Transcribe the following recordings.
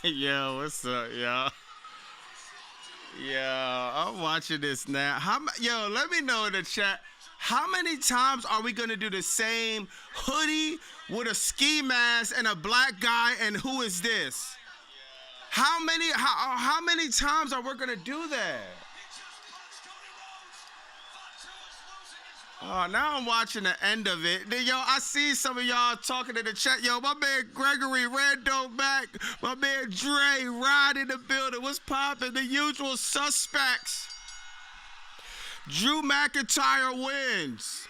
Yo, what's up, yo? Yo, I'm watching this now. Yo, let me know in the chat. How many times are we gonna do the same hoodie with a ski mask and a black guy? And who is this? How many times are we gonna do that? Oh, now I'm watching the end of it. Then, yo, I see some of y'all talking in the chat. Yo, my man Gregory, Rando Mac, my man Dre, Rod in the building. What's poppin'? The usual suspects. Drew McIntyre wins.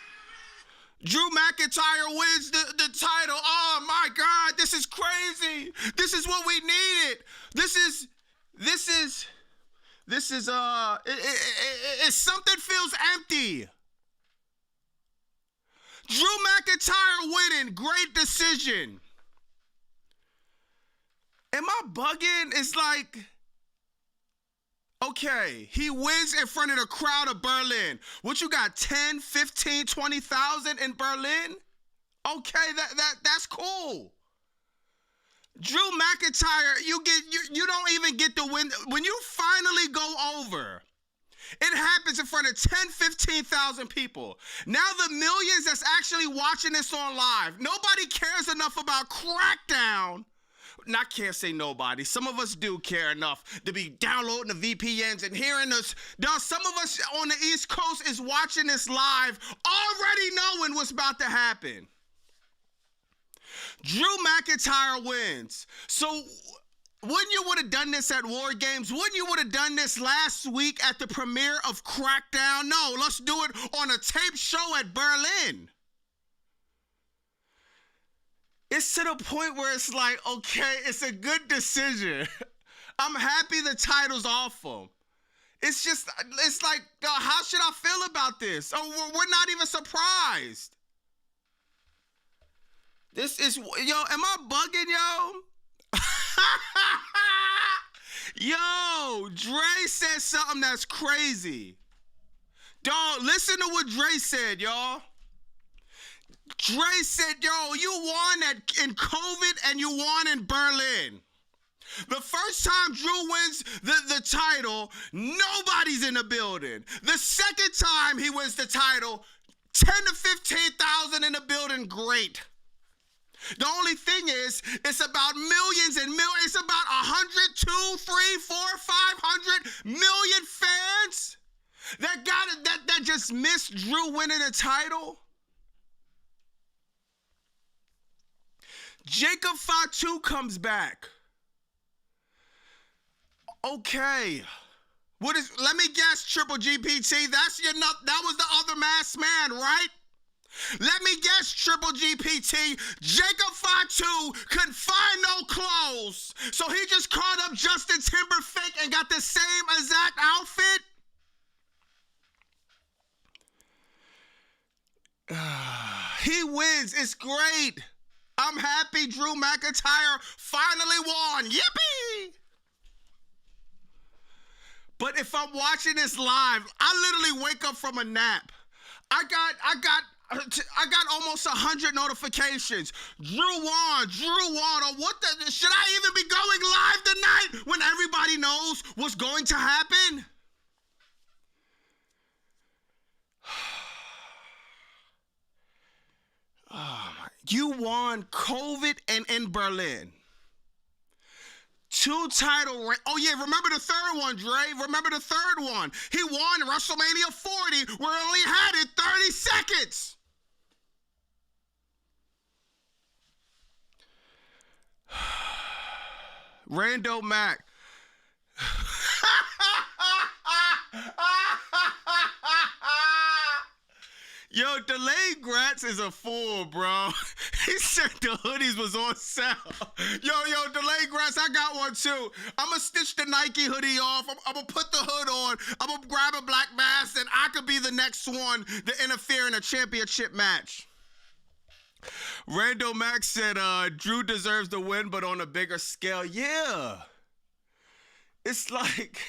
Drew McIntyre wins the title. Oh my God, this is crazy. This is what we needed. It's something feels empty. Drew McIntyre winning, great decision. Am I bugging? It's like, okay, he wins in front of the crowd of Berlin. What you got, 10, 15, 20,000 in Berlin? Okay, that's cool. Drew McIntyre, you don't even get the win. When you finally go over, it happens in front of 10, 15,000 people. Now the millions that's actually watching this on live, nobody cares enough about Crackdown. I can't say nobody. Some of us do care enough to be downloading the VPNs and hearing us. Now, some of us on the East Coast is watching this live, already knowing what's about to happen. Drew McIntyre wins. So, wouldn't you would have done this at War Games? Wouldn't you would have done this last week at the premiere of Crackdown? No, let's do it on a tape show at Berlin. It's to the point where it's like, okay, it's a good decision. I'm happy the title's off him. It's like, how should I feel about this? Oh, we're not even surprised. This is, yo, am I bugging, yo? Yo, Dre said something that's crazy. Dog, listen to what Dre said, y'all. Dre said, yo, you won in COVID and you won in Berlin. The first time Drew wins the title, nobody's in the building. The second time he wins the title, 10 to 15,000 in the building, great. The only thing is, it's about millions and millions. It's about 100, 2, 3, 4, 500 million fans that just missed Drew winning a title. Jacob Fatu comes back. Okay. Let me guess, Triple GPT. That was the other masked man, right? Let me guess, Triple GPT. Jacob Fatu couldn't find no clothes, so he just called up Justin Timberlake and got the same exact outfit. He wins. It's great. I'm happy Drew McIntyre finally won. Yippee! But if I'm watching this live, I literally wake up from a nap. I got almost 100 notifications. Drew won. Oh, what the? Should I even be going live tonight when everybody knows what's going to happen? Oh my. You won COVID and in Berlin. 2 title. Oh yeah, remember the third one, Dre. Remember the third one. He won WrestleMania 40 where he only had it 30 seconds. Rando Mac. Yo, Delayed Gratz is a fool, bro. He said the hoodies was on sale. Yo, Delayed Gratz, I got one too. I'm going to stitch the Nike hoodie off. I'm going to put the hood on. I'm going to grab a black mask, and I could be the next one to interfere in a championship match. Randall Max said Drew deserves the win, but on a bigger scale. Yeah. It's like,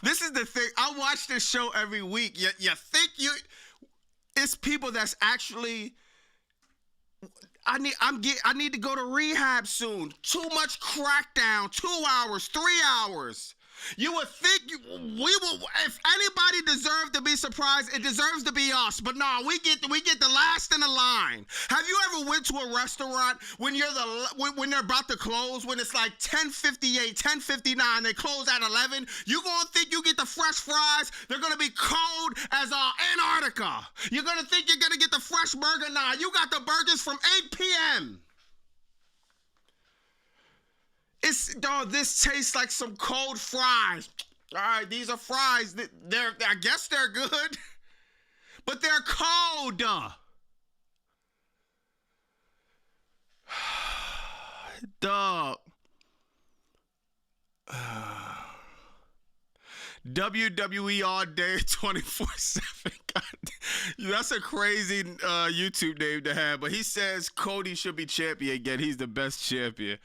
this is the thing. I watch this show every week. You think it's people that's actually, I need to go to rehab soon. Too much crackdown. 2 hours, 3 hours. You would think we will. If anybody deserved to be surprised, it deserves to be us. But no, we get the last in the line. Have you ever went to a restaurant when when they're about to close, when it's like 10:58, 10:59, they close at 11? You gonna think you get the fresh fries? They're gonna be cold as Antarctica. You're gonna think you're gonna get the fresh burger? Nah, you got the burgers from 8 p.m. This tastes like some cold fries. All right, these are fries. I guess they're good, but they're cold. Dog. WWE all day, 24/7. God, that's a crazy YouTube name to have. But he says Cody should be champion again. He's the best champion.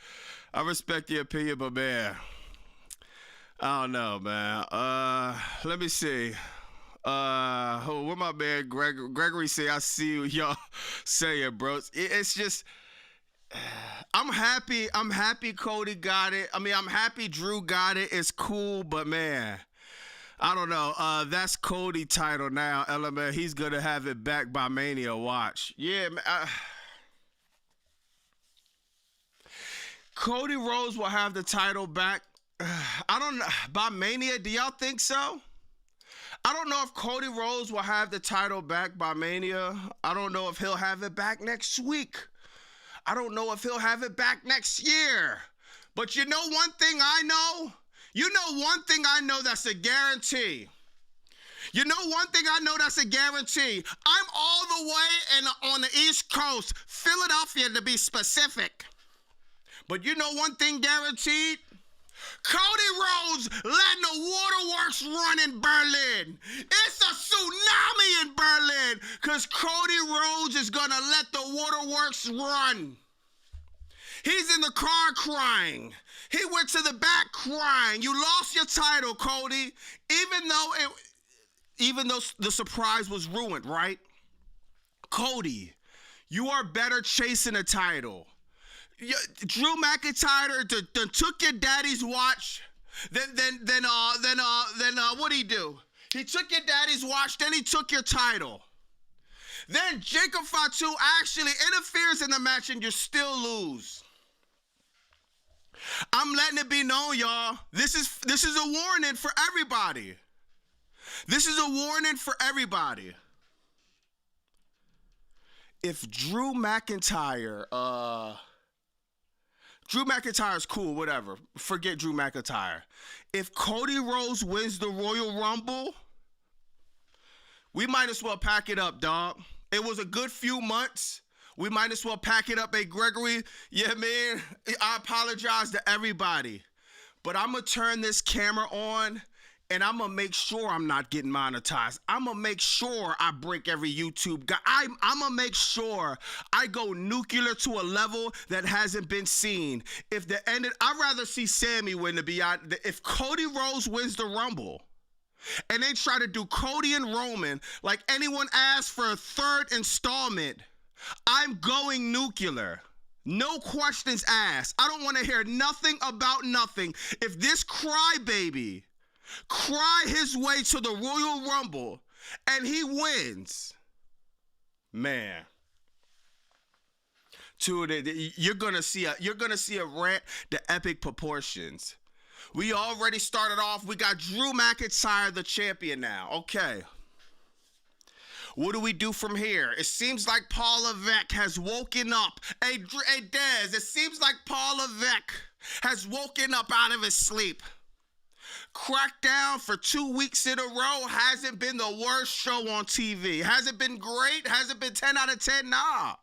I respect your opinion, but man, I don't know, man. Let me see. Where my man Gregory say, I see what y'all saying, bro. It's just, I'm happy Cody got it. I mean, I'm happy Drew got it. It's cool, but man, I don't know. That's Cody title now. Element, he's gonna have it back by Mania. Watch. Yeah, man. Cody Rhodes will have the title back. I don't know. By Mania, do y'all think so? I don't know if Cody Rhodes will have the title back by Mania. I don't know if he'll have it back next week. I don't know if he'll have it back next year. But you know one thing I know? You know one thing I know that's a guarantee. You know one thing I know that's a guarantee. I'm all the way on the East Coast, Philadelphia to be specific. But you know one thing guaranteed? Cody Rhodes letting the waterworks run in Berlin. It's a tsunami in Berlin because Cody Rhodes is going to let the waterworks run. He's in the car crying. He went to the back crying. You lost your title, Cody, even though the surprise was ruined, right? Cody, you are better chasing a title. Drew McIntyre took your daddy's watch. Then what'd he do? He took your daddy's watch. Then he took your title. Then Jacob Fatu actually interferes in the match, and you still lose. I'm letting it be known, y'all. This is a warning for everybody. This is a warning for everybody. If Drew McIntyre is cool, whatever. Forget Drew McIntyre. If Cody Rhodes wins the Royal Rumble, we might as well pack it up, dog. It was a good few months. We might as well pack it up. Hey, Gregory, yeah, man, I apologize to everybody. But I'm going to turn this camera on, and I'm going to make sure I'm not getting monetized. I'm going to make sure I break every YouTube guy. I'm going to make sure I go nuclear to a level that hasn't been seen. I'd rather see Sammy win to be out. If Cody Rhodes wins the Rumble, and they try to do Cody and Roman like anyone asked for a third installment, I'm going nuclear. No questions asked. I don't want to hear nothing about nothing. If this crybaby cry his way to the Royal Rumble and he wins, man, you're gonna see a rant to epic proportions. We already started off. We got Drew McIntyre, the champion now. Okay. What do we do from here? It seems like Paul Levesque has woken up. Hey, Dez, it seems like Paul Levesque has woken up out of his sleep. Crackdown for 2 weeks in a row hasn't been the worst show on TV. Has it been great? Has it been 10 out of 10? Nah.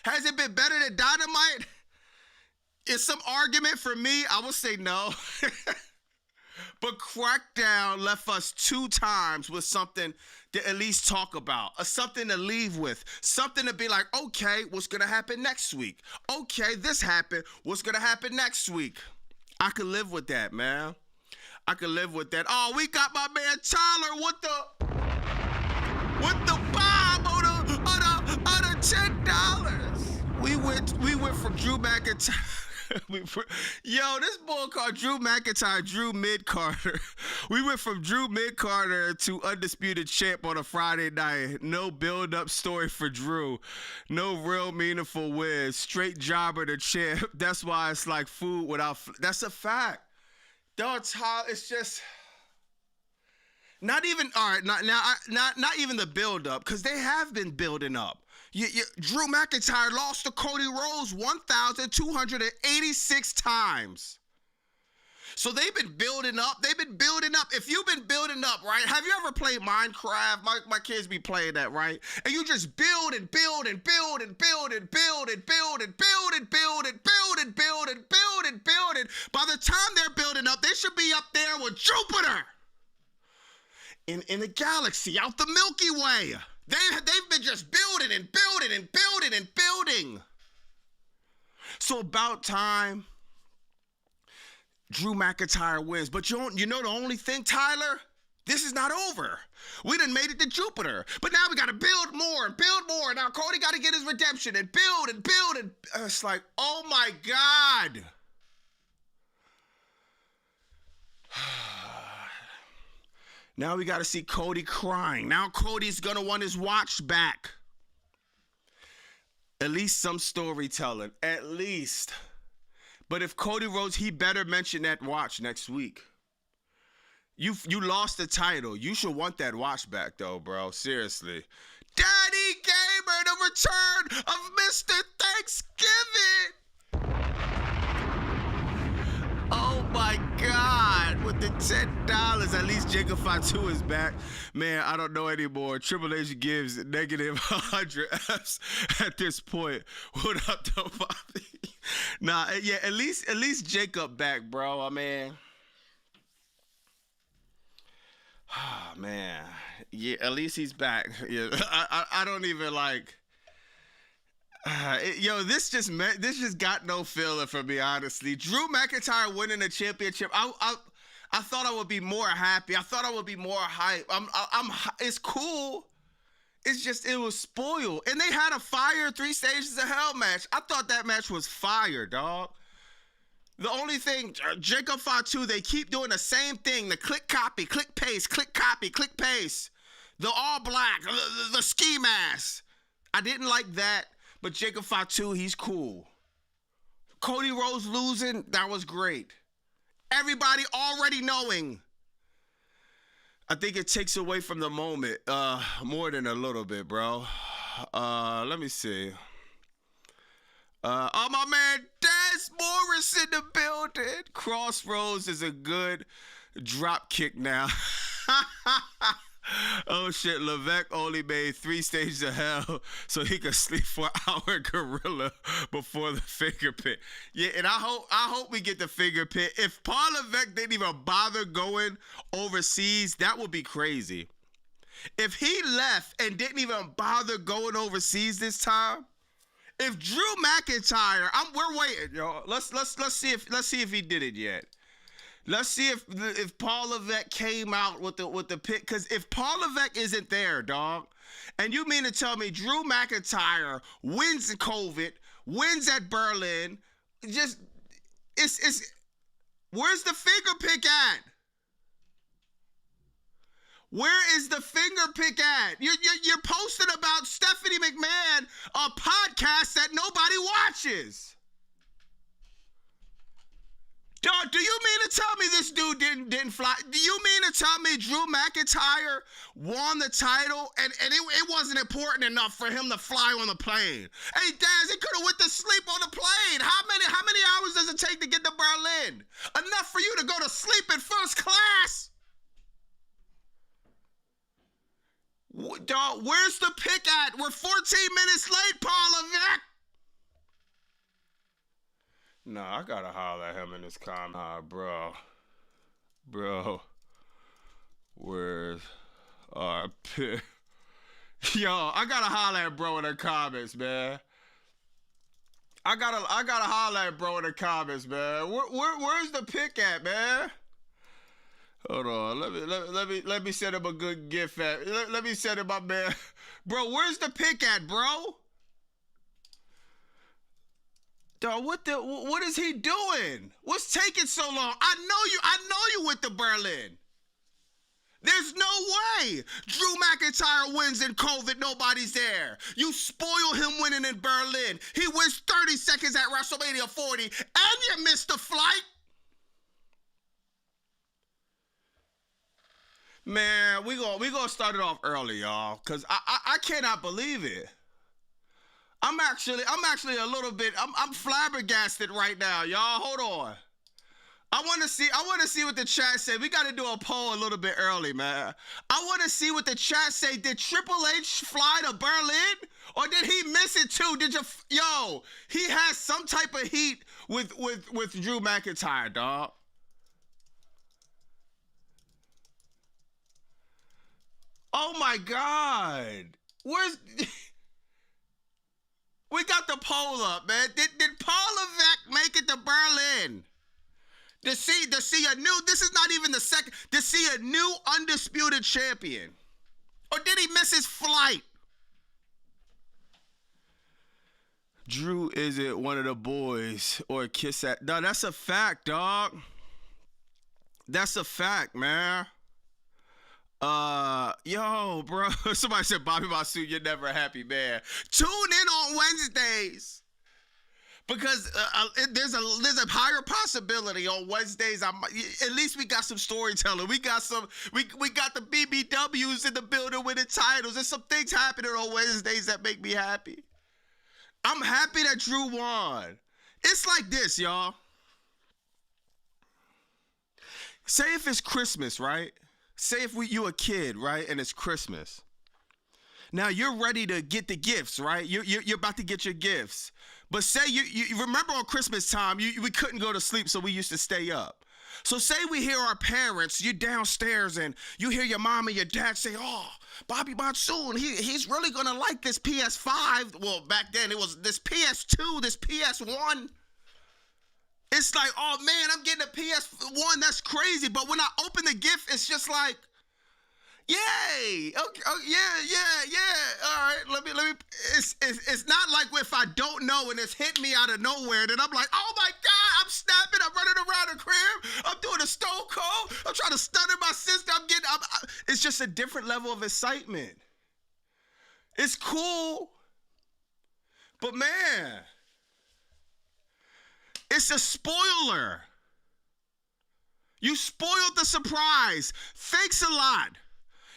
Has it been better than Dynamite? Is some argument for me? I would say no. But Crackdown left us 2 times with something to at least talk about, something to leave with, something to be like, okay, what's going to happen next week? Okay, this happened. What's going to happen next week? I could live with that, man. I could live with that. Oh, we got my man Tyler with the bomb on the $10. we went from Drew McIntyre. Yo, this bull called Drew McIntyre, Drew Mid Carter. We went from Drew Mid Carter to undisputed champ on a Friday night. No build-up story for Drew. No real meaningful win. Straight jobber to champ. That's why it's like food without. That's a fact. Dog, it's just. Not even all right. Not even the build-up, because they have been building up. Drew McIntyre lost to Cody Rhodes 1,286 times. So they've been building up. If you've been building up, right? Have you ever played Minecraft? My kids be playing that, right? And you just build and build and build and build and build and build and build and build and build and build and build and build and by the time they're building up, they should be up there with Jupiter. In the galaxy, out the Milky Way. They've been just building and building and building and building. So about time Drew McIntyre wins. But you know the only thing, Tyler? This is not over. We done made it to Jupiter. But now we got to build more and build more. Now Cody got to get his redemption and build and build. And it's like, oh my God. Now we got to see Cody crying. Now Cody's going to want his watch back. At least some storytelling. At least. But if Cody Rhodes, he better mention that watch next week. You lost the title. You should want that watch back, though, bro. Seriously. Daddy Gamer, the return of Mr. Thanksgiving. Oh, my God. With the $10, at least Jacob Fatu is back. Man, I don't know anymore. Triple H gives negative 100 Fs at this point. What up, though, Bobby? Nah, yeah, at least Jacob back, bro. I mean, man, yeah, at least he's back. Yeah, I don't even like. Yo, this just got no feeling for me, honestly. Drew McIntyre winning the championship. I thought I would be more happy. I thought I would be more hype. It's cool. It's just, it was spoiled. And they had a fire 3 Stages of Hell match. I thought that match was fire, dog. The only thing, Jacob Fatu, they keep doing the same thing. The click copy, click paste, click copy, click paste. The all black, the ski mask. I didn't like that, but Jacob Fatu, he's cool. Cody Rhodes losing, that was great. Everybody already knowing. I think it takes away from the moment more than a little bit, bro. Let me see. Oh, my man, Des Morris in the building. Crossroads is a good drop kick now. Oh, shit. Levesque only made 3 Stages of Hell so he could sleep for an hour gorilla before the finger pit. Yeah, and I hope we get the finger pit. If Paul Levesque didn't even bother going overseas, that would be crazy. If he left and didn't even bother going overseas this time, if Drew McIntyre, we're waiting, y'all. Let's see if he did it yet. Let's see if Paul Levesque came out with the pick. Because if Paul Levesque isn't there, dog, and you mean to tell me Drew McIntyre wins in COVID, wins at Berlin, it's where's the finger pick at? Where is the finger pick at? You're posting about Stephanie McMahon, a podcast that nobody watches. Dog, do you mean to tell me this dude didn't fly? Do you mean to tell me Drew McIntyre won the title and it wasn't important enough for him to fly on the plane? Hey, Daz, he could have went to sleep on the plane. How many hours does it take to get to Berlin? Enough for you to go to sleep in first class. Dog, where's the pick at? We're 14 minutes late, Paul Levesque. No, I gotta holler at him in this comment. Bro, where's our pick? Yo, I gotta holler at bro in the comments, man. I gotta holler at bro in the comments, man. Where's the pick at, man? Hold on, let me send him a good gift at. Let me send him my man. Bro, where's the pick at, bro? Dog, what is he doing? What's taking so long? I know you went to Berlin. There's no way Drew McIntyre wins in COVID, nobody's there. You spoil him winning in Berlin. He wins 30 seconds at WrestleMania 40, and you missed the flight. Man, we gonna start it off early, y'all, cause I cannot believe it. I'm actually a little bit. I'm flabbergasted right now, y'all. Hold on. I want to see what the chat said. We got to do a poll a little bit early, man. I want to see what the chat say. Did Triple H fly to Berlin, or did he miss it too? He has some type of heat with Drew McIntyre, dog. Oh my God. Where's we got the poll up, man. Did Paul Levesque make it to Berlin? To see a new, this is not even the second, to see a new undisputed champion? Or did he miss his flight? Drew isn't one of the boys or kiss at. No, that's a fact, dog. That's a fact, man. Yo, bro. Somebody said, Bobby Masu, you're never a happy man. Tune in on Wednesdays. Because there's a higher possibility on Wednesdays. At least we got some storytelling. We got the BBWs in the building winning titles. There's some things happening on Wednesdays that make me happy. I'm happy that Drew won. It's like this, y'all. Say if it's Christmas, right? Say if you a kid, right, and it's Christmas. Now you're ready to get the gifts, right? You're about to get your gifts. But say you remember on Christmas time, we couldn't go to sleep, so we used to stay up. So say we hear our parents, you're downstairs, and you hear your mom and your dad say, oh, Bobby Monsoon, he's really going to like this PS5. Well, back then it was this PS2, this PS1. It's like, oh, man, I'm getting a PS1. That's crazy. But when I open the gift, it's just like, yay! Okay, oh, yeah. All right, let me. It's not like if I don't know and it's hit me out of nowhere, then I'm like, oh my God, I'm snapping, I'm running around the crib, I'm doing a stone cold, I'm trying to stutter my sister, it's just a different level of excitement. It's cool, but man, it's a spoiler. You spoiled the surprise. Thanks a lot.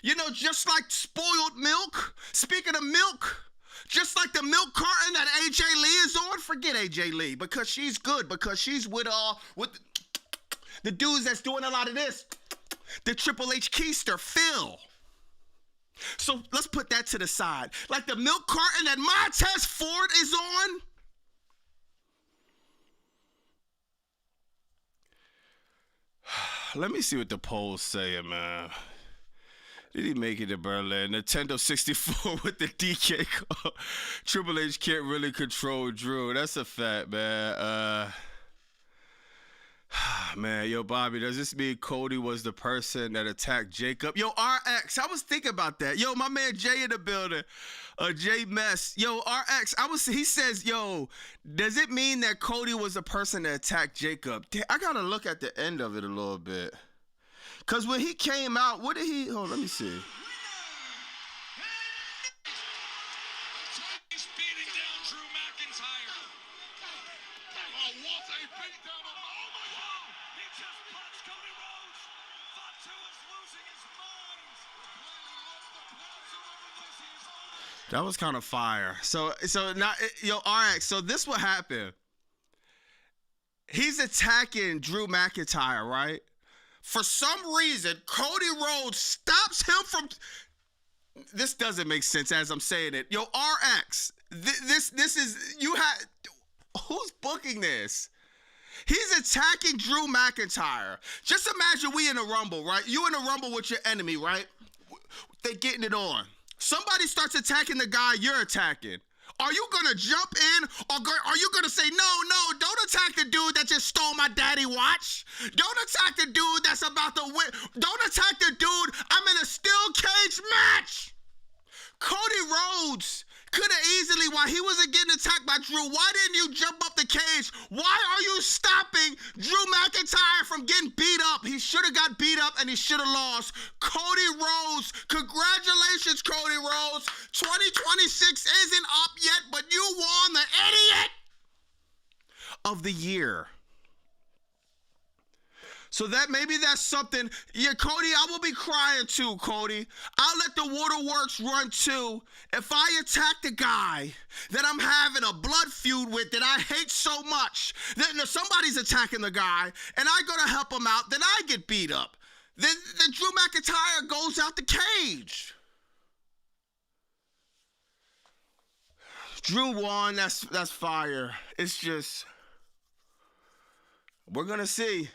You know, just like spoiled milk, speaking of milk, just like the milk carton that AJ Lee is on, forget AJ Lee, because she's good, because she's with the dudes that's doing a lot of this, the Triple H keister, Phil. So let's put that to the side. Like the milk carton that Montez Ford is on. Let me see what the polls saying, man. Did he make it to Berlin? Nintendo 64 with the DK call. Triple H can't really control Drew. That's a fact, man. Man, yo, Bobby, does this mean Cody was the person that attacked Jacob? Yo, RX, I was thinking about that. Yo, my man Jay in the building. Jay Mess. Yo, RX, he says, yo, does it mean that Cody was the person that attacked Jacob? I gotta look at the end of it a little bit. Because when he came out, what did he... Hold on, let me see. He's beating down Drew McIntyre. Oh, what a beatdown. Oh, my God. He just punched Cody Rhodes. Fatu is losing his mind. That was kind of fire. So now, yo, RX, so this what happened. He's attacking Drew McIntyre, right? For some reason, Cody Rhodes stops him from... This doesn't make sense as I'm saying it. Yo, RX, this is... You had... Who's booking this? He's attacking Drew McIntyre. Just imagine we in a Rumble, right? You in a Rumble with your enemy, right? They getting it on. Somebody starts attacking the guy you're attacking. Are you going to jump in, or are you going to say, no, don't attack the dude that just stole my daddy watch? Don't attack the dude that's about to win. Don't attack the dude. I'm in a steel cage match. Cody Rhodes could have easily, while he wasn't getting attacked by Drew, why didn't you jump up the cage? Why are you stopping Drew McIntyre from getting beat up? He should have got beat up and he should have lost. Cody Rhodes, congratulations, Cody Rhodes. 2026 isn't up yet, but you won the Idiot of the Year. So that maybe that's something. Yeah, Cody, I will be crying too, Cody. I'll let the waterworks run too. If I attack the guy that I'm having a blood feud with that I hate so much, that somebody's attacking the guy and I go to help him out, then I get beat up. Then Drew McIntyre goes out the cage. Drew won. That's fire. It's just, we're gonna see.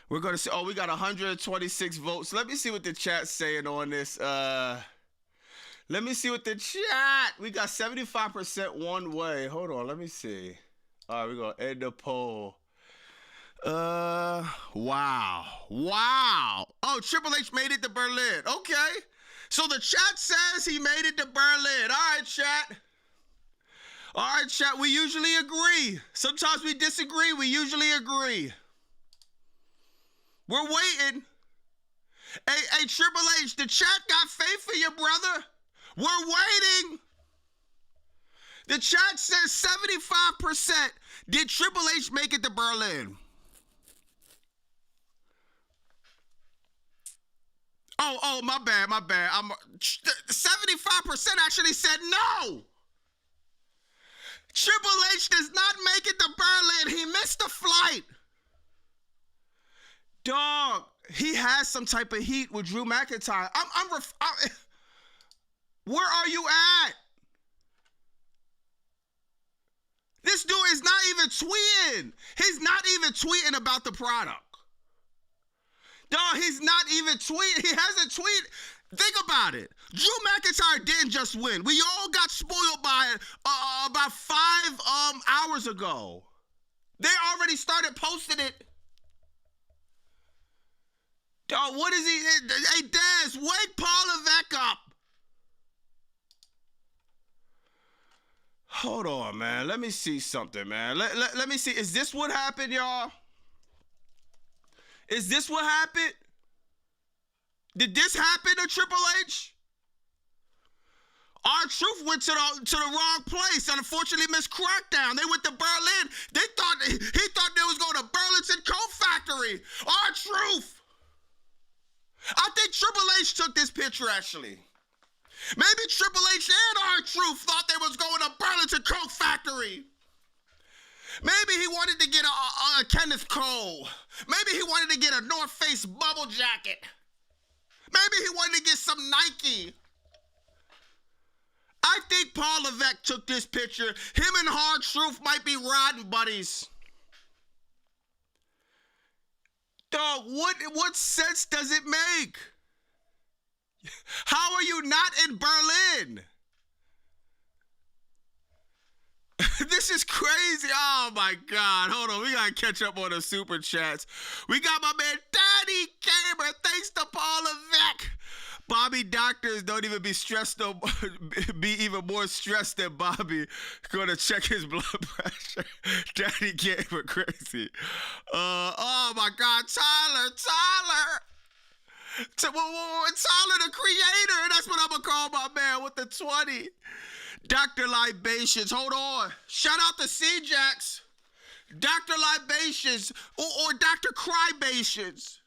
We're going to see. Oh, we got 126 votes. Let me see what the chat's saying on this. Let me see what the chat. We got 75% one way. Hold on. Let me see. All right, we're going to end the poll. Wow. Oh, Triple H made it to Berlin. Okay. So the chat says he made it to Berlin. All right, chat. We usually agree. Sometimes we disagree. We usually agree. We're waiting. Hey, Triple H, the chat got faith for you, brother. We're waiting. The chat says 75%. Did Triple H make it to Berlin? Oh, my bad. 75% actually said no. Triple H does not make it to Berlin. He missed the flight. Dog, he has some type of heat with Drew McIntyre. Where are you at? This dude is not even tweeting. He's not even tweeting about the product. Dog, he's not even tweeting. He hasn't tweeted. Think about it. Drew McIntyre didn't just win. We all got spoiled by it about 5 hours ago. They already started posting it. Dog, what is he? Hey, Daz, wake Paul Levesque up. Hold on, man. Let me see something, man. Let me see. Is this what happened, y'all? Is this what happened? Did this happen to Triple H? R-Truth went to the wrong place and unfortunately missed Crackdown. They went to Berlin. He thought they was going to Burlington Coat Factory. R-Truth. I think Triple H took this picture, actually. Maybe Triple H and R-Truth thought they was going to Burlington Coat Factory. Maybe he wanted to get a Kenneth Cole. Maybe he wanted to get a North Face bubble jacket. Maybe he wanted to get some Nike. I think Paul Levesque took this picture. Him and R-Truth might be riding buddies. Dog, what sense does it make? How are you not in Berlin? This is crazy. Oh, my God. Hold on. We got to catch up on the super chats. We got my man, Daddy Gamer. Thanks to Paul Levesque. Bobby Doctors don't even be stressed, though, be even more stressed than Bobby going to check his blood pressure. Daddy Gamer crazy. Oh, my God. Tyler. Tyler, the creator. That's what I'm going to call my man with the 20. Dr. Libations, hold on. Shout out to C-Jax. Dr. Libations or Dr. Crybations.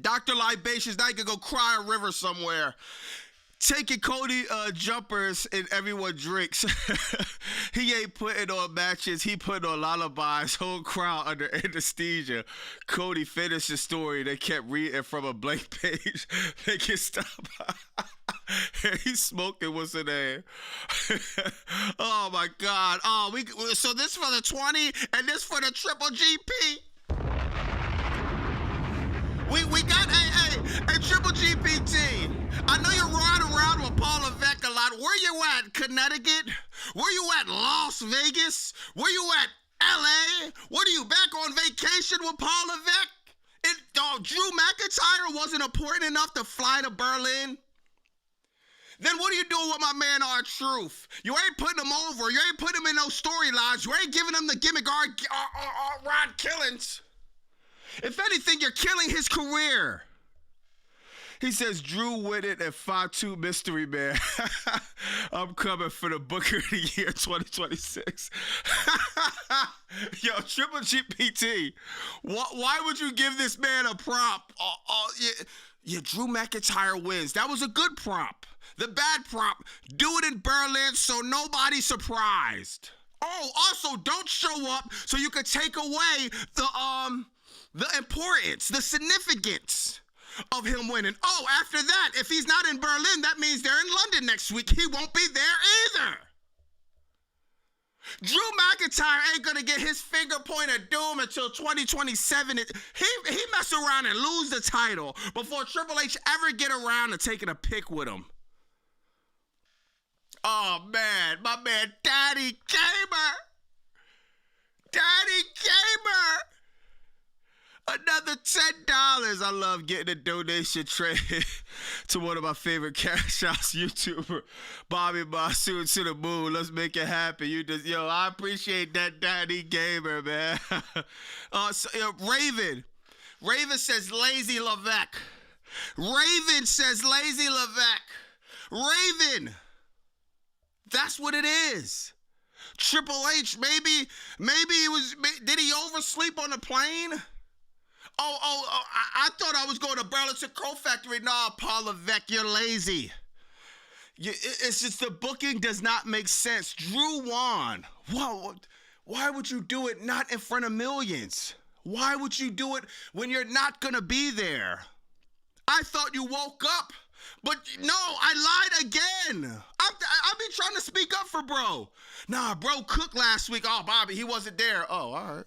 Dr. Libations, now you can go cry a river somewhere. Taking Cody jumpers and everyone drinks. He ain't putting on matches. He putting on lullabies. Whole crowd under anesthesia. Cody finished his story. They kept reading from a blank page. They can stop. He's smoking. What's in there? Oh my God. Oh, so this for the 20 and this for the Triple GP. We got a Triple GPT. I know you're riding around with Paul Levesque a lot. Where you at? Connecticut? Where you at? Las Vegas? Where you at? LA? What are you back on vacation with Paul Levesque? Drew McIntyre wasn't important enough to fly to Berlin. Then what are you doing with my man R-Truth? You ain't putting him over. You ain't putting him in no storylines. You ain't giving him the gimmick Rod Killings. If anything, you're killing his career. He says, Drew with it at 5'2" Mystery Man. I'm coming for the Booker of the Year 2026. Yo, Triple GPT, why would you give this man a prop? Yeah, Drew McIntyre wins. That was a good prop. The bad prop, do it in Berlin so nobody's surprised. Oh, also, don't show up so you can take away the importance, the significance of him winning. Oh, after that, if he's not in Berlin, that means they're in London next week. He won't be there either. Drew McIntyre ain't gonna get his finger point of doom until 2027. He mess around and lose the title before Triple H ever get around to taking a pic with him. Oh man, my man Daddy Gamer. Daddy Gamer. Another $10. I love getting a donation trade to one of my favorite cash outs YouTuber, Bobby Masu to the moon. Let's make it happen. I appreciate that, Daddy Gamer, man. Raven says Lazy Levesque. Raven says Lazy Levesque. Raven. That's what it is. Triple H, maybe did he oversleep on the plane? I thought I was going to Burlington Coat Factory. Nah, Paul Levesque, you're lazy. It's just the booking does not make sense. Drew won. Why would you do it not in front of millions? Why would you do it when you're not going to be there? I thought you woke up, but no, I lied again. I've been trying to speak up for bro. Nah, bro cooked last week. Oh, Bobby, he wasn't there. Oh, all right.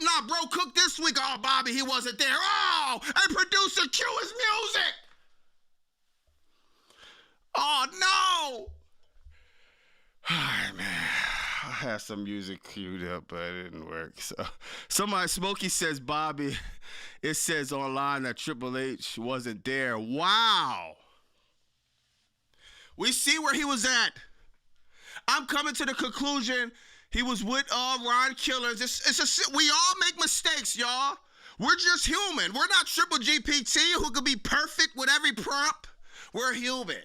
Nah, bro cooked this week. Oh, Bobby, he wasn't there. Oh, and producer cue his music. Oh, no. All right, man. I had some music queued up, but it didn't work. So, Smokey says, Bobby, it says online that Triple H wasn't there. Wow. We see where he was at. I'm coming to the conclusion he was with Ron Killers. We all make mistakes, y'all. We're just human. We're not Triple GPT who could be perfect with every prompt. We're human.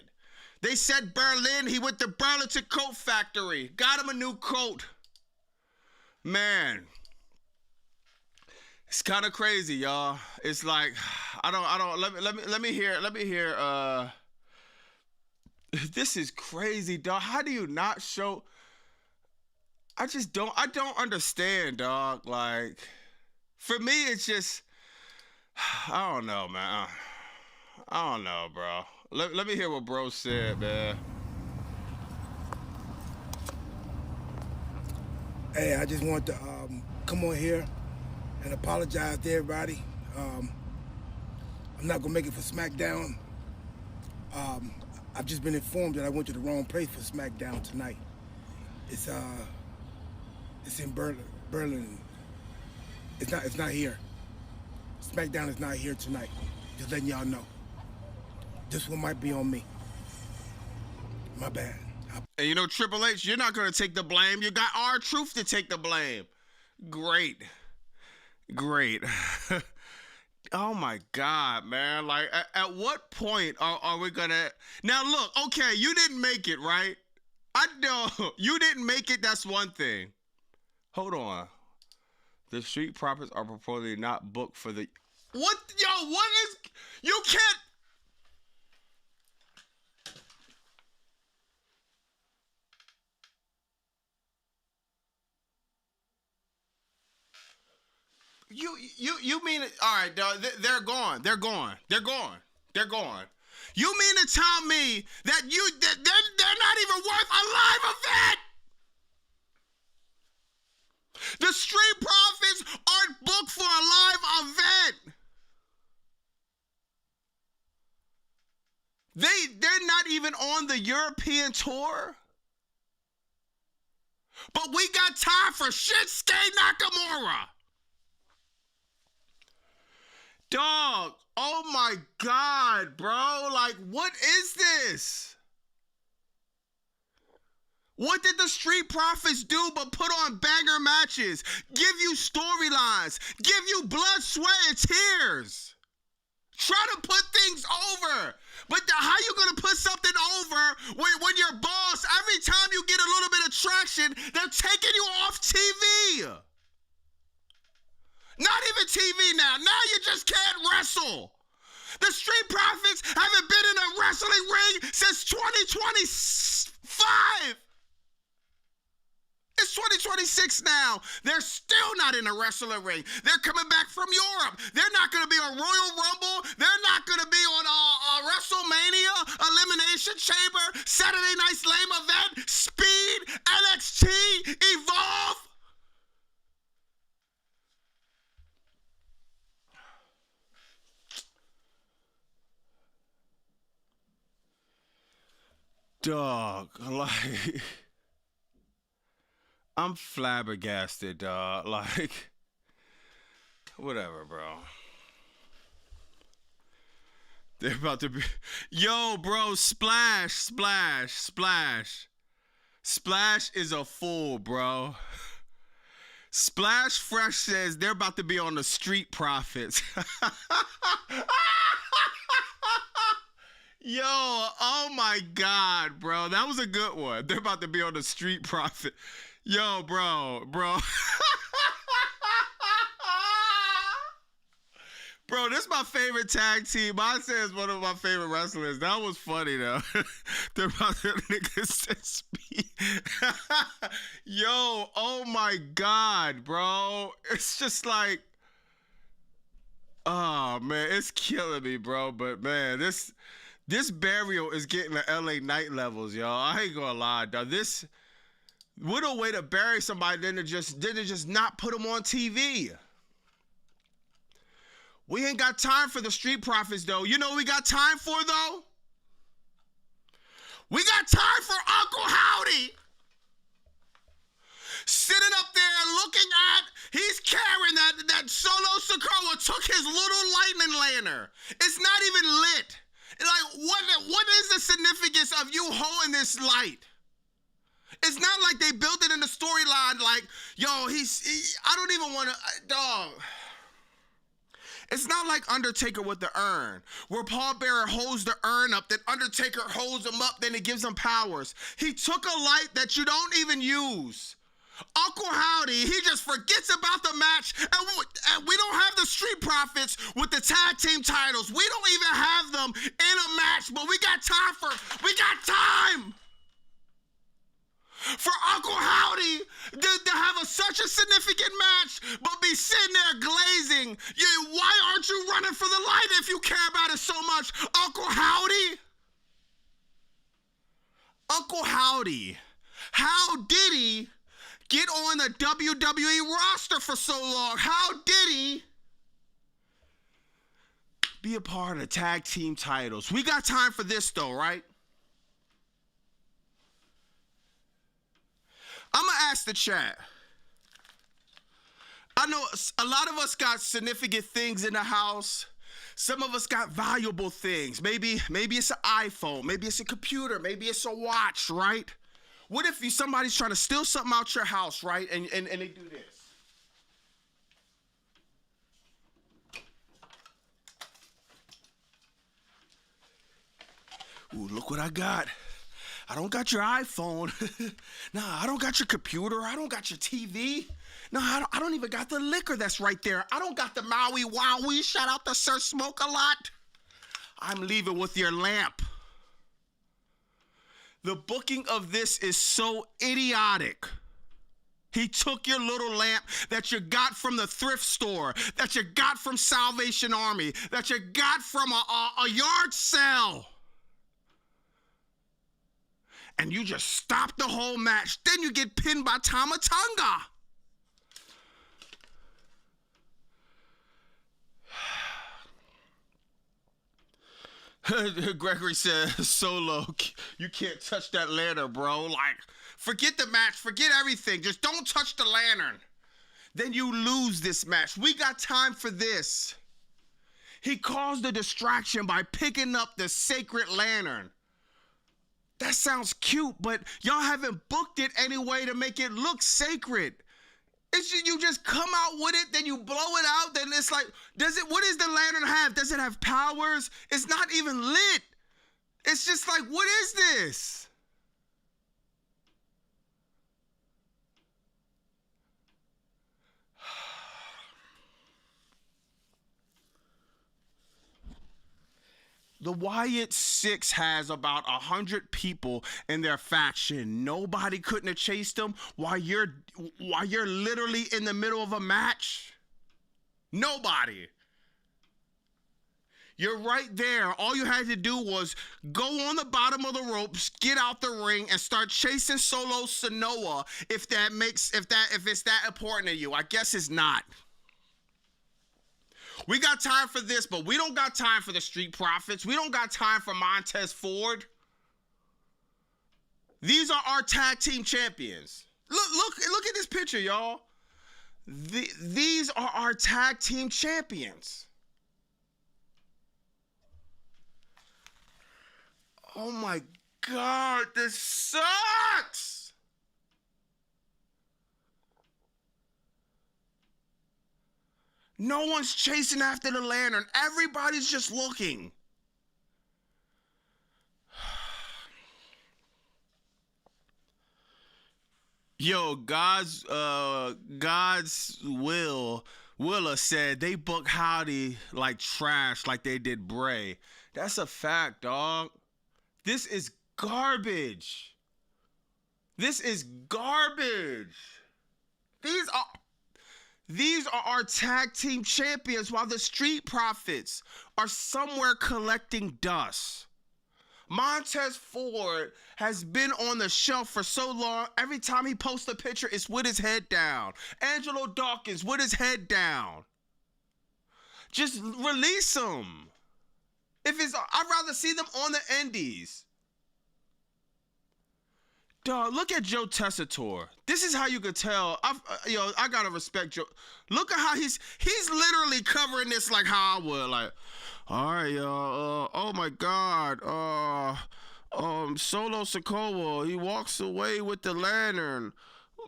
They said Berlin. He went to Burlington Coat Factory. Got him a new coat. Man. It's kind of crazy, y'all. It's like, let me hear. This is crazy, dog. How do you not show? I don't understand, dog. Like, for me, it's just, I don't know, man. I don't know, bro. Let me hear what bro said, man. Hey, I just want to come on here and apologize to everybody. I'm not gonna make it for SmackDown. I've just been informed that I went to the wrong place for SmackDown tonight. It's in Berlin. It's not here. SmackDown is not here tonight. Just letting y'all know. This one might be on me. My bad. And you know, Triple H, you're not going to take the blame. You got R-Truth to take the blame. Great. Oh, my God, man. Like, at what point are we going to... Now, look, okay, you didn't make it, right? I know. You didn't make it. That's one thing. Hold on. The Street Profits are purportedly not booked for the... What? Yo, what is... You can't... You mean... All right, they're gone. You mean to tell me that they're not even worth a live event? The Street Profits aren't booked for a live event. They're not even on the European tour. But we got time for Shinsuke Nakamura. Dog, oh my God, bro. Like, what is this? What did the Street Profits do but put on banger matches, give you storylines, give you blood, sweat, and tears? Try to put things over. But how you going to put something over when your boss, every time you get a little bit of traction, they're taking you off TV? Not even TV now. Now you just can't wrestle. The Street Profits haven't been in a wrestling ring since 2025. It's 2026 now. They're still not in a wrestling ring. They're coming back from Europe. They're not going to be on Royal Rumble. They're not going to be on WrestleMania, Elimination Chamber, Saturday Night Slam event, Speed, NXT, Evolve. Dog, like, I'm flabbergasted, dog. Like, whatever, bro. They're about to be, yo, bro, Splash. Splash is a fool, bro. Splash Fresh says they're about to be on the Street Profits. Yo, oh my God, bro. That was a good one. They're about to be on the Street Profit. Yo, bro. Bro, this is my favorite tag team. I say it's one of my favorite wrestlers. That was funny, though. They're about to niggas say Speed. Yo, oh my God, bro. It's just like, oh, man, it's killing me, bro. But, man, this burial is getting to LA Knight levels, y'all. I ain't gonna lie, dog. What a way to bury somebody than to just not put them on TV. We ain't got time for the Street Profits, though. You know what we got time for, though? We got time for Uncle Howdy. Sitting up there looking at, he's carrying that Solo Sikoa took his little lightning lantern. It's not even lit. Like, what is the significance of you holding this light? It's not like they built it in the storyline like, yo, I don't even want to, dog. It's not like Undertaker with the urn, where Paul Bearer holds the urn up, then Undertaker holds him up, then it gives him powers. He took a light that you don't even use. Uncle Howdy, he just forgets about the match, and we don't have the Street Profits with the tag team titles. We don't even have them in a match, but we got time for Uncle Howdy to have such a significant match, but be sitting there glazing. Why aren't you running for the light if you care about it so much, Uncle Howdy? Uncle Howdy, how did he get on the WWE roster for so long? How did he be a part of the tag team titles? We got time for this, though, right? I'm going to ask the chat. I know a lot of us got significant things in the house. Some of us got valuable things. Maybe it's an iPhone. Maybe it's a computer. Maybe it's a watch, right? What if somebody's trying to steal something out your house, right? And they do this. Ooh, look what I got. I don't got your iPhone. Nah, I don't got your computer. I don't got your TV. No, I don't even got the liquor that's right there. I don't got the Maui Wowie. Shout out to Sir Smoke-A-Lot. I'm leaving with your lamp. The booking of this is so idiotic. He took your little lamp that you got from the thrift store, that you got from Salvation Army, that you got from a yard sale. And you just stop the whole match. Then you get pinned by Tama Tonga. Gregory says, Solo, you can't touch that lantern, bro. Like, forget the match, forget everything. Just don't touch the lantern. Then you lose this match. We got time for this. He caused a distraction by picking up the sacred lantern. That sounds cute, but y'all haven't booked it anyway to make it look sacred. It's just, you just come out with it, then you blow it out, then it's like, what does the lantern have? Does it have powers? It's not even lit. It's just like, what is this? The Wyatt Six has about 100 people in their faction. Nobody couldn't have chased them while you're literally in the middle of a match. Nobody. You're right there. All you had to do was go on the bottom of the ropes, get out the ring, and start chasing Solo Sikoa. If it's that important to you, I guess it's not. We got time for this, but we don't got time for the Street Profits. We don't got time for Montez Ford. These are our tag team champions. Look at this picture, y'all. These are our tag team champions. Oh my God, this sucks. No one's chasing after the lantern. Everybody's just looking. Yo, God's Willa said they book Howdy like trash, like they did Bray. That's a fact, dog. This is garbage. This is garbage. These are our tag team champions while the Street Profits are somewhere collecting dust. Montez Ford has been on the shelf for so long, every time he posts a picture, it's with his head down. Angelo Dawkins with his head down. Just release them. I'd rather see them on the indies. Dog, look at Joe Tessitore. This is how you could tell. I gotta respect Joe. Look at how he's literally covering this like how I would. Like, all right, y'all. Oh my God. Solo Sikoa, he walks away with the lantern.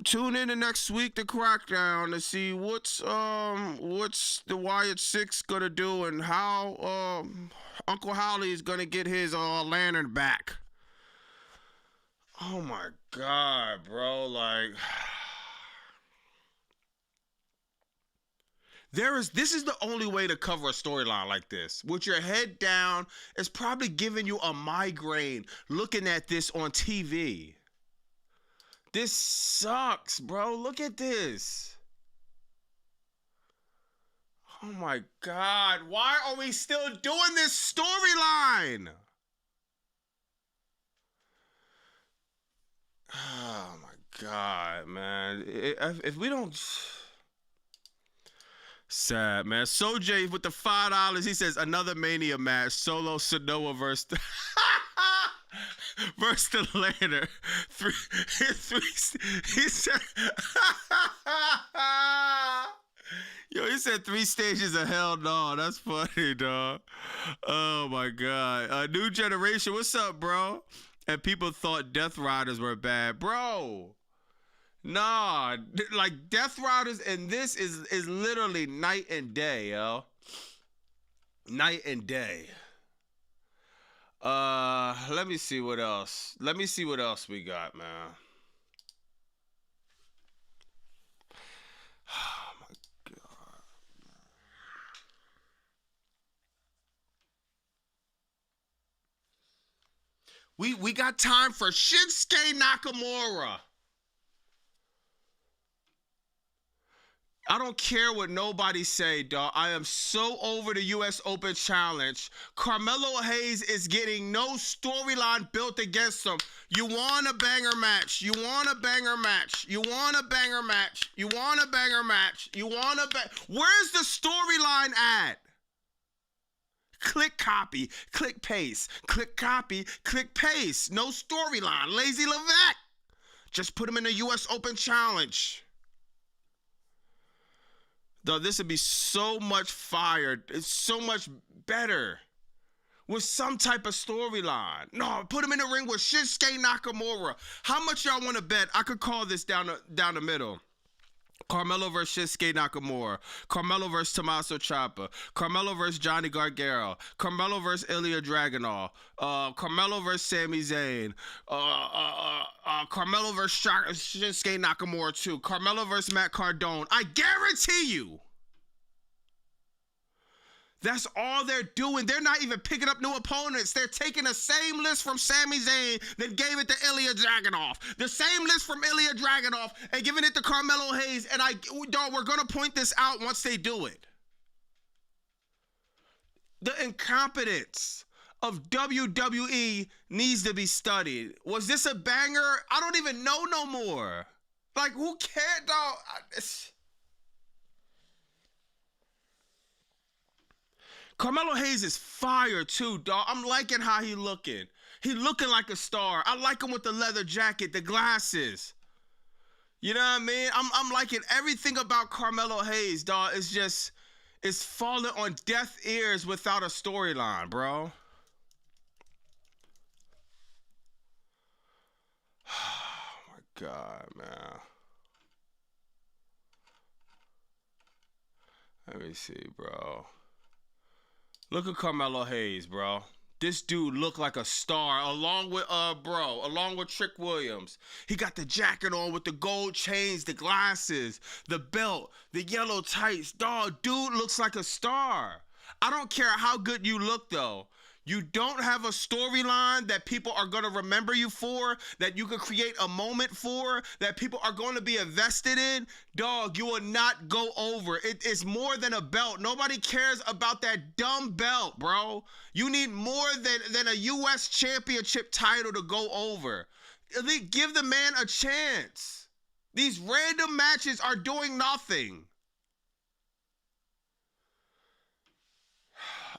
Tune in the next week to Crackdown to see what's the Wyatt Six gonna do and how Uncle Howley is gonna get his lantern back. Oh my God, bro, like this is the only way to cover a storyline like this. With your head down, it's probably giving you a migraine looking at this on TV. This sucks, bro. Look at this. Oh my God, why are we still doing this storyline? Oh my God, man. If we don't... Sad, man. Sojay with the $5, he says, another Mania match. Solo Sikoa versus the Lantern. He said... Yo, he said 3 stages of hell no. That's funny, dog. Oh, my God. New Generation, what's up, bro? And people thought Death Riders were bad. Bro, nah. Like, Death Riders and this is literally night and day, yo. Night and day. Let me see what else. Let me see what else we got, man. Oh, my God. We got time for Shinsuke Nakamura. I don't care what nobody say, dog. I am so over the U.S. Open Challenge. Carmelo Hayes is getting no storyline built against him. You want a banger match. You want a banger match. You want a banger match. You want a banger match. You want a Where's the storyline at? Click copy, click paste, click copy, click paste. No storyline. Lazy Levesque. Just put him in the U.S. Open Challenge. Though this would be so much fire. It's so much better. with some type of storyline. No, put him in the ring with Shinsuke Nakamura. How much y'all want to bet? I could call this down the middle. Carmelo versus Shinsuke Nakamura. Carmelo versus Tommaso Ciampa. Carmelo versus Johnny Gargano. Carmelo versus Ilya Dragunov. Carmelo versus Sami Zayn. Carmelo versus Shinsuke Nakamura too. Carmelo versus Matt Cardone. I guarantee you. That's all they're doing. They're not even picking up new opponents. They're taking the same list from Sami Zayn that gave it to Ilya Dragunov. The same list from Ilya Dragunov and giving it to Carmelo Hayes. And we're going to point this out once they do it. The incompetence of WWE needs to be studied. Was this a banger? I don't even know no more. Like, who cares, dog? Carmelo Hayes is fire too, dog. I'm liking how he looking. He looking like a star. I like him with the leather jacket, the glasses. You know what I mean? I'm liking everything about Carmelo Hayes, dog. It's falling on deaf ears without a storyline, bro. Oh my God, man. Let me see, bro. Look at Carmelo Hayes, bro. This dude looked like a star along with Trick Williams. He got the jacket on with the gold chains, the glasses, the belt, the yellow tights. Dog, dude looks like a star. I don't care how good you look, though. You don't have a storyline that people are going to remember you for, that you can create a moment for, that people are going to be invested in. Dog, you will not go over. It's more than a belt. Nobody cares about that dumb belt, bro. You need more than a U.S. championship title to go over. At least give the man a chance. These random matches are doing nothing.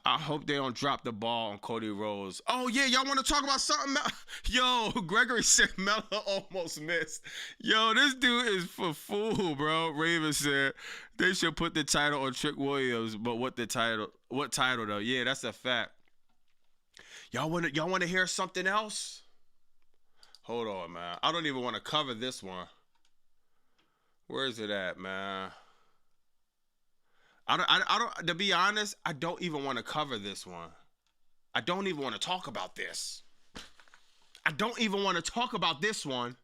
I hope they don't drop the ball on Cody Rhodes. Oh, yeah, y'all want to talk about something? Yo, Gregory said Melo almost missed. Yo, this dude is for fool, bro. Raven said they should put the title on Trick Williams, but what title though? Yeah, that's a fact. Y'all want to hear something else? Hold on, man. I don't even want to cover this one. Where is it at, man? I don't, to be honest, I don't even want to cover this one. I don't even want to talk about this. I don't even want to talk about this one.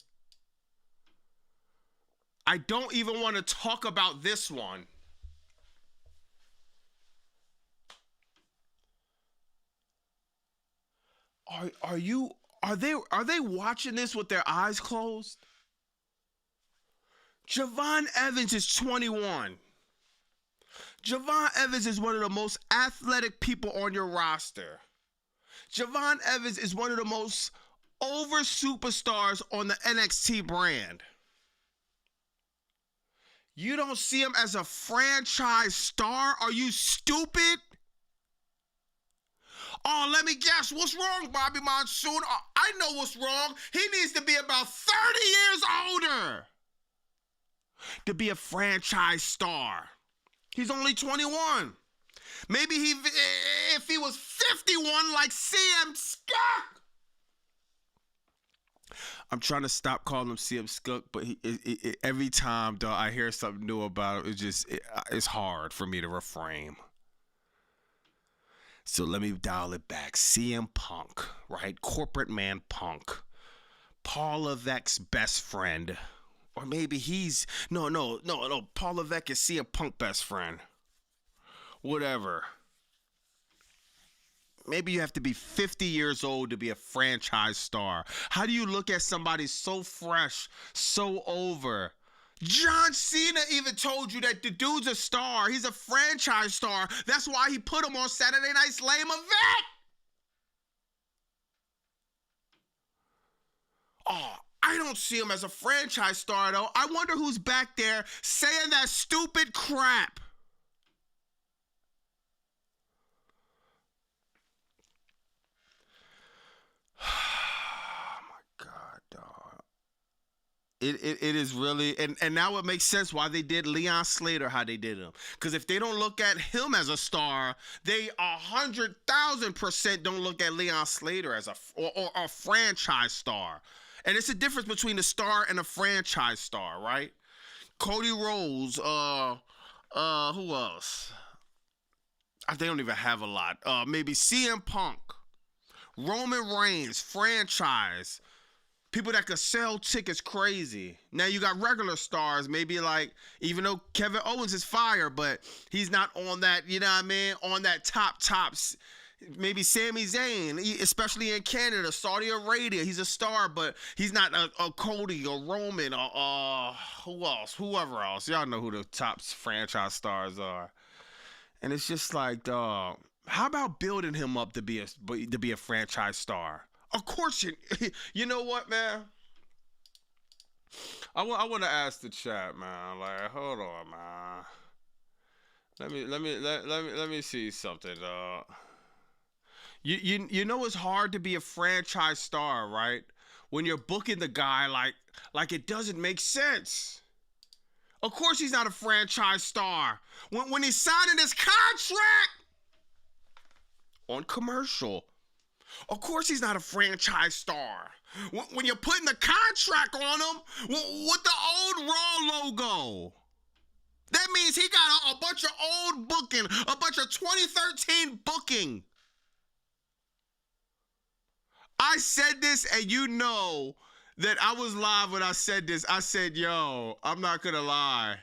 I don't even want to talk about this one. Are they watching this with their eyes closed? Javon Evans is 21. Javon Evans is one of the most athletic people on your roster. Javon Evans is one of the most over superstars on the NXT brand. You don't see him as a franchise star? Are you stupid? Oh, let me guess. What's wrong, Bobby Monsoon? Oh, I know what's wrong. He needs to be about 30 years older to be a franchise star. He's only 21. Maybe if he was 51 like CM Skunk. I'm trying to stop calling him CM Skunk, but every time, dog, I hear something new about him, it's hard for me to refrain. So let me dial it back. CM Punk, right? Corporate man Punk. Paul Levesque's best friend. Or maybe he's... No. Paul Levesque is CM Punk best friend. Whatever. Maybe you have to be 50 years old to be a franchise star. How do you look at somebody so fresh, so over? John Cena even told you that the dude's a star. He's a franchise star. That's why he put him on Saturday Night's Lame Event. Oh, I don't see him as a franchise star, though. I wonder who's back there saying that stupid crap. Oh, my God, dog. It is really, and now it makes sense why they did Leon Slater how they did him. Because if they don't look at him as a star, they 100,000% don't look at Leon Slater as or a franchise star. And it's a difference between a star and a franchise star, right? Cody Rhodes, who else? They don't even have a lot. Maybe CM Punk, Roman Reigns, franchise. People that could sell tickets crazy. Now you got regular stars, maybe like, even though Kevin Owens is fire, but he's not on that, you know what I mean, on that tops. Maybe Sami Zayn, especially in Canada, Saudi Arabia, he's a star, but he's not a Cody or Roman or whoever else. Y'all know who the top franchise stars are. And it's just like, dog, how about building him up to be a franchise star? Of course, you know what, man? I want to ask the chat, man. Like, hold on, man. Let me see something, dog. You know it's hard to be a franchise star, right? When you're booking the guy like it doesn't make sense. Of course he's not a franchise star. When he's signing his contract on commercial, of course he's not a franchise star. When you're putting the contract on him with the old Raw logo, that means he got a bunch of old booking, a bunch of 2013 booking. I said this, and you know that I was live when I said this. I said, yo, I'm not going to lie.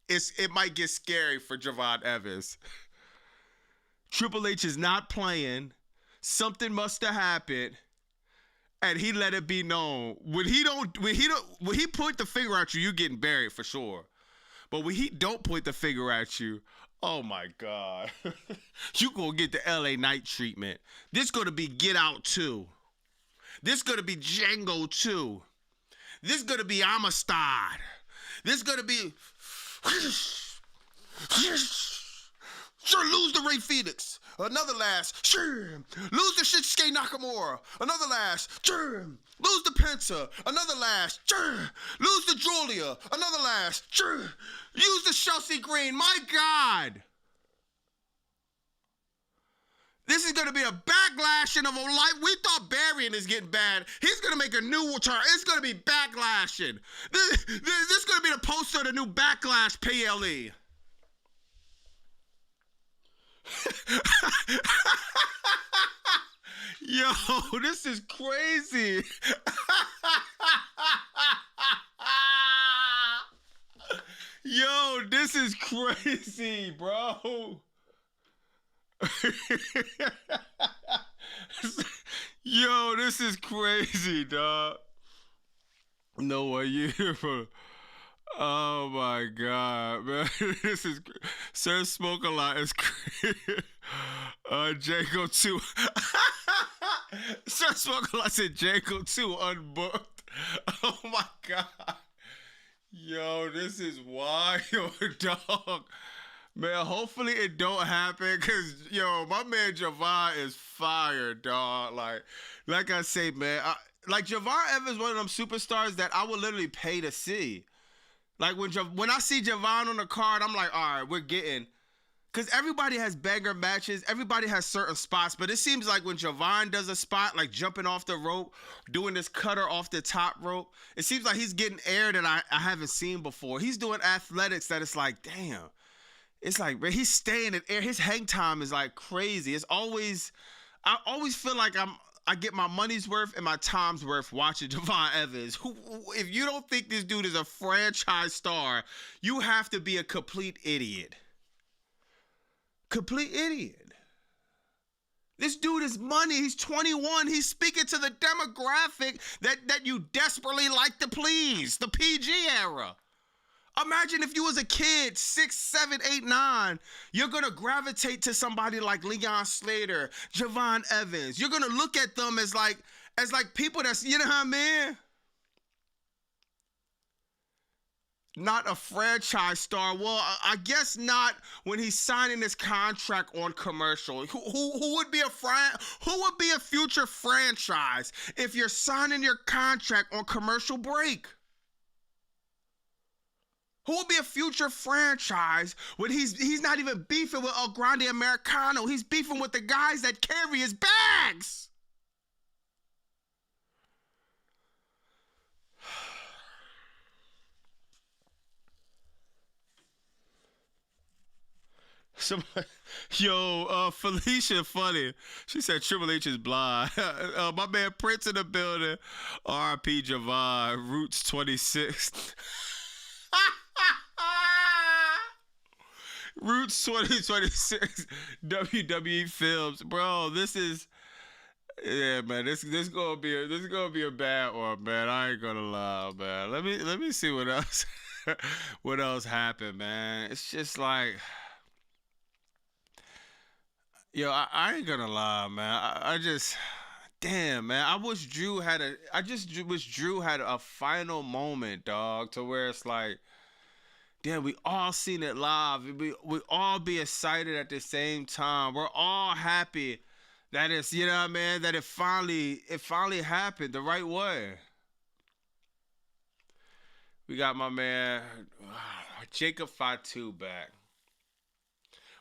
It might get scary for Javon Evans. Triple H is not playing. Something must have happened, and he let it be known. When he point the finger at you, you getting buried for sure. But when he don't point the finger at you, oh my God, you gonna get the LA Knight treatment. This gonna be Get Out 2. This gonna be Django 2. This gonna be Amistad. This gonna be sure, lose the Ray Phoenix. Another last, sure. Lose the Shinsuke Nakamura. Another last, sure. Lose the Penta. Another last, sure. Lose the Julia. Another last, sure. Use the Chelsea Green. My God. This is going to be a backlashing of a life. We thought Barian is getting bad. He's going to make a new return. It's going to be backlashing. This is going to be the poster of the new Backlash PLE. Yo, this is crazy. Yo, this is crazy, bro. Yo, this is crazy, dog. No way, you. Oh my God, man. This is Sir Smoke a Lot is crazy. Jacob 2. Sir Smoke a Lot said Jacob 2 unbooked. Oh my God. Yo, this is wild, dog. Man, hopefully it don't happen, cause yo, my man Javon is fire, dog. Like I say, man, like Javon Evans, one of them superstars that I would literally pay to see. Like when I see Javon on the card, I'm like, all right, we're getting. Because everybody has banger matches. Everybody has certain spots. But it seems like when Javon does a spot, like jumping off the rope, doing this cutter off the top rope, it seems like he's getting air that I haven't seen before. He's doing athletics that it's like, damn. It's like, man, he's staying in air. His hang time is like crazy. I always feel like I get my money's worth and my time's worth watching Javon Evans. If you don't think this dude is a franchise star, you have to be a complete idiot. Complete idiot. This dude is money. He's 21. He's speaking to the demographic that you desperately like to please, the PG era. Imagine if you was a kid, 6, 7, 8, 9, you're going to gravitate to somebody like Leon Slater, Javon Evans. You're going to look at them as like people that's, you know what I mean? Not a franchise star. Well, I guess not when he's signing his contract on commercial. Who would be a future franchise if you're signing your contract on commercial break? Who will be a future franchise when he's not even beefing with El Grande Americano? He's beefing with the guys that carry his bags. Felicia funny. She said Triple H is blind. My man Prince in the building. R.I.P. Javon. Roots 26. Roots 2026. WWE Films. Bro, this is... Yeah, man, this gonna be a bad one, man. I ain't gonna lie, man. Let me see what else what else happened, man. It's just like... Yo, I ain't gonna lie, man. I just, damn, man. I wish Drew had a final moment, dog, to where it's like, damn, we all seen it live. We all be excited at the same time. We're all happy that it's, you know what I mean, that it finally happened the right way. We got my man Jacob Fatu back,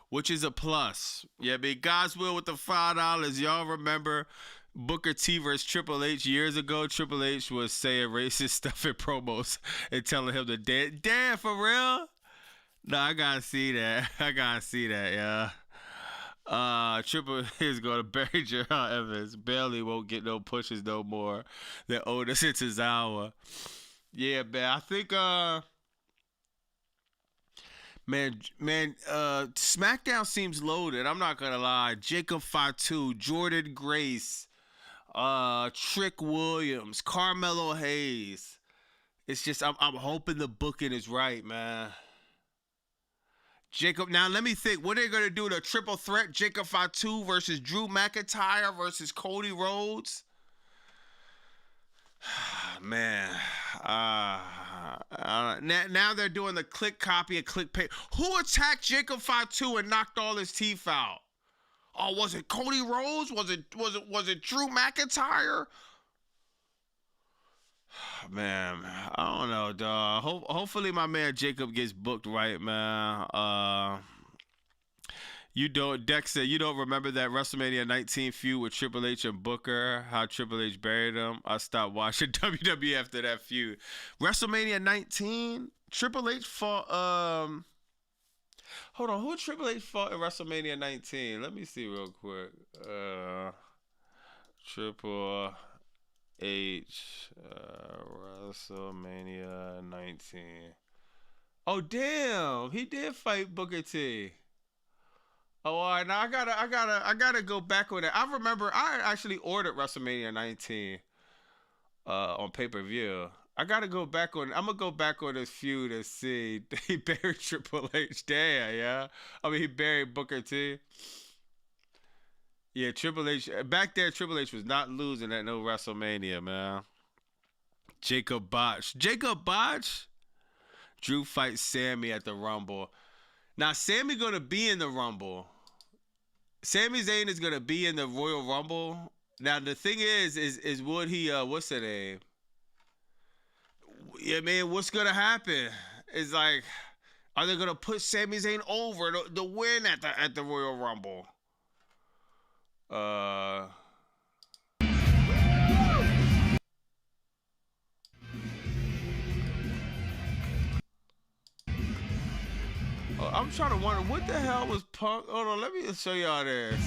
which is a plus. Yeah, God's will with the $5. Y'all remember Booker T versus Triple H years ago? Triple H was saying racist stuff in promos and telling him to damn, for real? No, I gotta see that. Yeah. Triple H is gonna bury Gerald Evans. Bailey won't get no pushes no more. They're older since his hour. Yeah, man. I think Man, SmackDown seems loaded. I'm not gonna lie. Jacob Fatu, Jordan Grace, Trick Williams, Carmelo Hayes. It's just I'm hoping the booking is right, man. Jacob, now let me think. What are they gonna do? The triple threat: Jacob Fatu versus Drew McIntyre versus Cody Rhodes. Man, now they're doing the click copy and click paste. Who attacked Jacob Fatu and knocked all his teeth out? Oh, was it Cody Rhodes? Was it Drew McIntyre? Man, I don't know, dog. Hopefully my man Jacob gets booked right, man. You don't, Dexter, you don't remember that WrestleMania 19 feud with Triple H and Booker, how Triple H buried him? I stopped watching WWE after that feud. WrestleMania 19, Triple H fought, hold on, who Triple H fought in WrestleMania 19? Let me see real quick. Triple H, WrestleMania 19. Oh, damn, he did fight Booker T. Oh, all right. Now I gotta go back on that. I remember I actually ordered WrestleMania 19 on pay-per-view. I gotta go back on. I'm gonna go back on this feud and see. He buried Triple H. Damn, yeah. I mean, he buried Booker T. Yeah, Triple H back there. Triple H was not losing at no WrestleMania, man. Jacob Botch. Drew fights Sammy at the Rumble. Now Sammy gonna be in the Rumble. Sami Zayn is gonna be in the Royal Rumble. Now the thing is would he what's the name? Yeah, man, what's gonna happen? It's like, are they gonna put Sami Zayn over to win at the Royal Rumble? I'm trying to wonder what the hell was Punk. Hold on, let me show y'all this.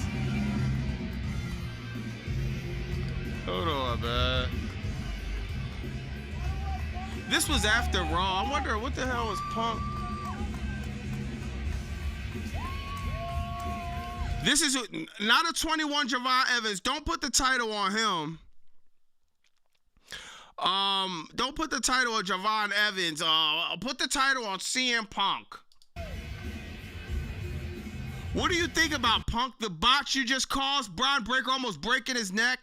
Hold on, man. This was after Raw. I wonder what the hell was Punk. This is not a 21 Javon Evans. Don't put the title on him. Don't put the title on Javon Evans. Put the title on CM Punk. What do you think about Punk? The botch you just caused? Braun Breaker almost breaking his neck?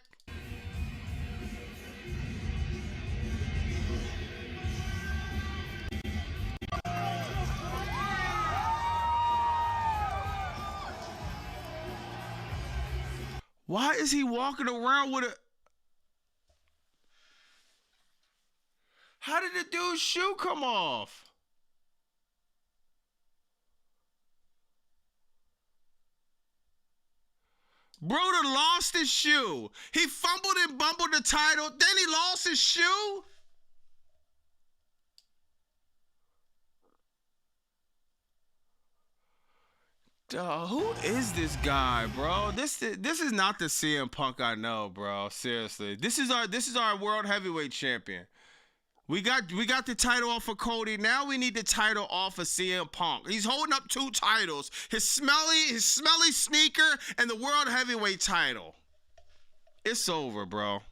Why is he walking around with a... How did the dude's shoe come off? Bro done lost his shoe. He fumbled and bumbled the title. Then he lost his shoe? Who is this guy, bro? This is not the CM Punk I know, bro. Seriously. This is our world heavyweight champion. We got the title off of Cody. Now we need the title off of CM Punk. He's holding up 2 titles. His smelly sneaker and the world heavyweight title. It's over, bro.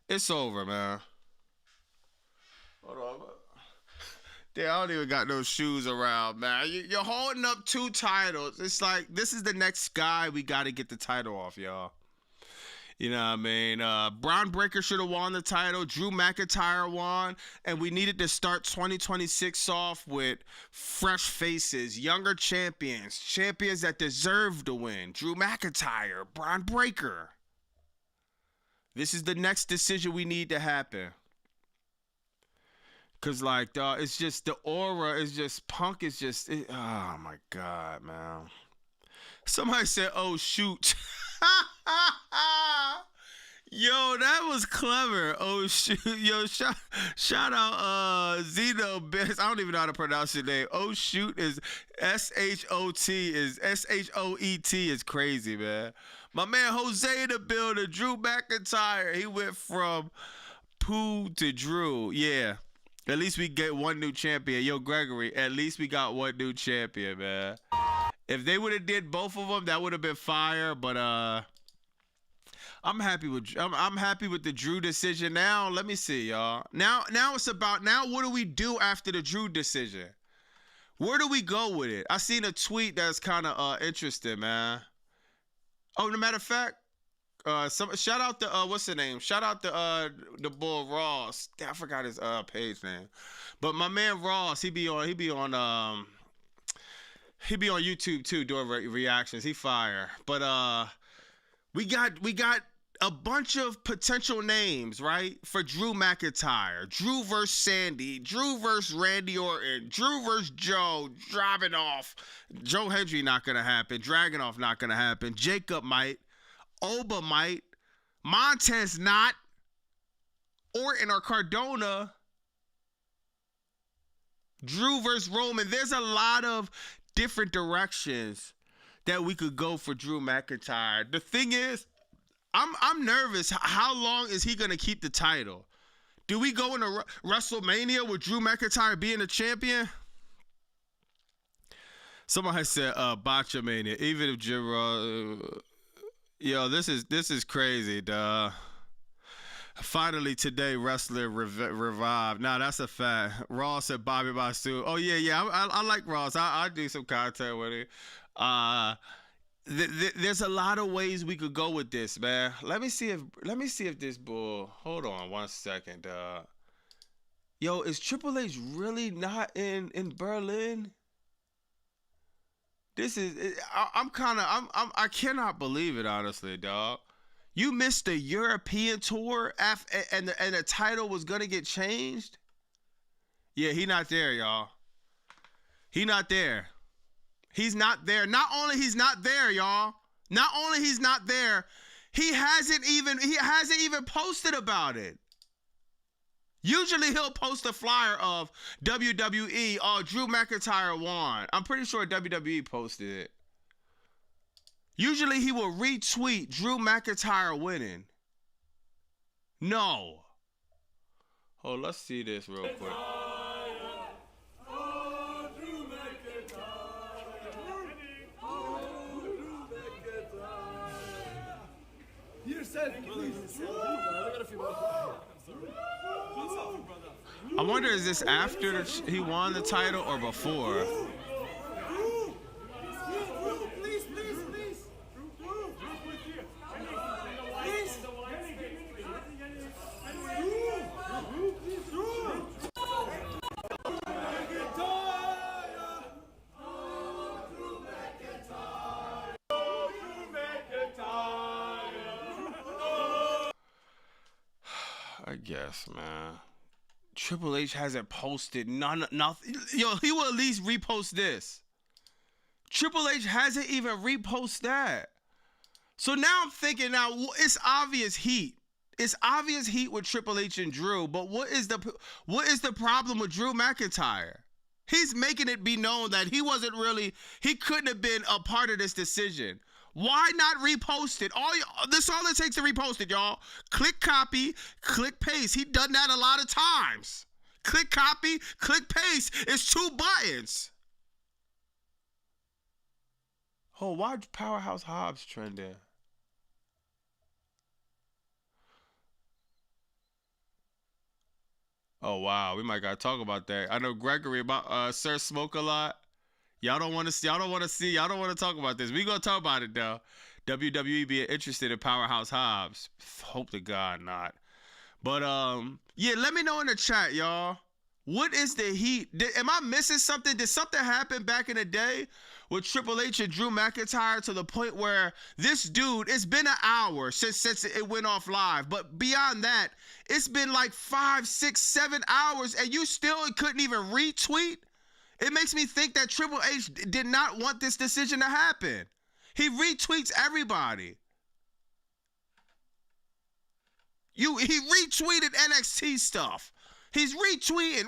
It's over, man. Hold on. Damn, I don't even got no shoes around, man. You're holding up 2 titles. It's like, this is the next guy we got to get the title off, y'all. You know what I mean? Braun Breaker should have won the title. Drew McIntyre won. And we needed to start 2026 off with fresh faces, younger champions, champions that deserve to win. Drew McIntyre, Braun Breaker. This is the next decision we need to happen. Because, like, dog, it's just the aura is just, Punk is just, oh, my God, man. Somebody said, oh, shoot. Yo, that was clever. Oh, shoot. Yo, shout out Zeno Best. I don't even know how to pronounce your name. Oh, shoot is S-H-O-T is S-H-O-E-T is crazy, man. My man Jose in the building. Drew McIntyre. He went from Pooh to Drew. Yeah. At least we get one new champion. Yo, Gregory, at least we got one new champion, man. If they would have did both of them, that would have been fire. But I'm happy with the Drew decision. Now, let me see, y'all. Now it's about what do we do after the Drew decision? Where do we go with it? I seen a tweet that's kind of interesting, man. Oh, no matter of fact, shout out to what's the name? Shout out to the bull Ross. I forgot his page name, but my man Ross, he be on YouTube too doing reactions. He fire. But we got a bunch of potential names, right? For Drew McIntyre, Drew versus Sandy, Drew versus Randy Orton, Drew versus Joe, driving off. Joe Hendry not gonna happen. Dragunov not gonna happen. Jacob might. Oba might. Montez not. Orton or Cardona. Drew versus Roman. There's a lot of different directions that we could go for Drew McIntyre. The thing is, I'm nervous. How long is he gonna keep the title? Do we go into WrestleMania with Drew McIntyre being the champion? Someone has said Botchamania. Even if Jim Ross, yo, this is crazy, duh. Finally today, wrestler revived. Nah, that's a fact. Ross said Bobby Basu. Oh yeah. I like Ross. I do some content with it. There's a lot of ways we could go with this, man. Let me see if this bull. Hold on 1 second. Yo, is Triple H really not in Berlin? This is. I cannot believe it, honestly, dog. You missed the European tour and the title was gonna get changed. Yeah, he not there, y'all. He not there. He's not there. Not only he's not there, y'all. Not only he's not there, he hasn't even posted about it. Usually he'll post a flyer of WWE. Oh, Drew McIntyre won. I'm pretty sure WWE posted it. Usually he will retweet Drew McIntyre winning. No. Oh, let's see this real quick. I wonder, is this after he won the title or before? I guess, man. Triple H hasn't posted nothing. Yo, he will at least repost this. Triple H hasn't even reposted that. So now I'm thinking, now it's obvious heat. It's obvious heat with Triple H and Drew, but what is the problem with Drew McIntyre? He's making it be known that he couldn't have been a part of this decision. Why not repost it? All it takes to repost it, y'all. Click copy, click paste. He done that a lot of times. Click copy, click paste. It's 2 buttons. Oh, why Powerhouse Hobbs trending? Oh wow, we might gotta talk about that. I know Gregory about Sir Smoke a lot. Y'all don't want to talk about this. We gonna talk about it though. WWE being interested in Powerhouse Hobbs. Hope to God not. But yeah, let me know in the chat, y'all. What is the heat? Am I missing something? Did something happen back in the day with Triple H and Drew McIntyre to the point where this dude, it's been an hour since it went off live, but beyond that, it's been like 5, 6, 7 hours and you still couldn't even retweet? It makes me think that Triple H did not want this decision to happen. He retweets everybody. He retweeted NXT stuff. He's retweet.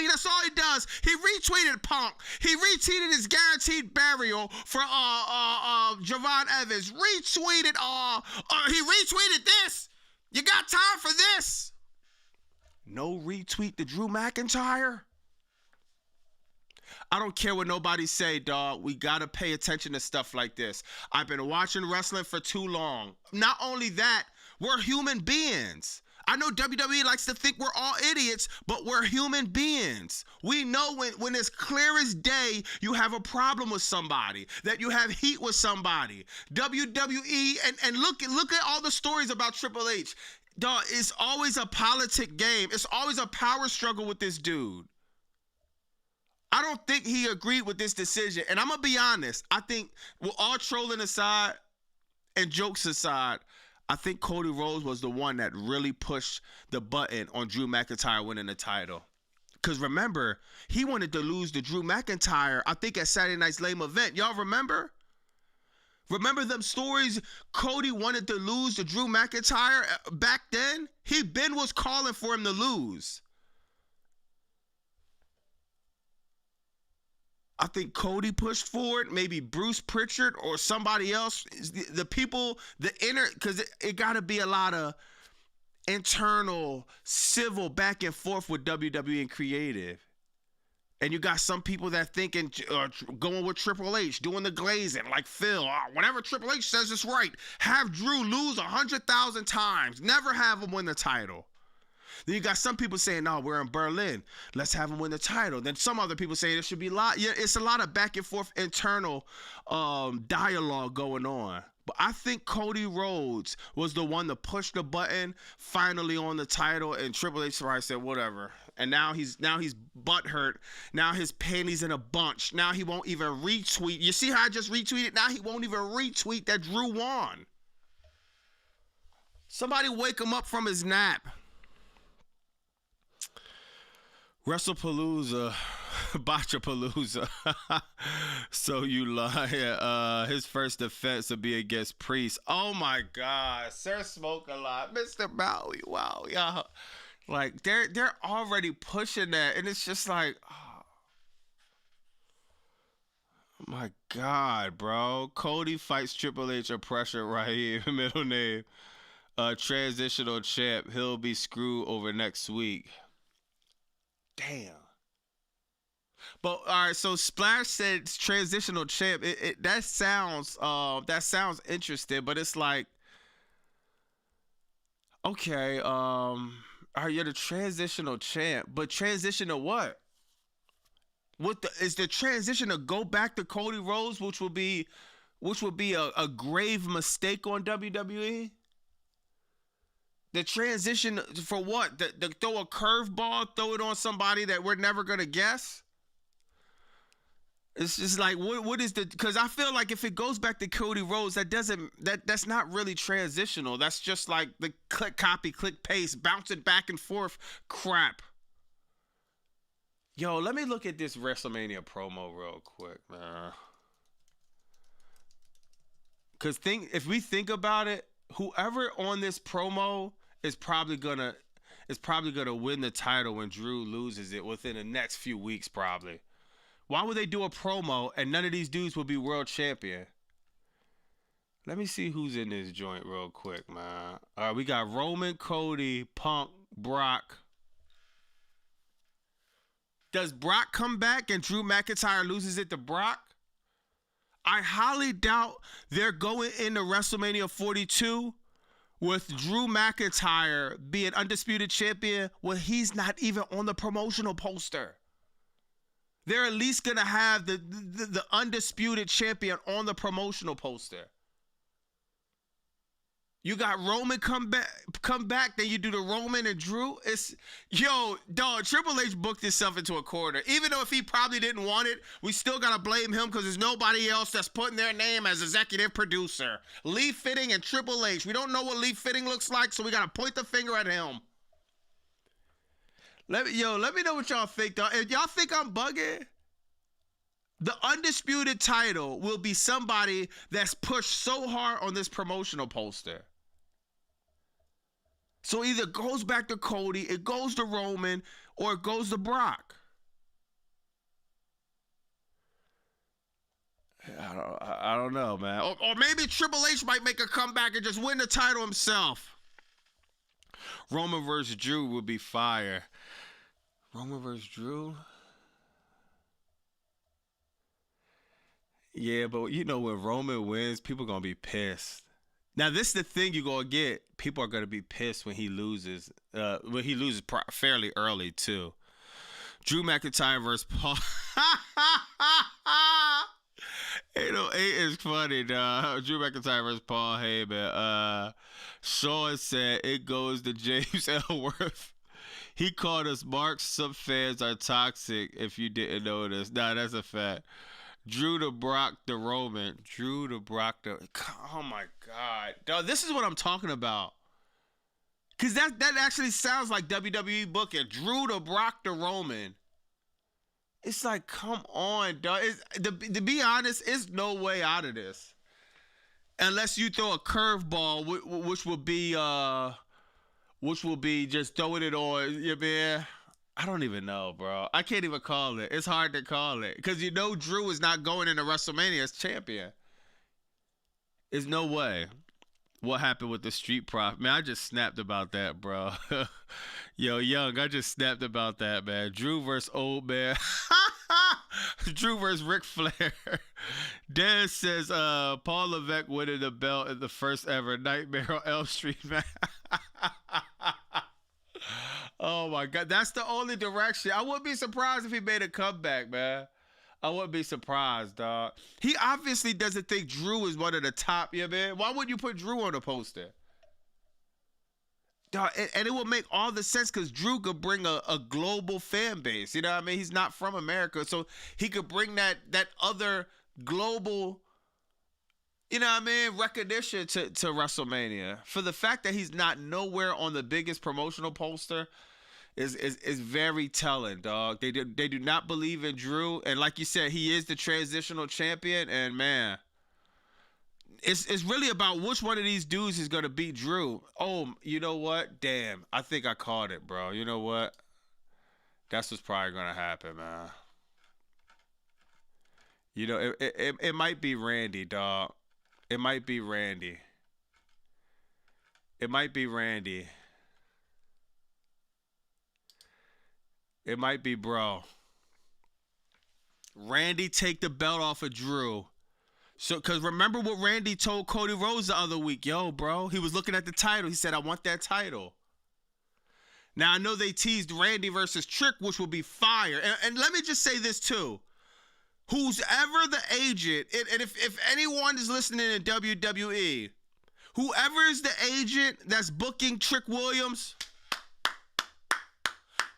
That's all he does. He retweeted Punk. He retweeted his guaranteed burial for Javon Evans. He retweeted this. You got time for this? No retweet to Drew McIntyre? I don't care what nobody say, dog. We gotta pay attention to stuff like this. I've been watching wrestling for too long. Not only that, we're human beings. I know WWE likes to think we're all idiots, but we're human beings. We know when it's clear as day you have a problem with somebody, that you have heat with somebody. WWE, and look at all the stories about Triple H. Dog, it's always a politic game. It's always a power struggle with this dude. I don't think he agreed with this decision. And I'm going to be honest. I think, with all trolling aside and jokes aside, I think Cody Rhodes was the one that really pushed the button on Drew McIntyre winning the title. Because remember, he wanted to lose to Drew McIntyre, I think, at Saturday Night's Lame Event. Y'all remember? Remember them stories? Cody wanted to lose to Drew McIntyre back then? Ben was calling for him to lose. I think Cody pushed forward, maybe Bruce Pritchard or somebody else. The people, because it got to be a lot of internal, civil back and forth with WWE and creative. And you got some people that thinking, going with Triple H, doing the glazing, like Phil. Whenever Triple H says it's right, have Drew lose 100,000 times. Never have him win the title. Then you got some people saying, no, we're in Berlin. Let's have him win the title. Then some other people say there should be a lot. Yeah, it's a lot of back and forth internal dialogue going on. But I think Cody Rhodes was the one to push the button finally on the title, and Triple H said, whatever. And now he's butthurt. Now his panties in a bunch. Now he won't even retweet. You see how I just retweeted? Now he won't even retweet that Drew won. Somebody wake him up from his nap. WrestlePalooza, Botchapalooza. So you lie. His first defense will be against Priest. Oh my God, Sir Smoke a lot, Mr. Bowie. Wow, y'all. Like they're already pushing that, and it's just like, oh my God, bro. Cody fights Triple H of pressure right here. Middle name, transitional champ. He'll be screwed over next week. Damn. But all right, so Splash said transitional champ. That sounds interesting, but it's like, okay, all right, you're the transitional champ, but transition to what? Is the transition to go back to Cody Rhodes, which would be a grave mistake on WWE? The transition for what? To throw a curveball, throw it on somebody that we're never going to guess? It's just like what is the, because I feel like if it goes back to Cody Rhodes, that's not really transitional. That's just like the click copy, click paste, bouncing back and forth crap. Yo, let me look at this WrestleMania promo real quick, man. Cause if we think about it, whoever on this promo is probably gonna win the title when Drew loses it within the next few weeks, probably. Why would they do a promo and none of these dudes will be world champion? Let me see who's in this joint real quick, man. All right, we got Roman, Cody, Punk, Brock. Does Brock come back and Drew McIntyre loses it to Brock? I highly doubt they're going into WrestleMania 42 with Drew McIntyre being undisputed champion when he's not even on the promotional poster. They're at least going to have the undisputed champion on the promotional poster. You got Roman come back, then you do the Roman and Drew. Yo, dog, Triple H booked himself into a corner. Even though if he probably didn't want it, we still got to blame him because there's nobody else that's putting their name as executive producer. Lee Fitting and Triple H. We don't know what Lee Fitting looks like, so we got to point the finger at him. Let me know what y'all think, dog. If y'all think I'm bugging, the undisputed title will be somebody that's pushed so hard on this promotional poster. So either it goes back to Cody, it goes to Roman, or it goes to Brock. I don't know, man. Or maybe Triple H might make a comeback and just win the title himself. Roman versus Drew would be fire. Roman versus Drew? Yeah, but you know when Roman wins, people are going to be pissed. Now, this is the thing you're going to get. People are going to be pissed when he loses. When he loses fairly early, too. Drew McIntyre versus Paul. 808 is funny, dog. Drew McIntyre versus Paul Heyman. Sean said it goes to James Ellsworth. He called us marks. Some fans are toxic, if you didn't notice. Nah, that's a fact. Drew to Brock to Roman. Drew to Brock to... Oh, my God. Dog, this is what I'm talking about. Because that actually sounds like WWE booking. Drew to Brock to Roman. It's like, come on, dog. To be honest, it's no way out of this. Unless you throw a curveball, which will be just throwing it on, you man. I don't even know, bro. I can't even call it. It's hard to call it. Because you know Drew is not going into WrestleMania as champion. There's no way. What happened with the Street Profit? Man, I just snapped about that, bro. Yo, Young, I just snapped about that, man. Drew versus Old Man. Drew versus Ric Flair. Dan says Paul Levesque winning the belt in the first ever Nightmare on Elm Street match. Oh, my God. That's the only direction. I wouldn't be surprised if he made a comeback, man. I wouldn't be surprised, dog. He obviously doesn't think Drew is one of the top, yeah, man. Why wouldn't you put Drew on the poster? Dog, and it will make all the sense because Drew could bring a global fan base. You know what I mean? He's not from America, so he could bring that other global, you know what I mean, recognition to WrestleMania. For the fact that he's not nowhere on the biggest promotional poster is very telling, dog. They do not believe in Drew, and like you said, he is the transitional champion, and man, it's really about which one of these dudes is gonna beat Drew. Oh, you know what? Damn, I think I called it, bro. You know what? That's what's probably gonna happen, man. You know, it might be Randy, dog. It might be Randy. It might be Randy. It might be bro. Randy take the belt off of Drew. So, because remember what Randy told Cody Rhodes the other week. Yo, bro, he was looking at the title. He said, I want that title. Now, I know they teased Randy versus Trick, which will be fire. And let me just say this, too. Who's ever the agent, and if anyone is listening in WWE, whoever is the agent that's booking Trick Williams,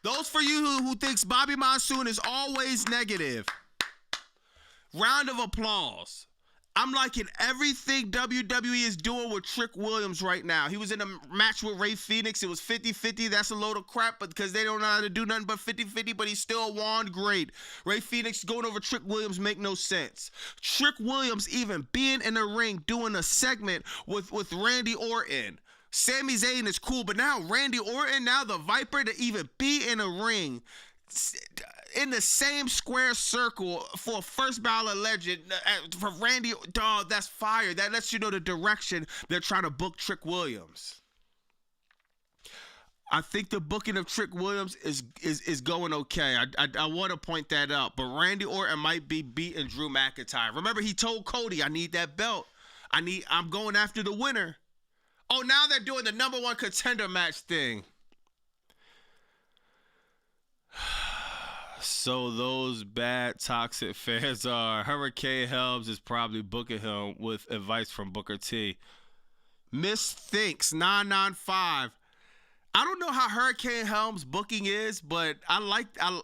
those for you who thinks Bobby Monsoon is always negative, Round of applause. I'm liking everything WWE is doing with Trick Williams right now. He was in a match with Ray Phoenix. It was 50-50. That's a load of crap, but because they don't know how to do nothing but 50-50, but he still won. Great. Ray Phoenix going over Trick Williams make no sense. Trick Williams even being in the ring doing a segment with Randy Orton. Sami Zayn is cool, but now Randy Orton, now the Viper, to even be in a ring in the same square circle for a first ballot legend for Randy, dog, that's fire. That lets you know the direction they're trying to book Trick Williams. I think the booking of Trick Williams is going okay. I want to point that out. But Randy Orton might be beating Drew McIntyre. Remember, he told Cody, I need that belt. I'm going after the winner. Oh, now they're doing the number one contender match thing. So those bad toxic fans are Hurricane Helms is probably booking him with advice from Booker T. Miss Thinks 995. I don't know how Hurricane Helms booking is, but I like that.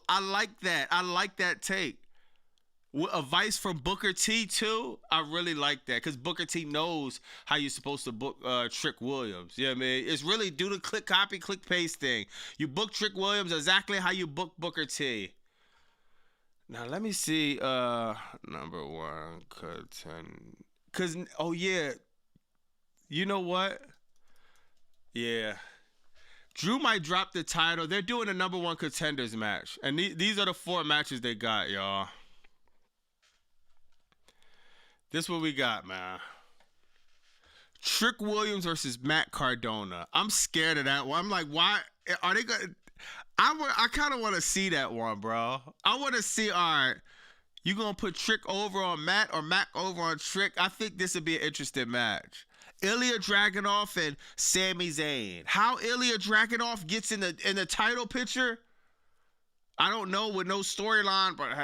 I like that take. With advice from Booker T too, I really like that because Booker T knows how you're supposed to book Trick Williams. You know what I mean? It's really do the click copy, click paste thing. You book Trick Williams exactly how you book Booker T. Now let me see number one contender. Cause oh yeah. You know what? Yeah. Drew might drop the title. They're doing a number one contenders match. And these are the 4 matches they got, y'all. This what we got, man. Trick Williams versus Matt Cardona. I'm scared of that one. I'm like, why are they gonna? I kind of want to see that one, bro. I want to see. All right, you gonna put Trick over on Matt or Matt over on Trick? I think this would be an interesting match. Ilya Dragunov and Sami Zayn. How Ilya Dragunov gets in the title picture? I don't know with no storyline, but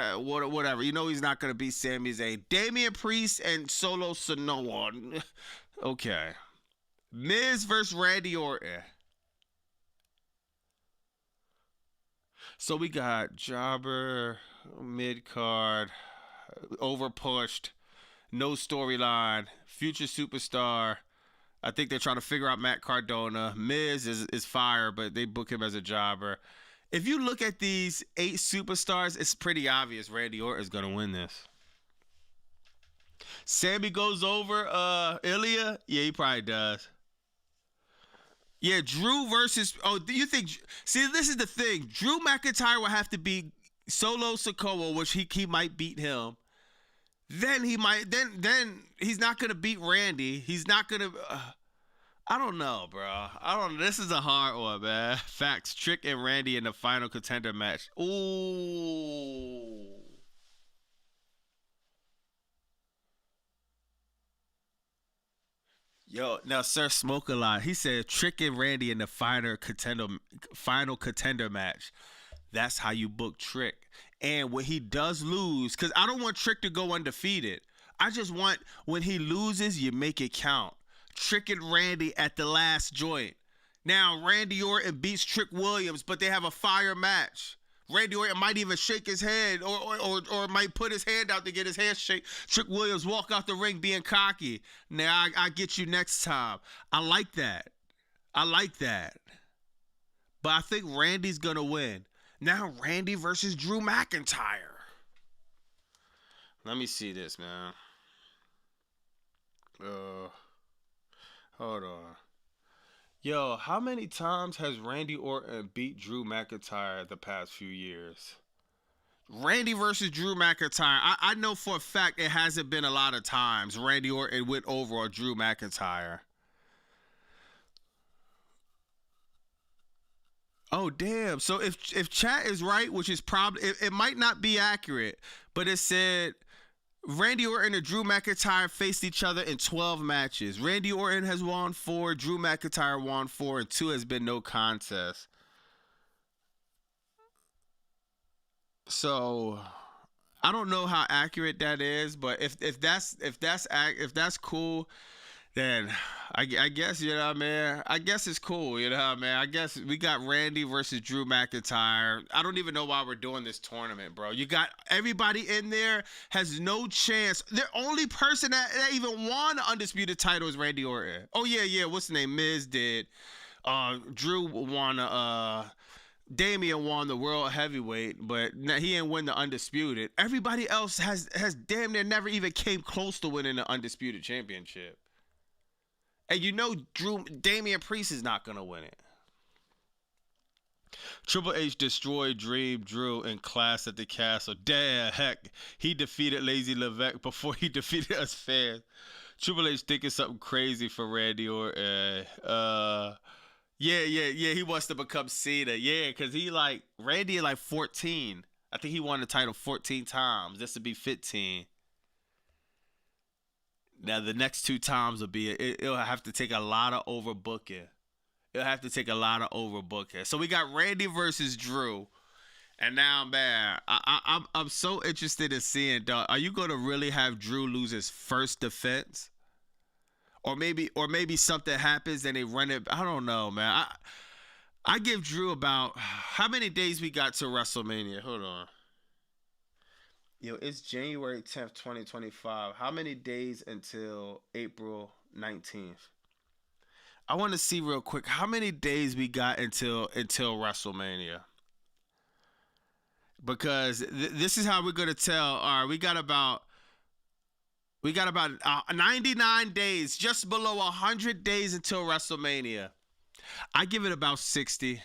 whatever. You know he's not going to be Sami Zayn. Damian Priest and Solo Sikoa. Okay. Miz versus Randy Orton. So we got jobber, mid-card, overpushed, no storyline, future superstar. I think they're trying to figure out Matt Cardona. Miz is fire, but they book him as a jobber. If you look at these 8 superstars, it's pretty obvious Randy Orton is going to win this. Sammy goes over Ilya? Yeah, he probably does. Yeah, Drew versus... Oh, do you think... See, this is the thing. Drew McIntyre will have to beat Solo Sikoa, which he might beat him. Then he might... Then he's not going to beat Randy. He's not going to... I don't know, bro. This is a hard one, man. Facts. Trick and Randy in the final contender match. Ooh. Yo, now Sir Smoke a lot. He said Trick and Randy in the final contender match. That's how you book Trick. And when he does lose, because I don't want Trick to go undefeated. I just want when he loses, you make it count. Trick and Randy at the last joint. Now, Randy Orton beats Trick Williams, but they have a fire match. Randy Orton might even shake his head or might put his hand out to get his hand shake. Trick Williams walk out the ring being cocky. Now, I get you next time. I like that. But I think Randy's going to win. Now, Randy versus Drew McIntyre. Let me see this, man. Hold on. Yo, how many times has Randy Orton beat Drew McIntyre the past few years? Randy versus Drew McIntyre. I know for a fact it hasn't been a lot of times Randy Orton went over on Drew McIntyre. Oh, damn. So if chat is right, which is probably... It might not be accurate, but it said... Randy Orton and Drew McIntyre faced each other in 12 matches. Randy Orton has won 4, Drew McIntyre won 4, and 2 has been no contest. So I don't know how accurate that is, but if that's cool, Then I guess, you know what I mean? I guess it's cool, you know what I mean? I guess we got Randy versus Drew McIntyre. I don't even know why we're doing this tournament, bro. You got everybody in there has no chance. The only person that even won the undisputed title is Randy Orton. Oh yeah, what's the name? Miz did. Drew won Damian won the world heavyweight, but he didn't win the undisputed. Everybody else has damn near never even came close to winning the undisputed championship. And you know Damian Priest is not gonna win it. Triple H destroyed Drew in Clash at the Castle. Damn, heck, he defeated Lazy Levesque before he defeated us fans. Triple H thinking something crazy for Randy Orton. Yeah, he wants to become Cena. Yeah, because Randy like 14. I think he won the title 14 times. This would be 15. Now, the next 2 times will be, it'll have to take a lot of overbooking. So we got Randy versus Drew. And now, man, I'm so interested in seeing, dog, are you going to really have Drew lose his first defense? Or maybe something happens and they run it. I don't know, man. I give Drew about, how many days we got to WrestleMania? Hold on. Yo, it's January 10th, 2025. How many days until April 19th? I want to see real quick how many days we got until WrestleMania. Because this is how we're going to tell. All right, we got about 99 days, just below 100 days until WrestleMania. I give it about 60.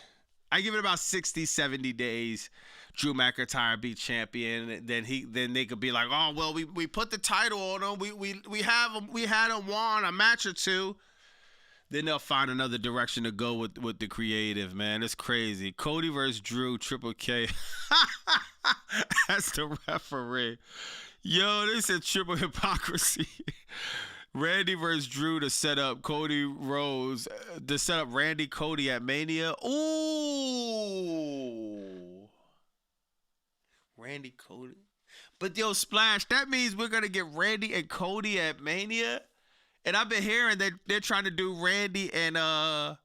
70 days. Drew McIntyre be champion. Then they could be like, oh well, we put the title on him. We had him won a match or two. Then they'll find another direction to go with the creative, man. It's crazy. Cody versus Drew, Triple K. That's the referee. Yo, this is triple hypocrisy. Randy versus Drew to set up Cody Rhodes, to set up Randy Cody at Mania. Ooh. Randy Cody. But yo, Splash, that means we're going to get Randy and Cody at Mania. And I've been hearing that they're trying to do Randy and, I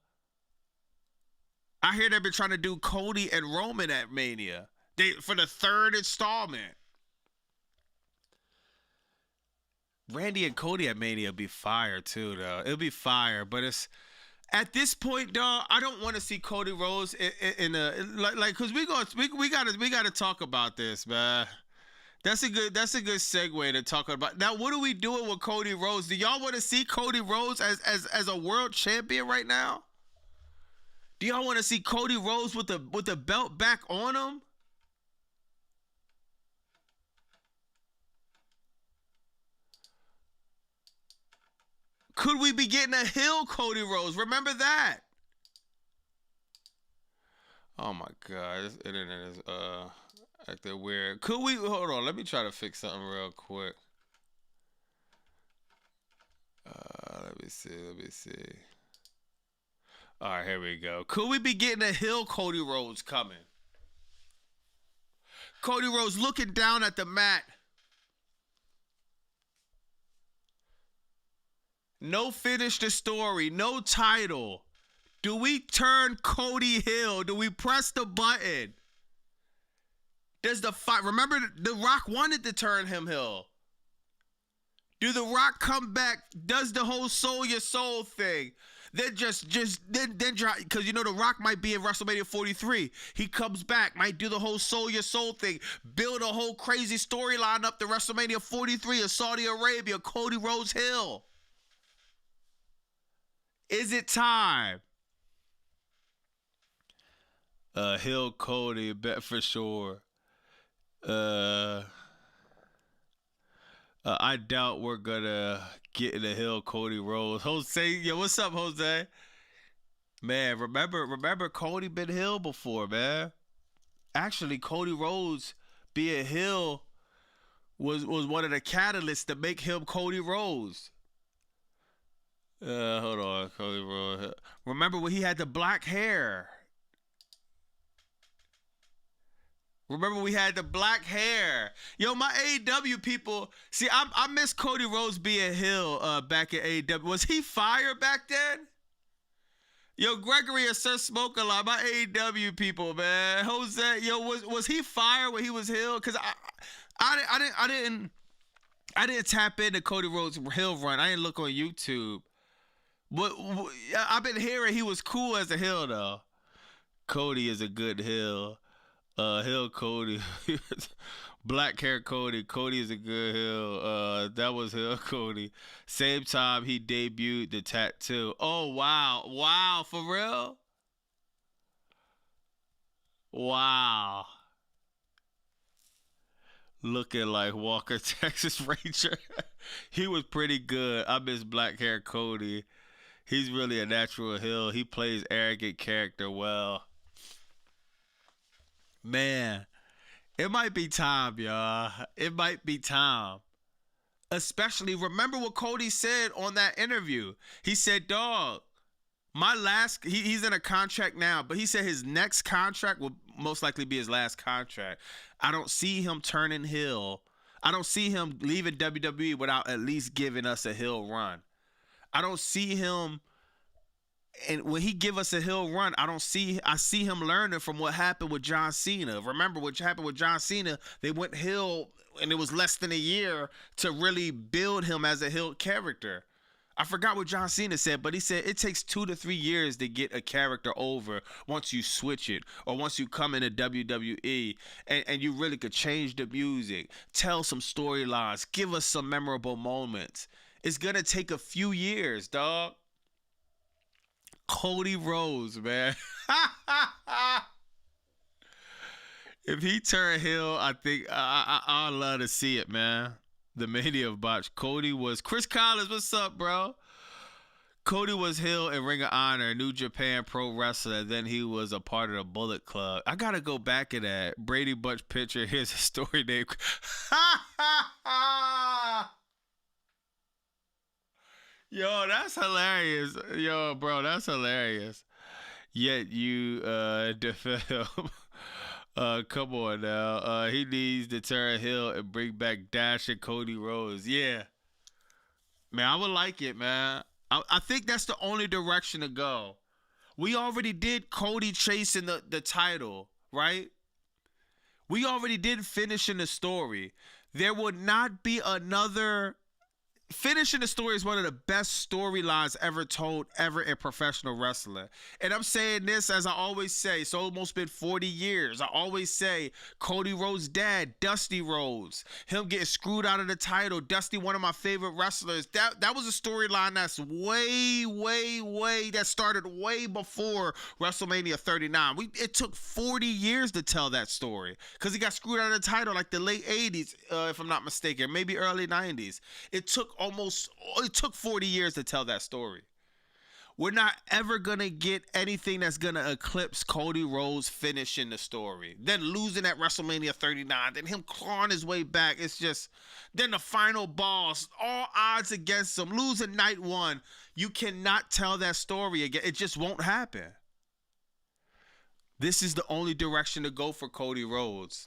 hear they've been trying to do Cody and Roman at Mania. For the 3rd installment. Randy and Cody at Mania will be fire too, though. It'll be fire, but it's at this point, dog. I don't want to see Cody Rhodes in a because we gotta talk about this, man. That's a good segue to talk about. Now, what are we doing with Cody Rhodes? Do y'all want to see Cody Rhodes as a world champion right now? Do y'all want to see Cody Rhodes with the belt back on him? Could we be getting a heel Cody Rhodes? Remember that? Oh my God, this internet is acting weird. Could we hold on? Let me try to fix something real quick. Let me see. All right, here we go. Could we be getting a heel Cody Rhodes coming? Cody Rhodes looking down at the mat. No finish the story, no title. Do we turn Cody heel? Do we press the button? Does the fight? Remember, The Rock wanted to turn him heel. Do The Rock come back? Does the whole soul your soul thing? Then then drop, because you know The Rock might be in WrestleMania 43. He comes back, might do the whole soul your soul thing, build a whole crazy storyline up to WrestleMania 43 of Saudi Arabia, Cody Rhodes heel. Is it time? Hill Cody, bet for sure. I doubt we're gonna get in the Hill Cody Rhodes. Jose, yo, what's up, Jose? Man, remember Cody been Hill before, man. Actually, Cody Rhodes being Hill was one of the catalysts to make him Cody Rhodes. Hold on, Cody Rhodes. Remember when he had the black hair? Remember we had the black hair. Yo, my AEW people. See, I miss Cody Rhodes being heel back in AEW. Was he fire back then? Yo, Gregory and Sir Smoke a lot. My AEW people, man. Jose, yo, was he fire when he was heel? Cause I didn't tap into Cody Rhodes' heel run. I didn't look on YouTube. What I've been hearing he was cool as a heel though. Cody is a good heel. Heel Cody. Black hair Cody. Cody is a good heel. That was heel Cody. Same time he debuted the tattoo. Oh wow. Wow, for real? Wow. Looking like Walker Texas Ranger. He was pretty good. I miss black hair Cody. He's really a natural heel. He plays arrogant character well. Man, it might be time, y'all. It might be time. Especially, remember what Cody said on that interview. He said, dog, he's in a contract now, but he said his next contract will most likely be his last contract. I don't see him turning heel. I don't see him leaving WWE without at least giving us a heel run. I don't see him, and when he give us a heel run, I see him learning from what happened with John Cena. Remember what happened with John Cena? They went heel, and it was less than a year to really build him as a heel character. I forgot what John Cena said, but he said it takes 2 to 3 years to get a character over once you switch it or once you come into WWE and you really could change the music, tell some storylines, give us some memorable moments. It's going to take a few years, dog. Cody Rhodes, man. If he turned heel, I think I'd love to see it, man. The Mania of Botch. Cody was Chris Collins. What's up, bro? Cody was heel in Ring of Honor, New Japan Pro Wrestler. Then he was a part of the Bullet Club. I gotta go back at that. Brady Butch picture. Here's a story name. Yo, that's hilarious. Yo, bro, that's hilarious. Yet you defend him. Come on now. He needs to turn heel and bring back Dash and Cody Rhodes. Yeah. Man, I would like it, man. I think that's the only direction to go. We already did Cody chasing the title, right? We already did finishing the story. There would not be another. Finishing the story is one of the best storylines ever told ever in professional wrestling. And I'm saying this as I always say, it's almost been 40 years. I always say Cody Rhodes' dad, Dusty Rhodes, him getting screwed out of the title. Dusty, one of my favorite wrestlers. That was a storyline that's that started way before WrestleMania 39. It took 40 years to tell that story because he got screwed out of the title like the late 80s, if I'm not mistaken, maybe early 90s. It took 40 years to tell that story. We're not ever going to get anything that's going to eclipse Cody Rhodes finishing the story. Then losing at WrestleMania 39, then him clawing his way back. It's just, then the final boss, all odds against him, losing night one. You cannot tell that story again. It just won't happen. This is the only direction to go for Cody Rhodes.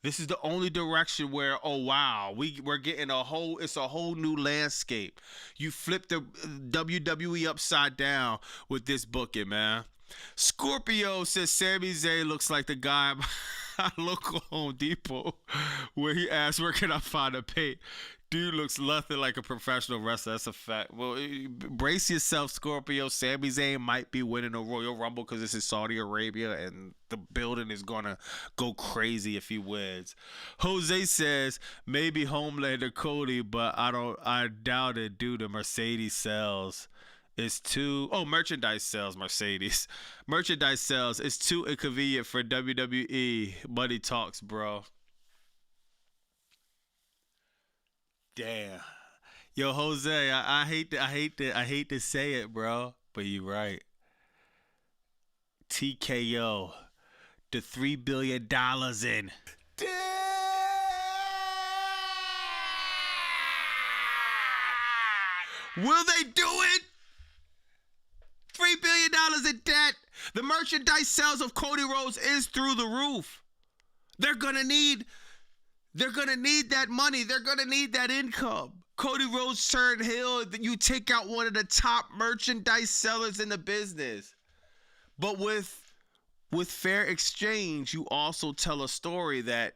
This is the only direction where, oh wow, we're getting it's a whole new landscape. You flip the WWE upside down with this booking, man. Scorpio says Sami Zayn looks like the guy at local Home Depot where he asked, where can I find a paint? Dude looks nothing like a professional wrestler. That's a fact. Well, brace yourself, Scorpio. Sami Zayn might be winning a Royal Rumble because this is Saudi Arabia and the building is going to go crazy if he wins. Jose says maybe Homelander Cody, but I doubt it due to Mercedes sales. It's merchandise sales, Mercedes. Merchandise sales. It's too inconvenient for WWE. Money talks, bro. Damn. Yo, Jose, I hate to say it, bro, but you're right. TKO. The $3 billion in. Damn! Will they do it? $3 billion in debt. The merchandise sales of Cody Rhodes is through the roof. They're gonna need that money. They're gonna need that income. Cody Rhodes turned heel. You take out one of the top merchandise sellers in the business. But with fair exchange, you also tell a story that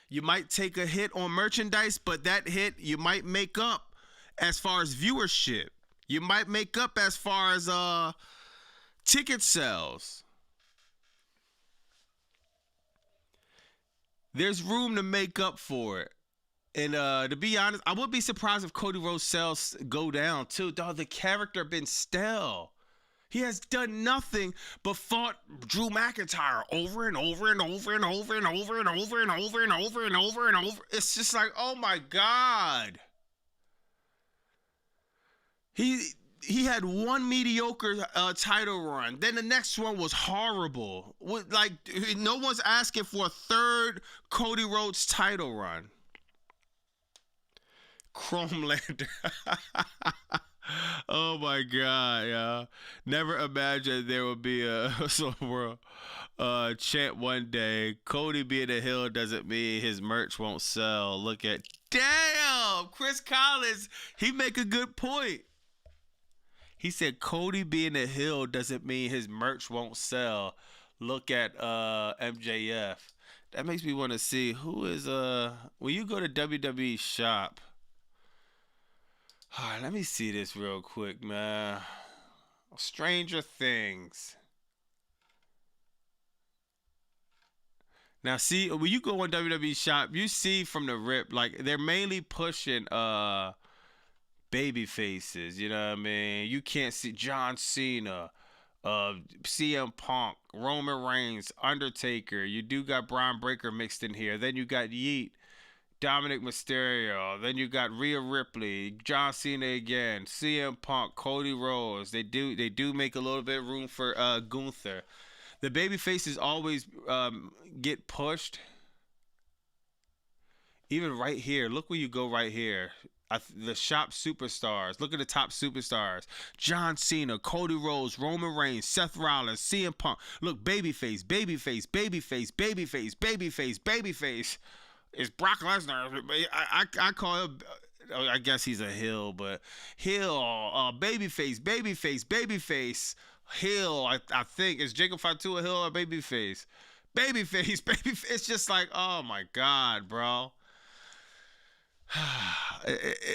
you might take a hit on merchandise, but that hit you might make up as far as viewership. You might make up as far as ticket sales. There's room to make up for it. And to be honest, I would be surprised if Cody Rhodes sales go down too. Dog, the character been stale. He has done nothing but fought Drew McIntyre over and over and over and over and over and over and over and over and over and over. It's just like, oh my God. He had one mediocre title run. Then the next one was horrible. Like, no one's asking for a third Cody Rhodes title run. Chromelander. Oh my God, yeah. Never imagined there would be a world chant one day. Cody being a heel doesn't mean his merch won't sell. Look at, damn, Chris Collins. He make a good point. He said Cody being a heel doesn't mean his merch won't sell. Look at MJF. That makes me want to see who is when you go to WWE shop. All right, let me see this real quick, man. Stranger Things. Now, see, when you go on WWE shop, you see from the rip, like, they're mainly pushing baby faces, you know what I mean? You can't see John Cena, CM Punk, Roman Reigns, Undertaker. You do got Braun Breaker mixed in here. Then you got Yeet, Dominic Mysterio. Then you got Rhea Ripley, John Cena again, CM Punk, Cody Rhodes. They do make a little bit of room for Gunther. The baby faces always get pushed. Even right here, look where you go right here. The shop superstars. Look at the top superstars. John Cena, Cody Rhodes, Roman Reigns, Seth Rollins, CM Punk. Look, babyface, babyface, babyface, babyface, babyface, babyface. It's Brock Lesnar. I call him, I guess he's a heel, but heel, babyface, babyface, babyface, heel. I think, is Jacob Fatu a heel or babyface? Babyface, babyface. It's just like, oh my God, bro.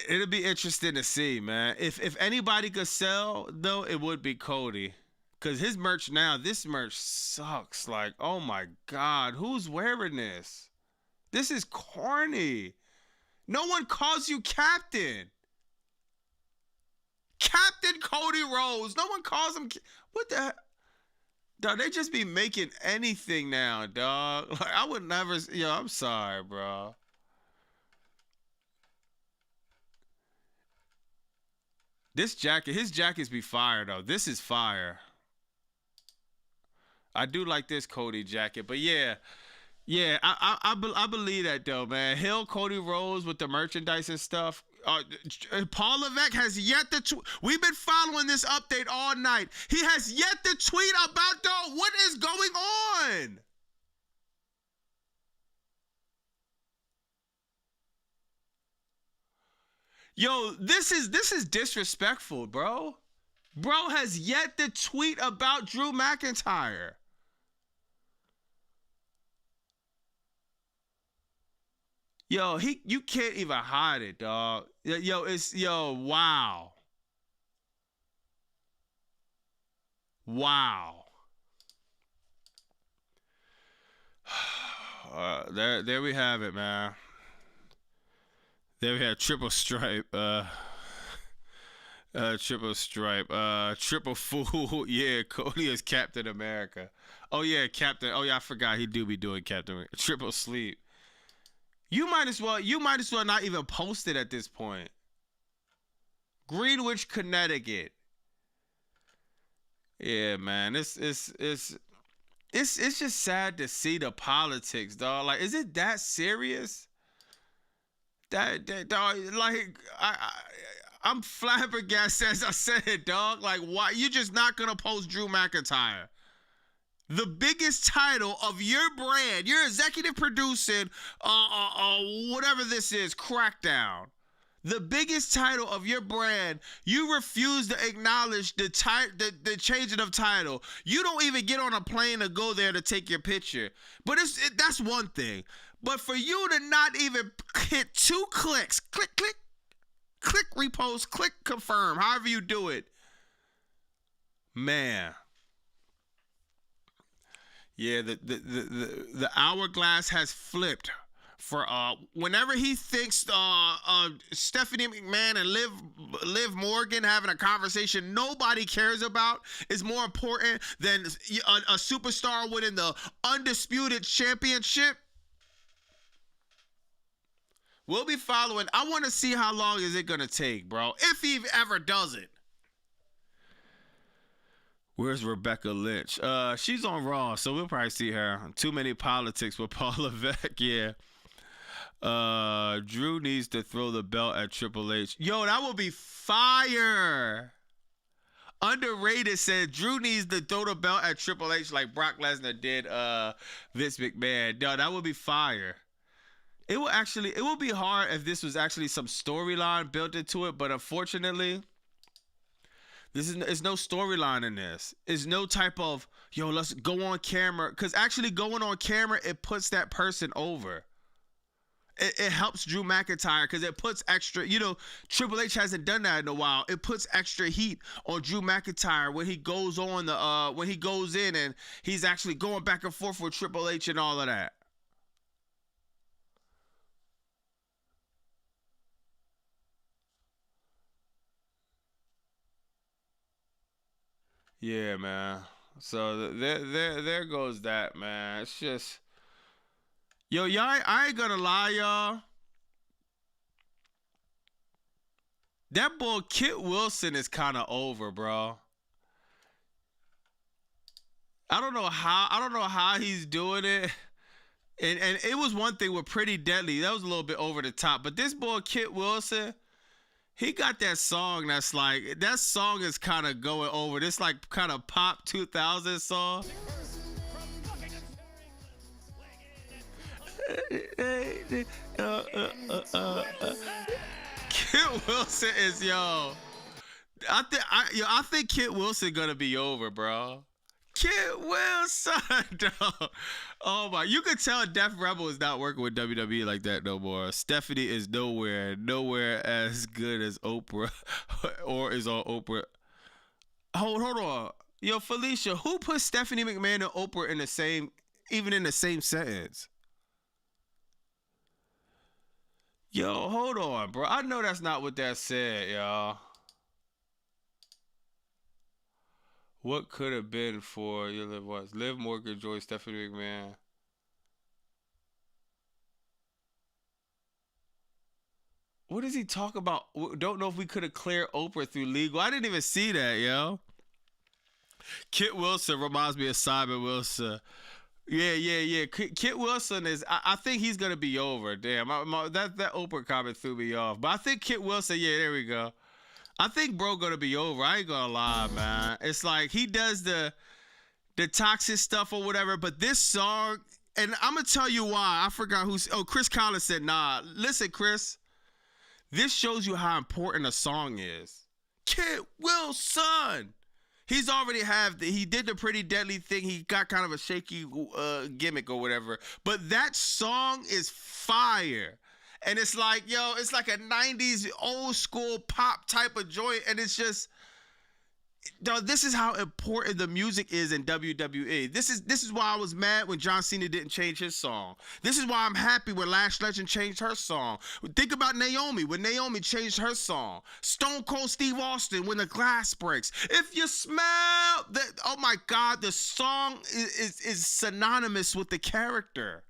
It'll be interesting to see, man. If anybody could sell, though, it would be Cody. Because his merch now, this merch sucks. Like, oh my God, who's wearing this? This is corny. No one calls you Captain. Captain Cody Rhodes. No one calls him. What the heck? Dog, they just be making anything now, dog. Like, I would never. Yo, I'm sorry, bro. This jacket, his jackets be fire, though. This is fire. I do like this Cody jacket, but yeah, I believe that, though, man. Hill, Cody Rhodes with the merchandise and stuff. Paul Levesque has yet to we've been following this update all night. He has yet to tweet about, though, what is going on. Yo, this is disrespectful, bro. Bro has yet to tweet about Drew McIntyre. Yo, you can't even hide it, dog. Yo, wow. Wow. There we have it, man. There we have triple stripe, triple stripe, triple fool. Yeah, Cody is Captain America. Oh yeah, Captain. Oh yeah, I forgot he do be doing Captain America. Triple sleep. You might as well not even post it at this point. Greenwich, Connecticut. Yeah, man, it's just sad to see the politics, dog. Like, is it that serious? That dog, like, I'm flabbergasted as I said it, dog. Like, why you just not gonna post Drew McIntyre? The biggest title of your brand, you're executive producing whatever this is, Crackdown. The biggest title of your brand, you refuse to acknowledge the changing of title. You don't even get on a plane to go there to take your picture. But that's one thing. But for you to not even hit 2 clicks, click, click, click repost, click confirm, however you do it, man. Yeah, the hourglass has flipped for whenever he thinks Stephanie McMahon and Liv Morgan having a conversation nobody cares about is more important than a superstar winning the undisputed championship. We'll be following. I want to see how long is it gonna take, bro, if he ever does it. Where's Rebecca Lynch? She's on Raw, so we'll probably see her. Too many politics with Paul Levesque, yeah. Drew needs to throw the belt at Triple H. Yo, that would be fire. Underrated said Drew needs to throw the belt at Triple H like Brock Lesnar did Vince McMahon. Yo, that would be fire. It will be hard if this was actually some storyline built into it, but unfortunately, there's no storyline in this. It's no type of, yo, let's go on camera. Because actually going on camera, it puts that person over. It helps Drew McIntyre because it puts extra, Triple H hasn't done that in a while. It puts extra heat on Drew McIntyre when he goes on when he goes in and he's actually going back and forth with Triple H and all of that. Yeah, man. So there goes that, man. It's just, yo, I ain't gonna lie, y'all. That boy Kit Wilson is kind of over, bro. I don't know how he's doing it. And it was one thing with Pretty Deadly. That was a little bit over the top. But this boy Kit Wilson, he got that song that's like, that song is kind of going over. This like kind of pop 2000 song. Kit Wilson is, yo. I think Kit Wilson gonna be over, bro. Kit Wilson, dog. Oh my, you could tell Def Rebel is not working with WWE like that no more. Stephanie is nowhere as good as Oprah or is on Oprah. Hold on. Yo, Felicia, who put Stephanie McMahon and Oprah in the same sentence? Yo, hold on, bro. I know that's not what that said, y'all. What could have been for Liv Morgan, Joy, Stephanie McMahon? What does he talk about? Don't know if we could have cleared Oprah through legal. I didn't even see that, yo. Kit Wilson reminds me of Simon Wilson. Yeah. Kit Wilson is. I think he's gonna be over. Damn, that Oprah comment threw me off. But I think Kit Wilson. Yeah, there we go. I think bro gonna be over. I ain't gonna lie, man. It's like he does the toxic stuff or whatever, but this song, and I'm gonna tell you why. I forgot Chris Collins said, nah. Listen, Chris, this shows you how important a song is. Kit Wilson. He's already he did the Pretty Deadly thing. He got kind of a shaky gimmick or whatever, but that song is fire. And it's like, yo, it's like a 90s old school pop type of joint. And it's just, yo, this is how important the music is in WWE. This is why I was mad when John Cena didn't change his song. This is why I'm happy when Lash Legend changed her song. Think about Naomi, when Naomi changed her song. Stone Cold Steve Austin, when the glass breaks. If you smell that, oh my God, the song is synonymous with the character.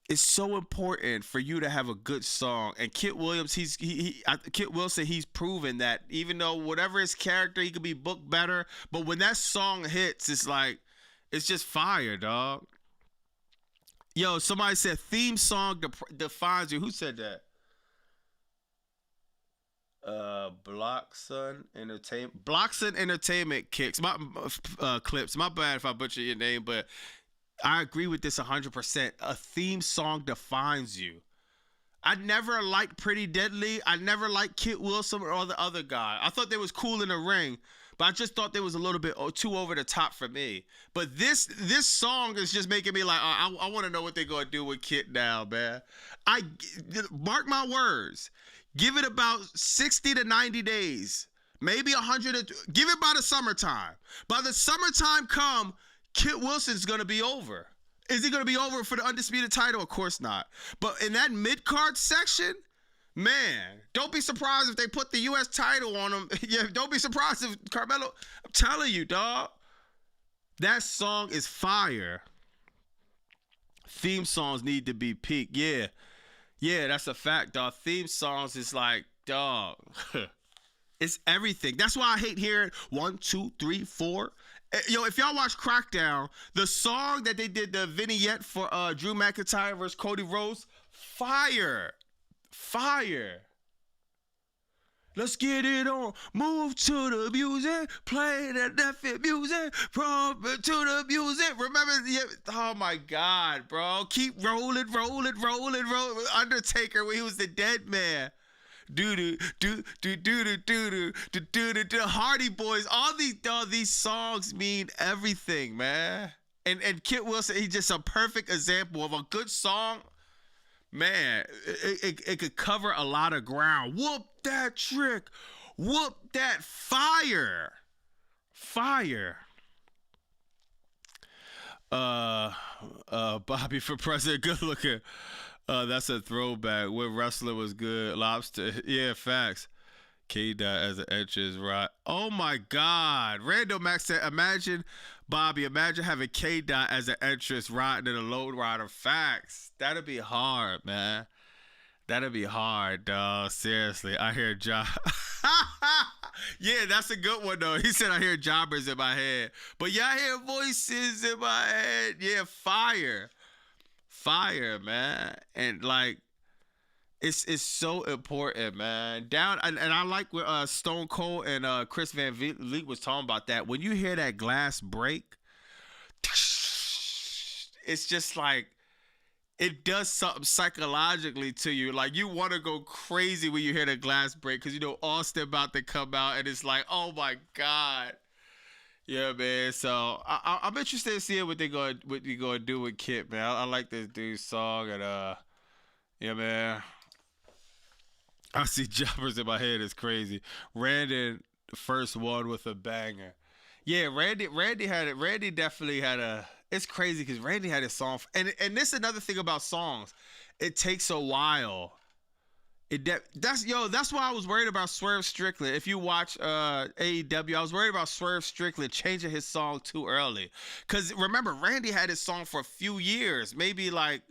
It's so important for you to have a good song. And Kit Williams, Kit Wilson, he's proven that even though whatever his character, he could be booked better. But when that song hits, it's like, it's just fire, dog. Yo, somebody said theme song defines you. Who said that? Blockson Entertainment kicks. My clips. My bad if I butcher your name, but I agree with this 100%. A theme song defines you. I never liked Pretty Deadly. I never liked Kit Wilson or the other guy. I thought they was cool in the ring, but I just thought they was a little bit too over the top for me. But this song is just making me like, I want to know what they're gonna do with Kit now, man. I mark my words. Give it about 60 to 90 days, maybe 100. Give it by the summertime. By the summertime come, Kit Wilson's gonna be over. Is he going to be over for the undisputed title? Of course not. But in that mid-card section, man, don't be surprised if they put the U.S. title on him. Yeah, don't be surprised if Carmelo. I'm telling you, dog. That song is fire. Theme songs need to be peak. Yeah, that's a fact, dog. Theme songs is like, dog. It's everything. That's why I hate hearing 1, 2, 3, 4. Yo, if y'all watch Crackdown, the song that they did the vignette for Drew McIntyre versus Cody Rhodes, fire. Let's get it on. Move to the music. Play that deafy music. Prompt to the music. Remember? Yeah, oh my God, bro. Keep rolling. Undertaker when he was the dead man. Do Hardy Boys. All these songs mean everything, man. And Kit Wilson, he's just a perfect example of a good song. Man, it could cover a lot of ground. Whoop that trick. Whoop that fire. Bobby for president, good looking. That's a throwback. When wrestler was good, Lobster. Yeah, facts. K-Dot as an entrance, right? Oh my God. Randall Max said, imagine having K-Dot as an entrance riding in a load rider. Facts. That'd be hard, man. That'd be hard, dog. Seriously. I hear job. Yeah, that's a good one, though. He said, I hear jobbers in my head. But yeah, I hear voices in my head. Yeah, fire, man. And like it's so important, man. And I like what Stone Cold and Chris Van Vliet was talking about that. When you hear that glass break, it's just like it does something psychologically to you. Like you want to go crazy when you hear the glass break because you know Austin about to come out and it's like, oh my God. Yeah, man. So I'm interested in seeing what you gonna do with Kit, man. I like this dude's song, and yeah, man. I see jobbers in my head. It's crazy. Randy, first one with a banger. Yeah, Randy had it. Randy definitely had a. It's crazy because Randy had a song, and this is another thing about songs. It takes a while. That's why I was worried about Swerve Strickland. If you watch AEW, I was worried about Swerve Strickland changing his song too early. Cause remember, Randy had his song for a few years, maybe like,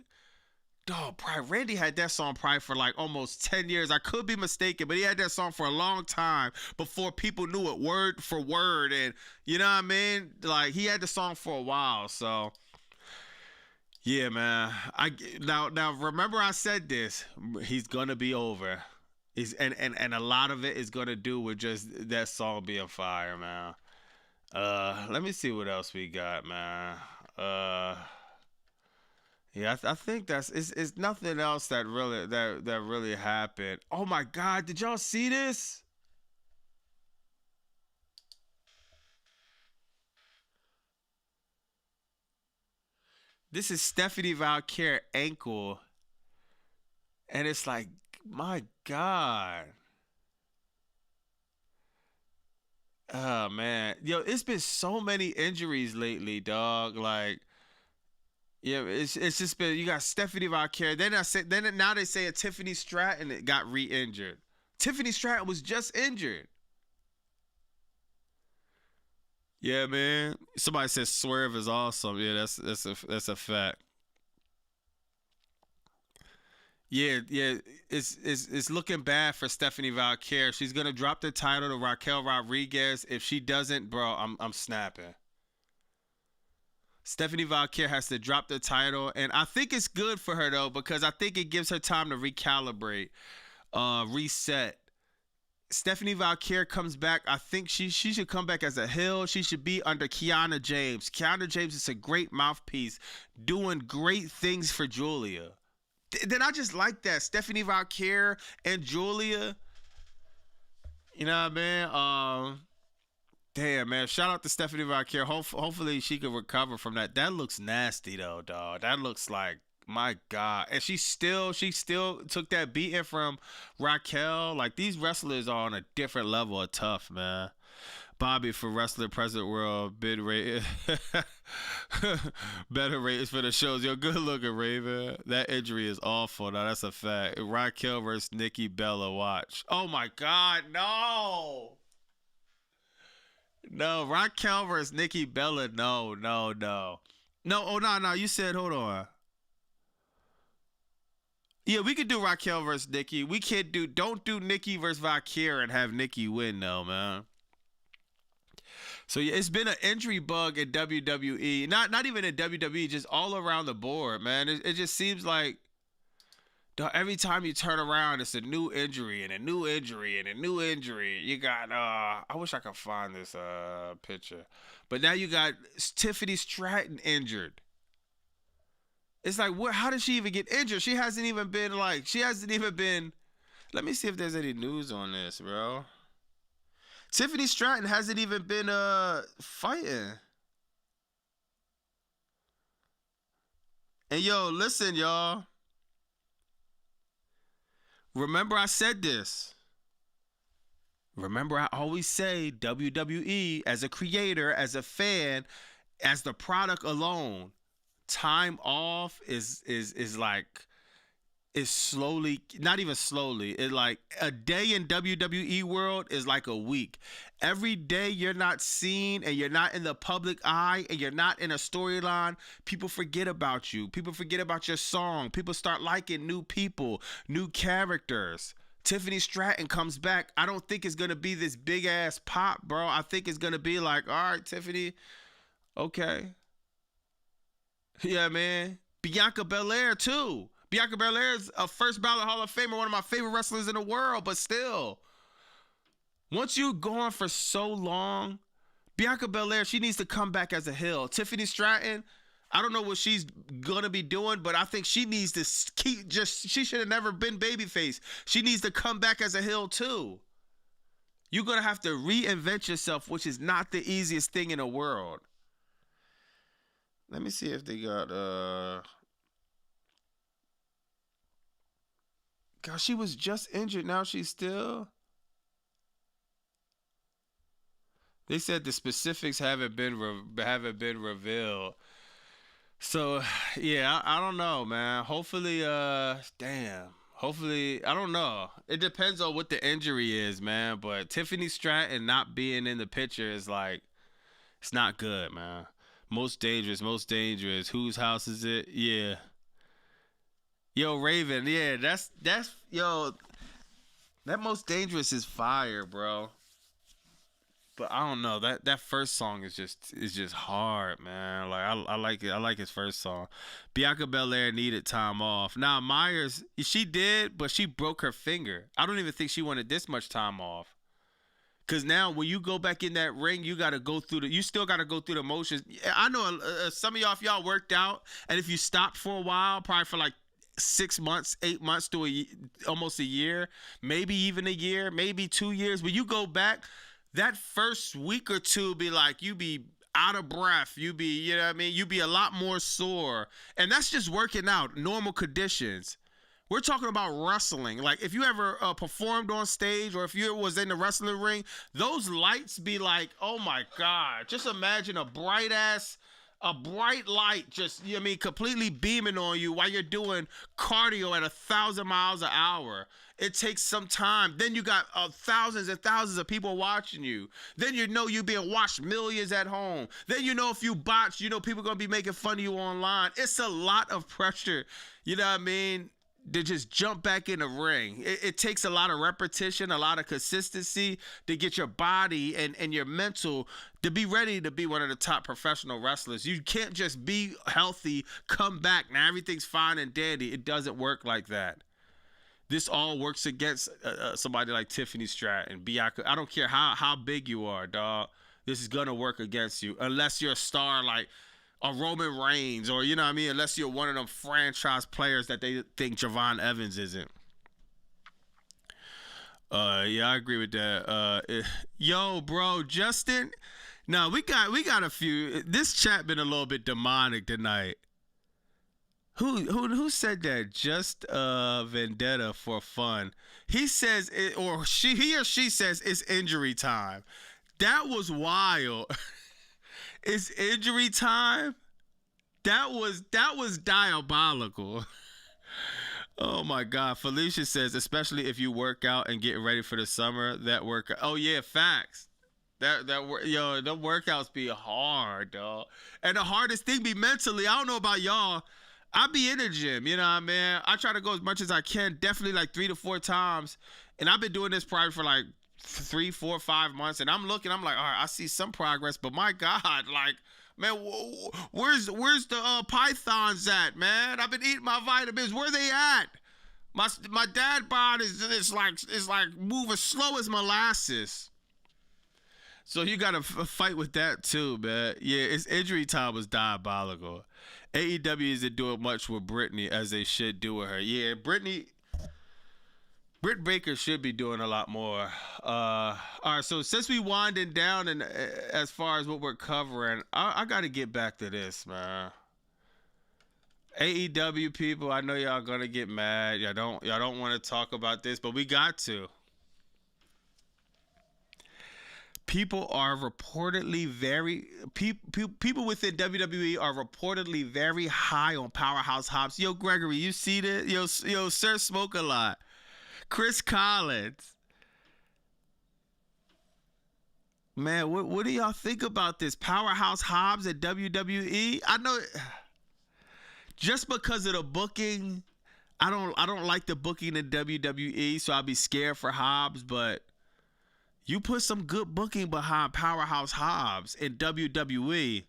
Randy had that song probably for like almost 10 years. I could be mistaken, but he had that song for a long time before people knew it word for word, and you know what I mean? Like he had the song for a while, so. Yeah, man. Now remember I said this. He's gonna be over. And a lot of it is gonna do with just that song being fire, man. Let me see what else we got, man. Yeah, I think it's nothing else that really happened. Oh my God, did y'all see this? This is Stephanie Valkyrie ankle. And it's like, my God. Oh, man. Yo, it's been so many injuries lately, dog. Like, yeah, it's just been, you got Stephanie Valkyrie. Now they say Tiffany Stratton got re-injured. Tiffany Stratton was just injured. Yeah, man. Somebody says Swerve is awesome. Yeah, that's a fact. Yeah. It's looking bad for Stephanie Valkyrie. She's gonna drop the title to Raquel Rodriguez. If she doesn't, bro, I'm snapping. Stephanie Valkyrie has to drop the title, and I think it's good for her though because I think it gives her time to recalibrate, reset. Stephanie Valkyrie comes back, I think she should come back as a heel. She should be under Kiana James. Kiana James is a great mouthpiece, doing great things for Julia. Then I just like that. Stephanie Valkyrie and Julia. You know what I mean? Damn, man. Shout out to Stephanie Valkyrie. Hopefully she can recover from that. That looks nasty though, dog. That looks like, my God. And she still took that beating from Raquel. Like, these wrestlers are on a different level of tough, man. Bobby for Wrestler Present World bid rate better ratings for the shows. Yo, good looking, Raven. That injury is awful. Now that's a fact. Raquel versus Nikki Bella. Watch. Oh my God, no. No, Raquel versus Nikki Bella. No. No. Oh no. You said, hold on. Yeah, we could do Raquel versus Nikki. We can't don't do Nikki versus Valkyrie and have Nikki win though, man. So yeah, it's been an injury bug in WWE. Not even in WWE, just all around the board, man. It just seems like every time you turn around, it's a new injury and a new injury and a new injury. You got I wish I could find this picture, but now you got Tiffany Stratton injured. It's like, what? How did she even get injured? She hasn't even been. Let me see if there's any news on this, bro. Tiffany Stratton hasn't even been fighting. And yo, listen, y'all. Remember I said this. Remember I always say WWE, as a creator, as a fan, as the product alone, time off is slowly, not even slowly. It like a day in WWE world is like a week. Every day you're not seen and you're not in the public eye and you're not in a storyline, people forget about you. People forget about your song. People start liking new people, new characters. Tiffany Stratton comes back. I don't think it's going to be this big ass pop, bro. I think it's going to be like, all right, Tiffany, okay. Yeah, man. Bianca Belair too. Bianca Belair is a first ballot Hall of Famer, one of my favorite wrestlers in the world, but still, once you're gone for so long, Bianca Belair, she needs to come back as a heel. Tiffany Stratton, I don't know what she's gonna be doing, but I think she needs to she should have never been babyface. She needs to come back as a heel too. You're gonna have to reinvent yourself, which is not the easiest thing in the world. Let me see if they got God, she was just injured. Now she's still. They said the specifics haven't been revealed. So yeah, I don't know, man. Hopefully, Hopefully, I don't know. It depends on what the injury is, man. But Tiffany Stratton not being in the picture is like, it's not good, man. Most dangerous. Whose house is it? Yeah. Yo, Raven, yeah, that's yo, that Most Dangerous is fire, bro. But I don't know, that first song is just hard, man. Like I like it. I like his first song. Bianca Belair needed time off. Now Myers, she did, but she broke her finger. I don't even think she wanted this much time off. Cause now when you go back in that ring, you still gotta go through the motions. I know some of y'all, if y'all worked out, and if you stopped for a while, probably for like 6 months, 8 months to almost a year, maybe even a year, maybe 2 years. But you go back, that first week or two be like, you be out of breath. You be, you know what I mean? You be a lot more sore. And that's just working out, normal conditions. We're talking about wrestling. Like if you ever performed on stage or if you was in the wrestling ring, those lights be like, oh my God. Just imagine a bright light just, you know what I mean, completely beaming on you while you're doing cardio at 1,000 miles an hour. It takes some time. Then you got thousands and thousands of people watching you. Then you know you being watched millions at home. Then you know if you botch, you know people going to be making fun of you online. It's a lot of pressure, you know what I mean, to just jump back in the ring. It takes a lot of repetition, a lot of consistency to get your body and your mental to be ready to be one of the top professional wrestlers. You can't just be healthy, come back, now everything's fine and dandy. It doesn't work like that. This all works against somebody like Tiffany Stratton, Bianca. I don't care how big you are, dog. This is gonna work against you unless you're a star like a Roman Reigns, or you know what I mean. Unless you're one of them franchise players that they think Javon Evans isn't. Yeah, I agree with that. Yo, bro, Justin. No, we got a few. This chat been a little bit demonic tonight. Who said that? Just vendetta for fun. He says it, or he or she says it's injury time. That was wild. It's injury time. That was diabolical. Oh my God. Felicia says, especially if you work out and get ready for the summer, that workout. Oh yeah, facts. The workouts be hard, dog. And the hardest thing be mentally. I don't know about y'all. I be in the gym, you know what I mean? I try to go as much as I can, definitely like 3 to 4 times. And I've been doing this probably for like 3, 4, 5 months. And I'm like, all right, I see some progress, but my God, like, man, where's the pythons at, man? I've been eating my vitamins. Where they at? My dad bod is like moving slow as molasses. So you got to fight with that too, man. Yeah, it's injury time was diabolical. AEW isn't doing much with Brittany as they should do with her. Yeah, Britt Baker should be doing a lot more. All right, so since we winding down and as far as what we're covering, I got to get back to this, man. AEW people, I know y'all gonna get mad. Y'all don't want to talk about this, but we got to. People are reportedly people within WWE are reportedly very high on Powerhouse Hobbs. Yo, Gregory, you see this? Yo, Sir Smoke a Lot. Chris Collins. Man, what do y'all think about this? Powerhouse Hobbs at WWE? I know just because of the booking, I don't like the booking in WWE, so I'll be scared for Hobbs, but you put some good booking behind Powerhouse Hobbs in WWE.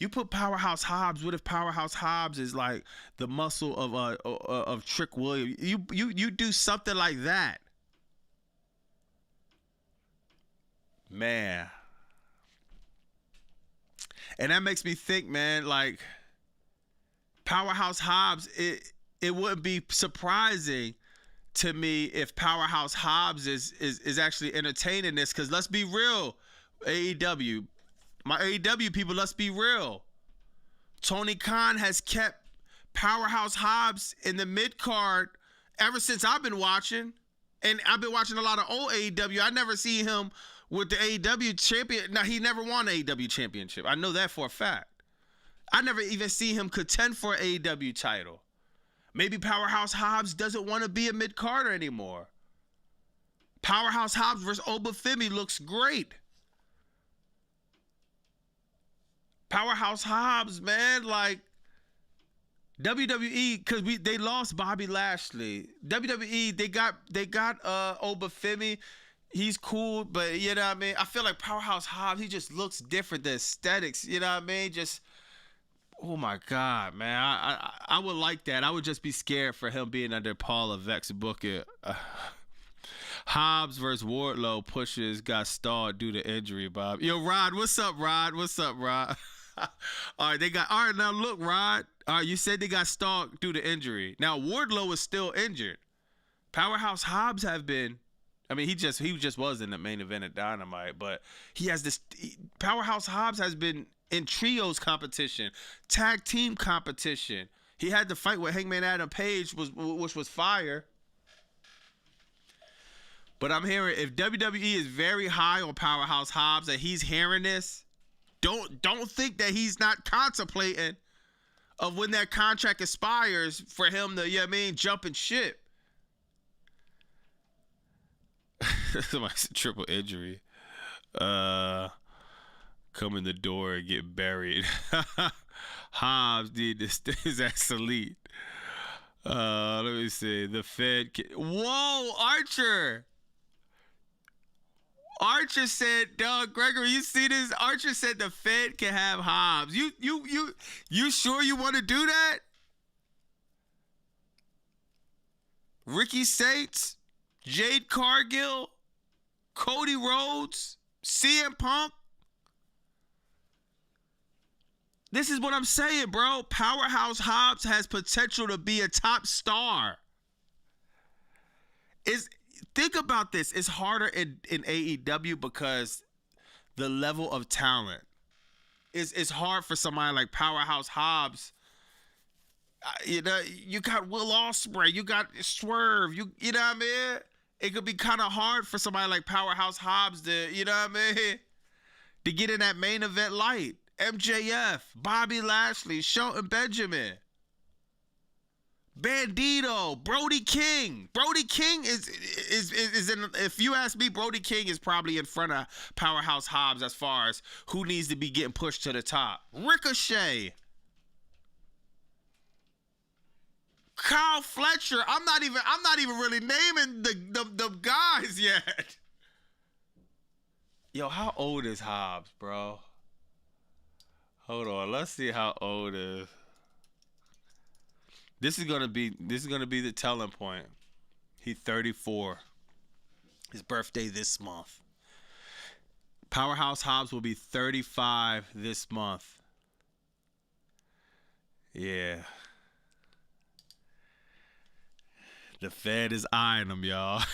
You put Powerhouse Hobbs. What if Powerhouse Hobbs is like the muscle of Trick Williams? You do something like that, man. And that makes me think, man. Like Powerhouse Hobbs, it wouldn't be surprising to me if Powerhouse Hobbs is actually entertaining this, because let's be real, AEW, my AEW people, let's be real. Tony Khan has kept Powerhouse Hobbs in the mid card ever since I've been watching, and I've been watching a lot of old AEW. I never see him with the AEW champion. Now, he never won the AEW championship. I know that for a fact. I never even see him contend for an AEW title. Maybe Powerhouse Hobbs doesn't want to be a mid-carder anymore. Powerhouse Hobbs versus Obafemi looks great. Powerhouse Hobbs, man, like WWE, because they lost Bobby Lashley. WWE, they got Obafemi. He's cool, but you know what I mean? I feel like Powerhouse Hobbs, he just looks different. The aesthetics, you know what I mean? Just, oh my God, man. I would like that. I would just be scared for him being under Paul Levesque's booking. Hobbs versus Wardlow pushes got stalled due to injury, Bob. Yo, Rod, what's up, Rod? What's up, Rod? All right, now look, Rod. All right, you said they got stalled due to injury. Now, Wardlow is still injured. Powerhouse Hobbs have been, I mean, he just was in the main event at Dynamite, but he has this, Powerhouse Hobbs has been in trios competition, tag team competition. He had to fight with Hangman Adam Page, which was fire. But I'm hearing, if WWE is very high on Powerhouse Hobbs and he's hearing this, don't think that he's not contemplating of when that contract expires for him to, you know what I mean, jump and ship. Somebody's triple injury. Come in the door and get buried. Hobbs did this. His ass elite. Let me see. The Fed. Whoa, Archer. Archer said, Doug Gregory, you see this? Archer said the Fed can have Hobbs. You sure you want to do that? Ricky Saints, Jade Cargill, Cody Rhodes, CM Punk. This is what I'm saying, bro. Powerhouse Hobbs has potential to be a top star. Think about this. It's harder in AEW because the level of talent. It's hard for somebody like Powerhouse Hobbs. You know, you got Will Ospreay, you got Swerve, you know what I mean? It could be kind of hard for somebody like Powerhouse Hobbs to, you know what I mean, to get in that main event light. MJF, Bobby Lashley, Shelton Benjamin, Bandito, Brody King. Brody King is in, if you ask me, Brody King is probably in front of Powerhouse Hobbs as far as who needs to be getting pushed to the top. Ricochet. Kyle Fletcher. I'm not even really naming the guys yet. Yo, how old is Hobbs, bro? Hold on, let's see how old is. This is gonna be the telling point. He's 34. His birthday this month. Powerhouse Hobbs will be 35 this month. Yeah. The Fed is eyeing him, y'all.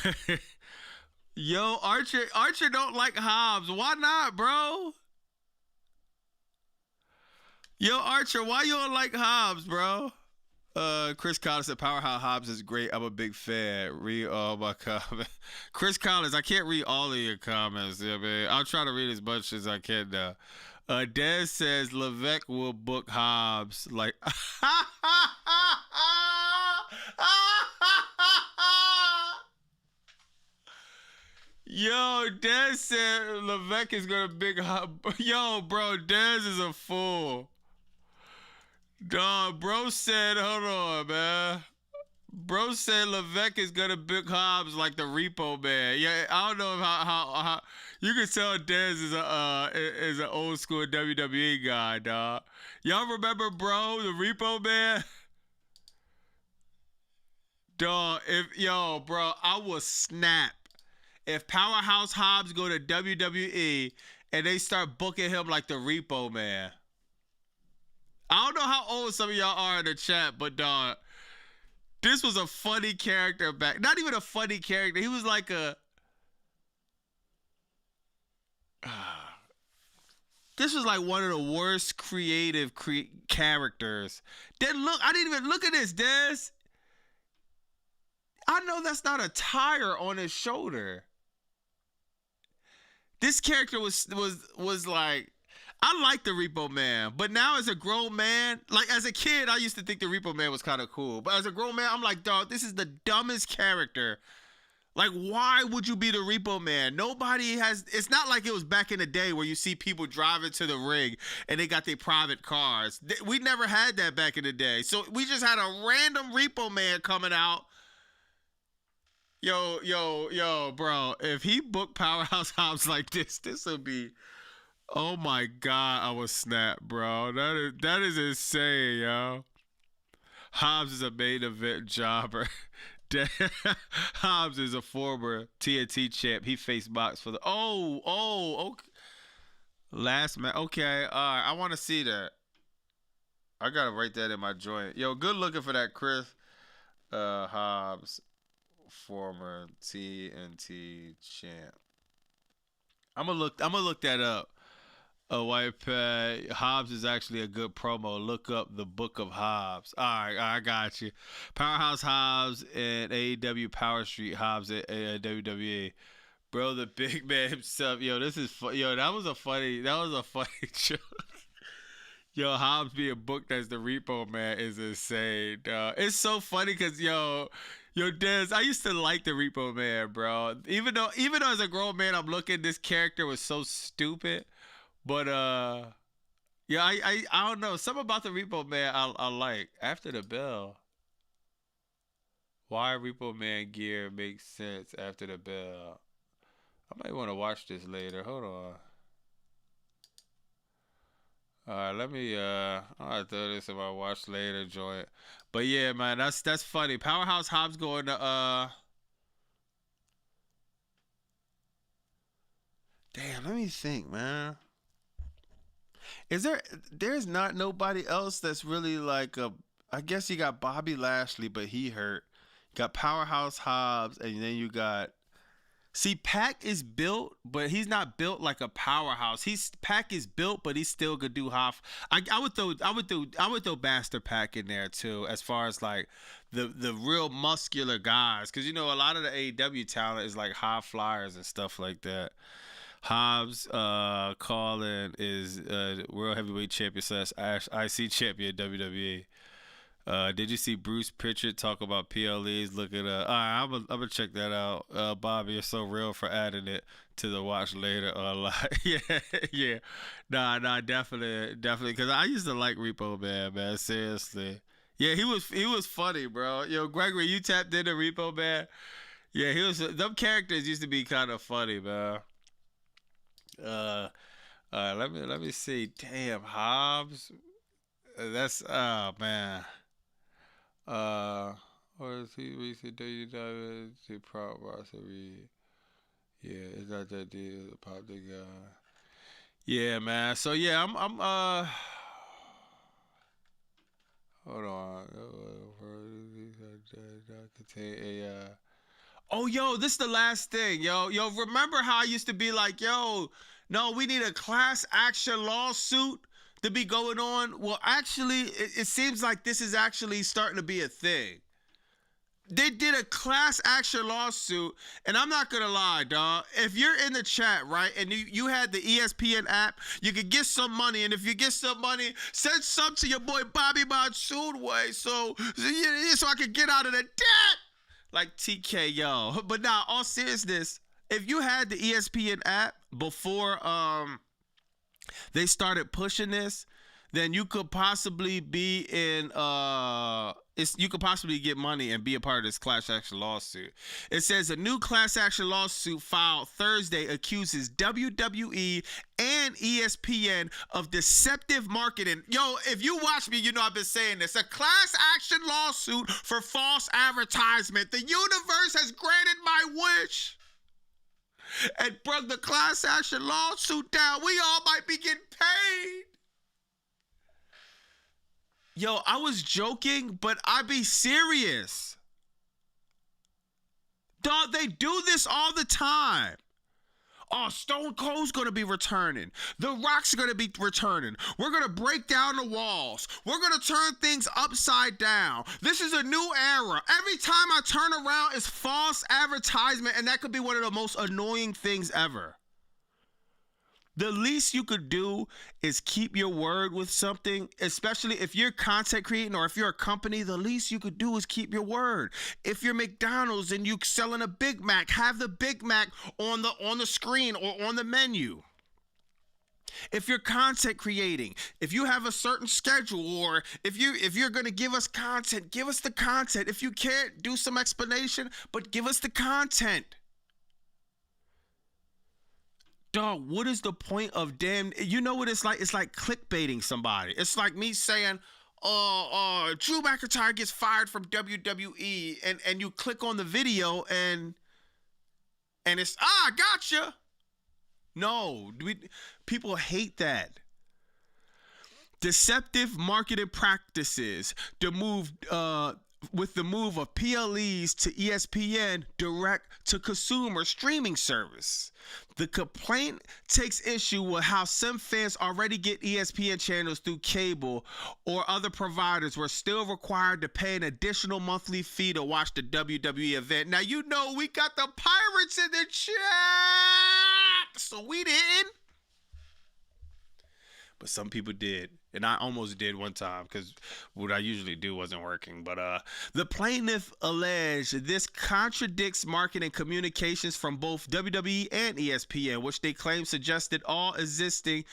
Yo, Archer don't like Hobbs. Why not, bro? Yo, Archer, why you don't like Hobbs, bro? Chris Collins said Powerhouse Hobbs is great. I'm a big fan. Read all my comments. Chris Collins, I can't read all of your comments. Yeah, man. I'll try to read as much as I can now. Dez says Levesque will book Hobbs. Like, yo, Dez said Levesque is gonna big Hobbs. Yo, bro, Dez is a fool. Dog, bro said, hold on, man. Bro said Levesque is gonna big Hobbs like the Repo Man. Yeah, I don't know how you can tell Dez is an old school WWE guy, dog. Y'all remember, bro, the Repo Man? Dog, bro, I will snap if Powerhouse Hobbs go to WWE and they start booking him like the Repo Man. I don't know how old some of y'all are in the chat, but dog, this was a funny character back. Not even a funny character. He was like a. This was like one of the worst creative characters. Then look, I didn't even look at this, Des. I know that's not a tire on his shoulder. This character was like. I like the Repo Man, but now as a grown man, like as a kid, I used to think the Repo Man was kind of cool. But as a grown man, I'm like, dog, this is the dumbest character. Like, why would you be the Repo Man? Nobody has, it's not like it was back in the day where you see people driving to the ring and they got their private cars. We never had that back in the day. So we just had a random Repo Man coming out. Yo, bro, if he booked Powerhouse Hobbs like this would be... Oh my God, I was snap, bro. That is insane, yo. Hobbs is a main event jobber. Hobbs is a former TNT champ. He faced Mox for the okay. Last match. Okay, all right. I want to see that. I gotta write that in my joint. Yo, good looking for that Chris Hobbs, former TNT champ. I'm gonna look that up. White Pad, Hobbs is actually a good promo. Look up the Book of Hobbs. All right, I got you. Powerhouse Hobbs and AEW Power Street Hobbs at WWE. Bro, the big man himself. Yo, this is yo. That was a funny joke. Yo, Hobbs being booked as the Repo Man is insane. It's so funny because yo, Dez, I used to like the Repo Man, bro. Even though as a grown man, I'm looking, this character was so stupid. But yeah, I don't know. Something about the Repo Man I like. After the bell. Why Repo Man gear makes sense after the bell. I might want to watch this later. Hold on. All right, let me I'll throw this in my watch later joint. But yeah, man, that's funny. Powerhouse Hobbs going to damn, let me think, man. Is there's not nobody else that's really like a I guess you got Bobby Lashley, but he hurt. You got Powerhouse Hobbs, and then you got see, Pac is built, but he's not built like a powerhouse. Pac is built, but he still could do half. I would throw Bastard Pac in there too, as far as like the real muscular guys, because you know a lot of the AEW talent is like high flyers and stuff like that. Hobbs, Colin is World Heavyweight Champion slash IC Champion WWE. Did you see Bruce Pritchard talk about PLEs? Look at all right, I'm gonna check that out. Bobby, you're so real for adding it to the watch later. Yeah, yeah, nah, definitely, because I used to like Repo Man, seriously. Yeah, he was funny, bro. Yo, Gregory, you tapped into Repo Man. Yeah, he was. Them characters used to be kind of funny, man. Uh, let me see. Damn, Hobbs. That's oh man. Uh, or is he recently WWE Pro Wrestling? Yeah, is that deal? The pop the guy. Yeah, man. So yeah, I'm hold on. Contain a oh, yo, this is the last thing, yo. Remember how I used to be like, yo, no, we need a class action lawsuit to be going on? Well, actually, it seems like this is actually starting to be a thing. They did a class action lawsuit, and I'm not gonna lie, dog. If you're in the chat, right, and you had the ESPN app, you could get some money, and if you get some money, send some to your boy Bobby Monsoon way, so I could get out of the debt, like TK, yo. But now, all seriousness, if you had the ESPN app before they started pushing this, then you could possibly be in you could possibly get money and be a part of this class action lawsuit. It says a new class action lawsuit filed Thursday accuses WWE and ESPN of deceptive marketing. Yo, if you watch me, you know I've been saying this. A class action lawsuit for false advertisement. The universe has granted my wish and brought the class action lawsuit down. We all might be getting paid. Yo, I was joking, but I be serious. Dog, they do this all the time. Oh, Stone Cold's gonna be returning. The Rock's gonna be returning. We're gonna break down the walls. We're gonna turn things upside down. This is a new era. Every time I turn around, it's false advertisement, and that could be one of the most annoying things ever. The least you could do is keep your word with something, especially if you're content creating or if you're a company. The least you could do is keep your word. If you're McDonald's and you're selling a Big Mac, have the Big Mac on the screen or on the menu. If you're content creating, if you have a certain schedule, or if you're going to give us content, give us the content. If you can't, do some explanation, but give us the content. Dog, what is the point of damn? You know what it's like? It's like clickbaiting somebody. It's like me saying, Drew McIntyre gets fired from WWE, and you click on the video and it's gotcha. No, people hate that. Deceptive marketing practices. With the move of PLEs to ESPN direct to consumer streaming service. The complaint takes issue with how some fans already get ESPN channels through cable or other providers were still required to pay an additional monthly fee to watch the WWE event. Now, you know, we got the Pirates in the chat, so we didn't. But some people did, and I almost did one time because what I usually do wasn't working. But the plaintiff alleged this contradicts marketing communications from both WWE and ESPN, which they claim suggested all existing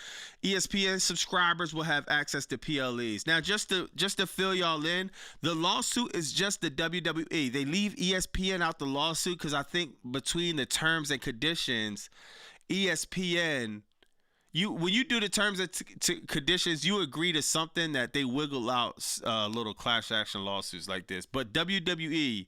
ESPN subscribers will have access to PLEs. Now, just to fill y'all in, the lawsuit is just the WWE. They leave ESPN out the lawsuit because I think between the terms and conditions, ESPN when you do the terms and conditions, you agree to something that they wiggle out little class action lawsuits like this. But WWE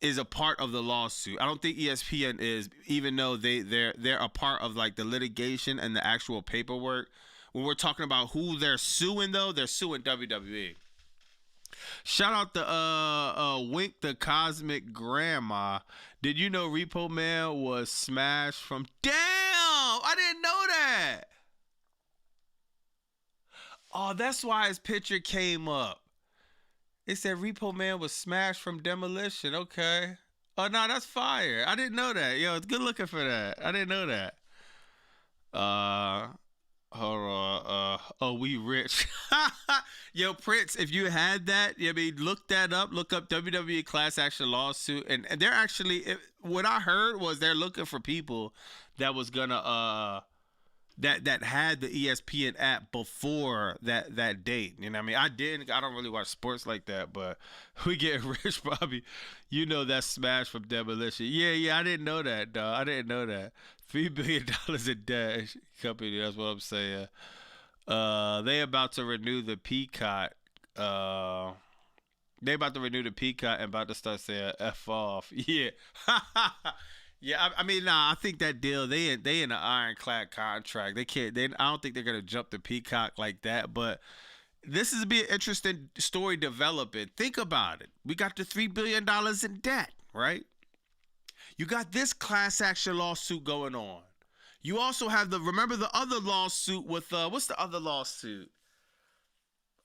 is a part of the lawsuit. I don't think ESPN is, even though they're a part of like the litigation and the actual paperwork. When we're talking about who they're suing, though, they're suing WWE. Shout out to Wink the Cosmic Grandma. Did you know Repo Man was smashed from? Damn, I didn't know that. Oh, that's why his picture came up. It said Repo Man was smashed from Demolition. Okay. Oh no, that's fire. I didn't know that. Yo, it's good looking for that. I didn't know that. Hold on. Oh, we rich. Yo, Prince, if you had that, I mean, look that up. Look up WWE class action lawsuit, and they're actually. What I heard was they're looking for people that was gonna that had the ESPN app before that date. You know what I mean? I don't really watch sports like that, but we get rich, Bobby. You know that smash from Demolition. Yeah, I didn't know that, dog. I didn't know that. $3 billion in debt company, that's what I'm saying. They about to renew the Peacock. They about to renew the Peacock and about to start saying F off. Yeah. Yeah, I mean, nah, I think that deal, they in an ironclad contract. They can't. I don't think they're gonna jump the Peacock like that. But this is be an interesting story developing. Think about it. We got the $3 billion in debt, right? You got this class action lawsuit going on. You also have remember the other lawsuit with what's the other lawsuit?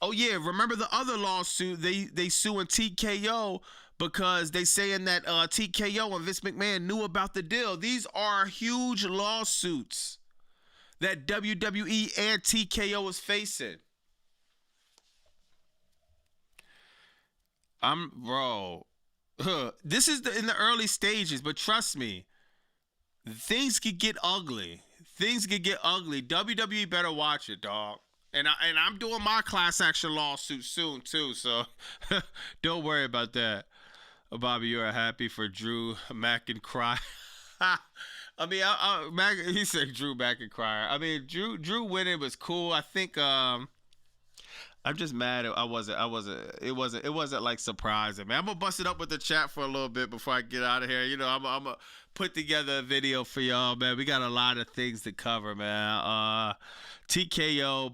Oh yeah, remember the other lawsuit? They suing TKO. Because they saying that TKO and Vince McMahon knew about the deal. These are huge lawsuits that WWE and TKO is facing. Bro. This is in the early stages, but trust me, things could get ugly. Things could get ugly. WWE better watch it, dog. And I'm doing my class action lawsuit soon too, so don't worry about that. Bobby, you're happy for Drew Mcintyre. I mean, he said Drew Mcintyre. I mean, Drew winning was cool. I think I'm just mad. It wasn't like surprising, man. I'm gonna bust it up with the chat for a little bit before I get out of here. You know, I'm gonna put together a video for y'all, man. We got a lot of things to cover, man. TKO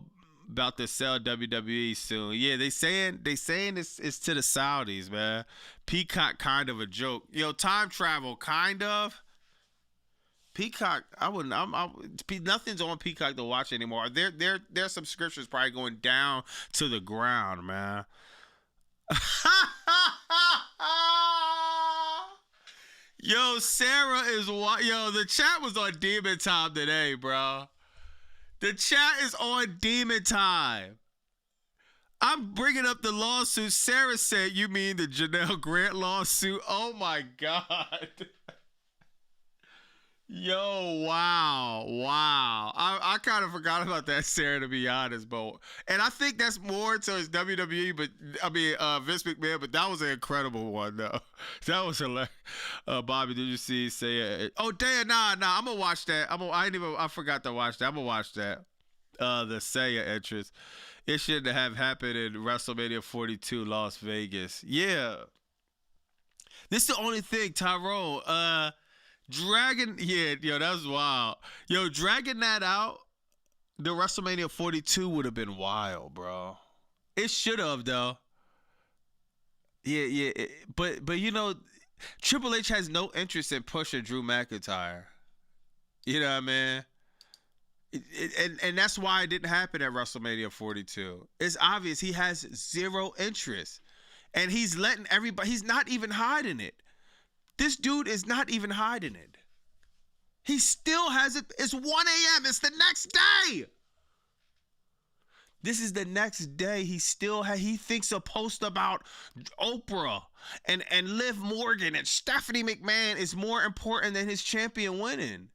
about to sell WWE soon. Yeah, they saying it's to the Saudis, man. Peacock kind of a joke. Yo, time travel kind of. Peacock, nothing's on Peacock to watch anymore. Their subscriptions probably going down to the ground, man. Yo, Sarah the chat was on demon time today, bro. The chat is on demon time. I'm bringing up the lawsuit. Sarah said, you mean the Janelle Grant lawsuit? Oh, my God. Yo, wow. I kind of forgot about that, Sarah, to be honest, but and I think that's more to his WWE, but I mean Vince McMahon, but that was an incredible one, though. That was hilarious. Bobby, did you say it? Oh, damn, nah, I'm gonna watch that. I forgot to watch that. I'm gonna watch that. The Seiya entrance. It shouldn't have happened in WrestleMania 42 Las Vegas. Yeah. This is the only thing, Tyrone. Dragging, that was wild. Yo, dragging that out, the WrestleMania 42 would have been wild, bro. It should have, though. Yeah. But Triple H has no interest in pushing Drew McIntyre. You know what I mean? And that's why it didn't happen at WrestleMania 42. It's obvious he has zero interest. And he's letting everybody, he's not even hiding it. This dude is not even hiding it. He still has it. It's 1 a.m. It's the next day. This is the next day. He thinks a post about Oprah and Liv Morgan and Stephanie McMahon is more important than his champion winning.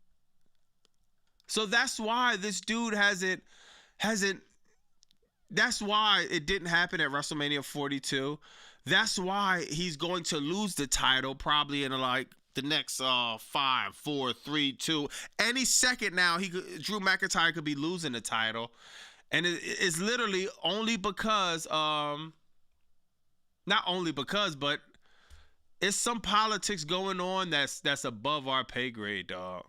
So that's why this dude hasn't. That's why it didn't happen at WrestleMania 42. That's why he's going to lose the title probably in like the next 5, 4, 3, 2. Any second now, Drew McIntyre could be losing the title, and it's literally only because not only because, but it's some politics going on that's above our pay grade, dog.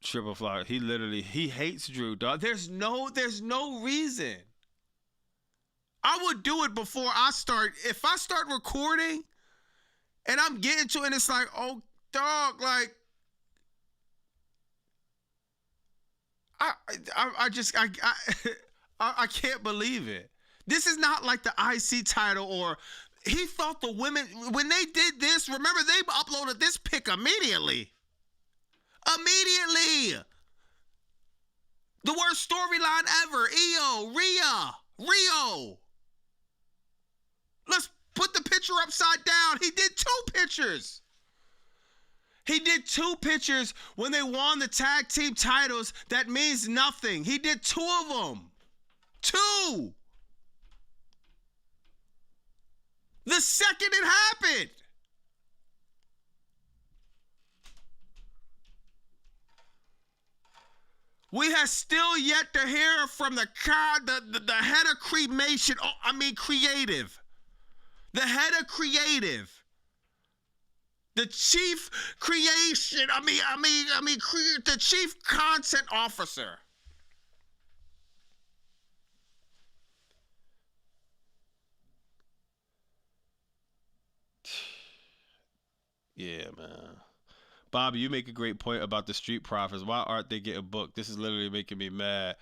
Triple Fly, he hates Drew, dog. There's no reason. I would do it before I start. If I start recording and I'm getting to it and it's like, oh, dog, like, I can't believe it. This is not like the IC title, or he thought the women, when they did this, remember they uploaded this pic immediately. The worst storyline ever. Rio. Let's put the picture upside down. He did 2 pictures. He did 2 pictures when they won the tag team titles. That means nothing. He did 2 of them. 2. The second it happened. We have still yet to hear from the head of cremation. Creative. The head of creative. The chief creation. The chief content officer. Yeah, man. Bobby, you make a great point about the Street Profits. Why aren't they getting booked? This is literally making me mad.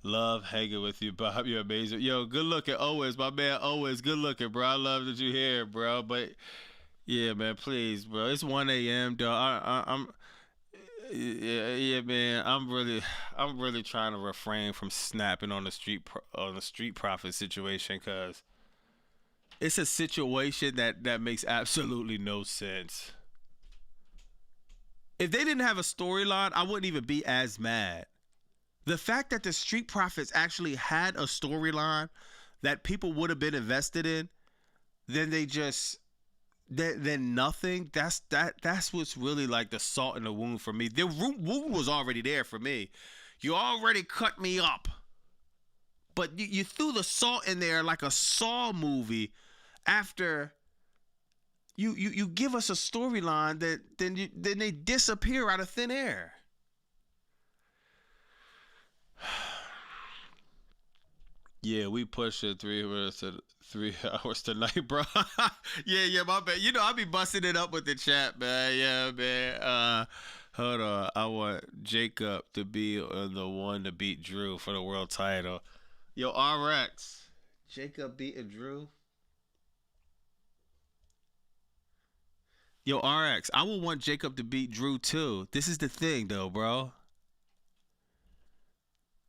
Love hanging with you, Bob. You're amazing. Yo, good looking, Owens. My man, Owens. Good looking, bro. I love that you're here, bro. But, yeah, man, please, bro. It's 1 a.m., dog. Yeah, man. I'm really trying to refrain from snapping on the Street Profit situation, because it's a situation that makes absolutely no sense. If they didn't have a storyline, I wouldn't even be as mad. The fact that the Street Profits actually had a storyline that people would have been invested in, then then nothing. That's what's really like the salt in the wound for me. The wound was already there for me. You already cut me up, but you threw the salt in there like a Saw movie after. You give us a storyline that then they disappear out of thin air. Yeah, we pushed it 3 minutes to 3 hours tonight, bro. yeah, my bad. You know, I be busting it up with the chat, man. Yeah, man. Hold on. I want Jacob to be the one to beat Drew for the world title. Yo, RX. Jacob beating Drew? Yo, RX, I would want Jacob to beat Drew too. This is the thing, though, bro.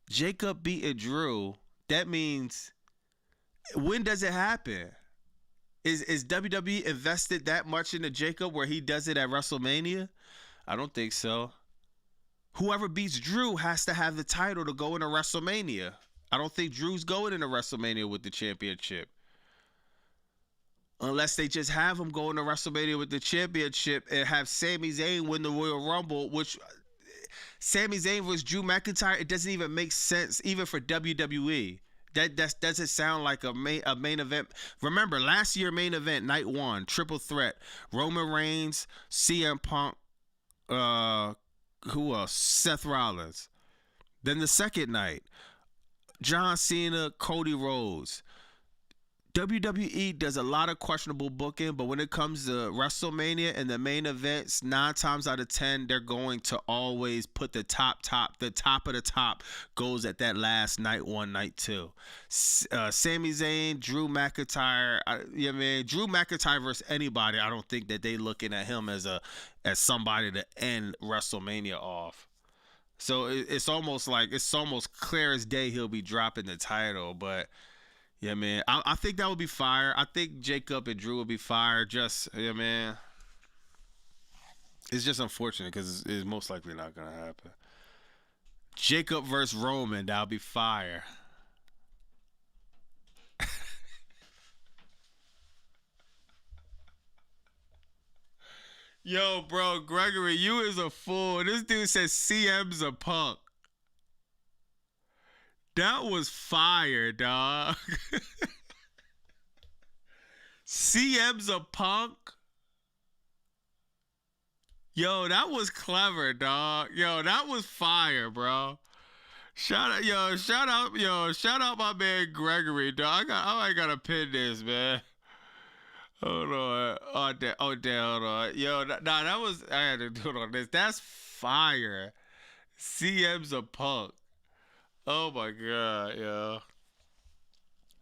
Jacob beating Drew, that means, when does it happen? Is WWE invested that much into Jacob where he does it at WrestleMania? I don't think so. Whoever beats Drew has to have the title to go into WrestleMania. I don't think Drew's going into WrestleMania with the championship. Unless they just have him go into WrestleMania with the championship and have Sami Zayn win the Royal Rumble, which Sami Zayn versus Drew McIntyre, it doesn't even make sense even for WWE. That doesn't sound like a main event. Remember, last year main event, night 1, triple threat. Roman Reigns, CM Punk, who else? Seth Rollins. Then the second night, John Cena, Cody Rhodes. WWE does a lot of questionable booking, but when it comes to WrestleMania and the main events, 9 times out of 10, they're going to always put the top of the top goes at that last night 1, night 2. Sami Zayn, Drew McIntyre, Drew McIntyre versus anybody. I don't think that they looking at him as somebody to end WrestleMania off. So it's almost clear as day he'll be dropping the title, but. Yeah, man. I think that would be fire. I think Jacob and Drew would be fire. Yeah, man. It's just unfortunate because it's most likely not going to happen. Jacob versus Roman, that would be fire. Yo, bro, Gregory, you is a fool. This dude says CM's a punk. That was fire, dog. CM's a punk. Yo, that was clever, dog. Yo, that was fire, bro. Shout out my man Gregory, dog. I gotta pin this, man. Hold on. Oh, damn, hold on. Yo, that was, I had to do it on this. That's fire. CM's a punk. Oh my God, yo.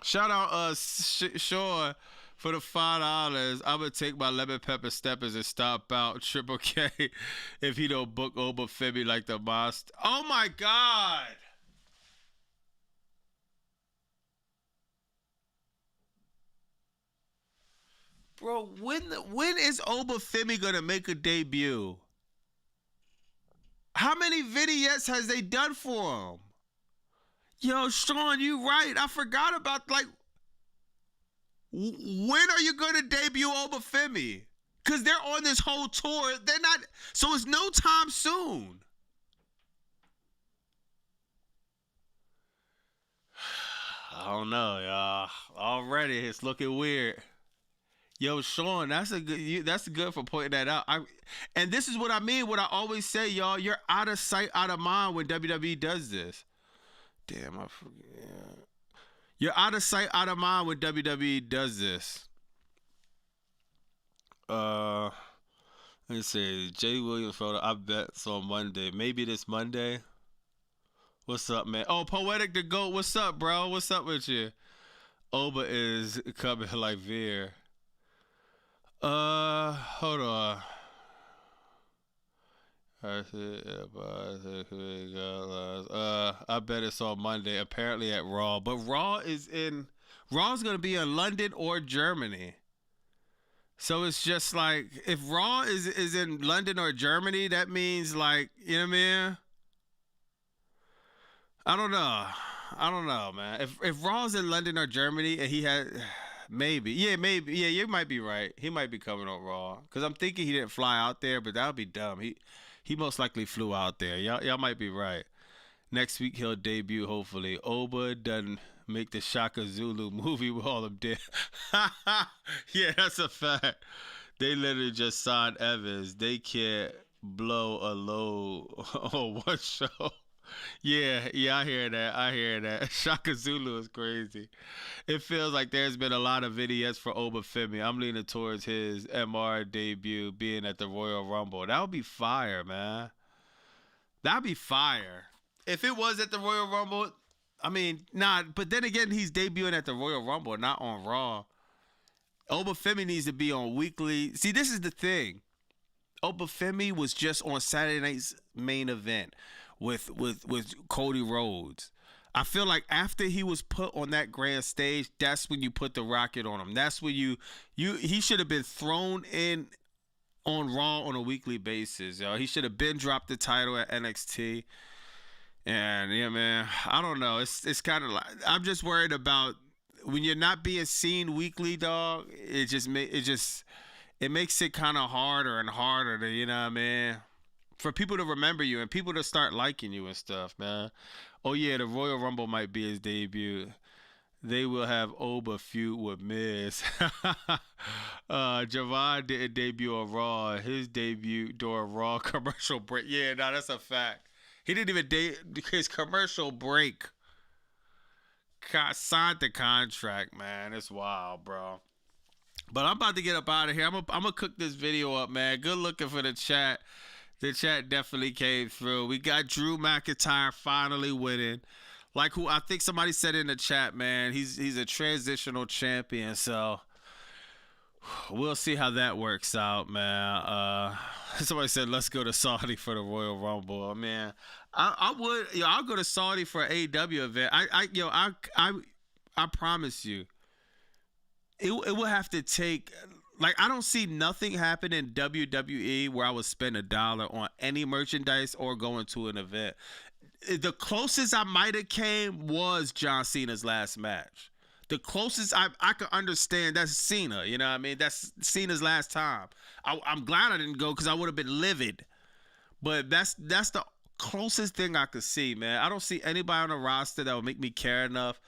Shout out Sean for the $5. I'm gonna take my lemon pepper steppers and stop out Triple K if he don't book Obafemi like the monster. Oh my God. Bro, when is Obafemi gonna make a debut? How many vignettes has they done for him? Yo, Sean, you right. I forgot about, like, when are you gonna debut Obafemi? Because they're on this whole tour. They're not, so it's no time soon. I don't know, y'all. Already, it's looking weird. Yo, Sean, that's good for pointing that out. And this is what I mean. What I always say, y'all. You're out of sight, out of mind when WWE does this. Damn, I forget. You're out of sight, out of mind when WWE does this. Let's see. Jay Williams photo. I bet it's on Monday. Maybe this Monday. What's up, man? Oh, Poetic the Goat. What's up, bro? What's up with you? Oba is coming like Veer. Hold on. I bet it's on Monday, apparently at Raw. But Raw's gonna be in London or Germany. So it's just like, if Raw is in London or Germany, that means, like, you know what I mean? I don't know, man. If Raw's in London or Germany and he had maybe, you might be right. He might be coming on Raw, because I'm thinking he didn't fly out there, but that would be dumb. He most likely flew out there. Y'all might be right. Next week he'll debut, hopefully. Oba doesn't make the Shaka Zulu movie with all them dead. Yeah, that's a fact. They literally just signed Evans. They can't blow a load on one show. Yeah, I hear that. Shaka Zulu is crazy. It feels like there's been a lot of vignettes for Obafemi. I'm leaning towards his MR debut being at the Royal Rumble. That would be fire, man. That'd be fire. If it was at the Royal Rumble, I mean, but then again, he's debuting at the Royal Rumble, not on Raw. Obafemi needs to be on weekly. See, this is the thing. Obafemi was just on Saturday night's main event with Cody Rhodes. I feel like after he was put on that grand stage, that's when you put the rocket on him. That's when he should have been thrown in on Raw on a weekly basis. Yo. He should have been dropped the title at NXT. And yeah, man, I don't know. It's kind of like, I'm just worried about when you're not being seen weekly, dog. It makes it kind of harder and harder to, you know what I mean, for people to remember you and people to start liking you and stuff, man. Oh yeah, the Royal Rumble might be his debut. They will have Oba feud with Miz. Javon didn't debut on Raw. His debut during Raw commercial break. Yeah, that's a fact. He didn't even his commercial break. Signed the contract, man. It's wild, bro. But I'm about to get up out of here. I'm gonna cook this video up, man. Good looking for the chat. The chat definitely came through. We got Drew McIntyre finally winning. Like who I think somebody said in the chat, man. He's a transitional champion, so we'll see how that works out, man. Somebody said let's go to Saudi for the Royal Rumble. Man, I'll go to Saudi for an AEW event. I promise you. It will have to take, like, I don't see nothing happen in WWE where I would spend $1 on any merchandise or going to an event. The closest I might have came was John Cena's last match. The closest I could understand, that's Cena. You know what I mean? That's Cena's last time. I'm glad I didn't go because I would have been livid. But that's the closest thing I could see, man. I don't see anybody on the roster that would make me care enough.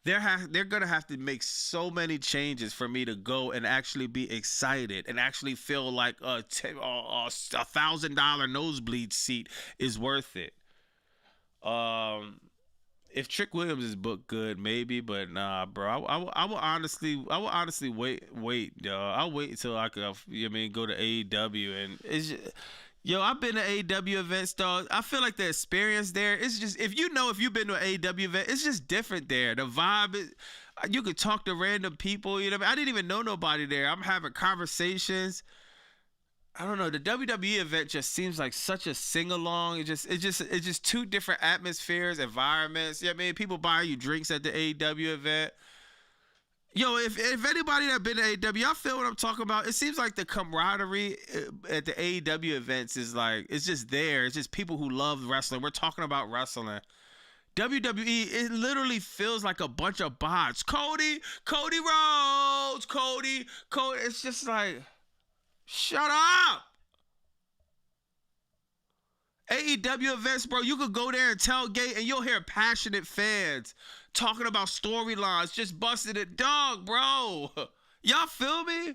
They're gonna have to make so many changes for me to go and actually be excited and actually feel like a $1,000 nosebleed seat is worth it. If Trick Williams is booked good, maybe, but nah, bro. I will honestly wait, yo. I'll wait until I could, go to AEW, and it's just, yo, I've been to AEW events, dog. I feel like the experience there, it's just, if you've been to an AEW event, it's just different there. The vibe is, you could talk to random people, you know what I mean? I didn't even know nobody there. I'm having conversations. I don't know. The WWE event just seems like such a sing along. It's just two different atmospheres, environments. I mean, people buying you drinks at the AEW event. Yo, if anybody that been to AEW, y'all feel what I'm talking about? It seems like the camaraderie at the AEW events is like, it's just there. It's just people who love wrestling. We're talking about wrestling. WWE, it literally feels like a bunch of bots. Cody Rhodes, Cody. It's just like, shut up. AEW events, bro, you could go there and tailgate and you'll hear passionate fans talking about storylines, just busting it. Dog, bro. Y'all feel me?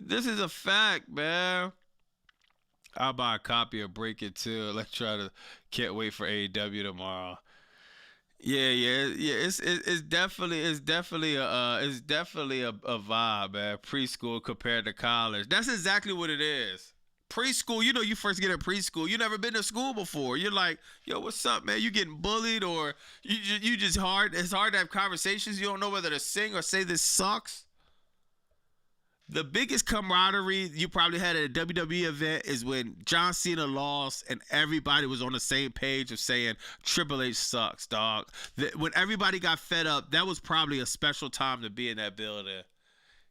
This is a fact, man. I'll buy a copy of Breaking too. Let's try to, can't wait for AEW tomorrow. Yeah. It's definitely a vibe, man. Preschool compared to college. That's exactly what it is. Preschool, you first get in preschool. You never been to school before. You're like, yo, what's up, man? You getting bullied, or you just hard. It's hard to have conversations. You don't know whether to sing or say this sucks. The biggest camaraderie you probably had at a WWE event is when John Cena lost and everybody was on the same page of saying Triple H sucks, dog. When everybody got fed up, that was probably a special time to be in that building.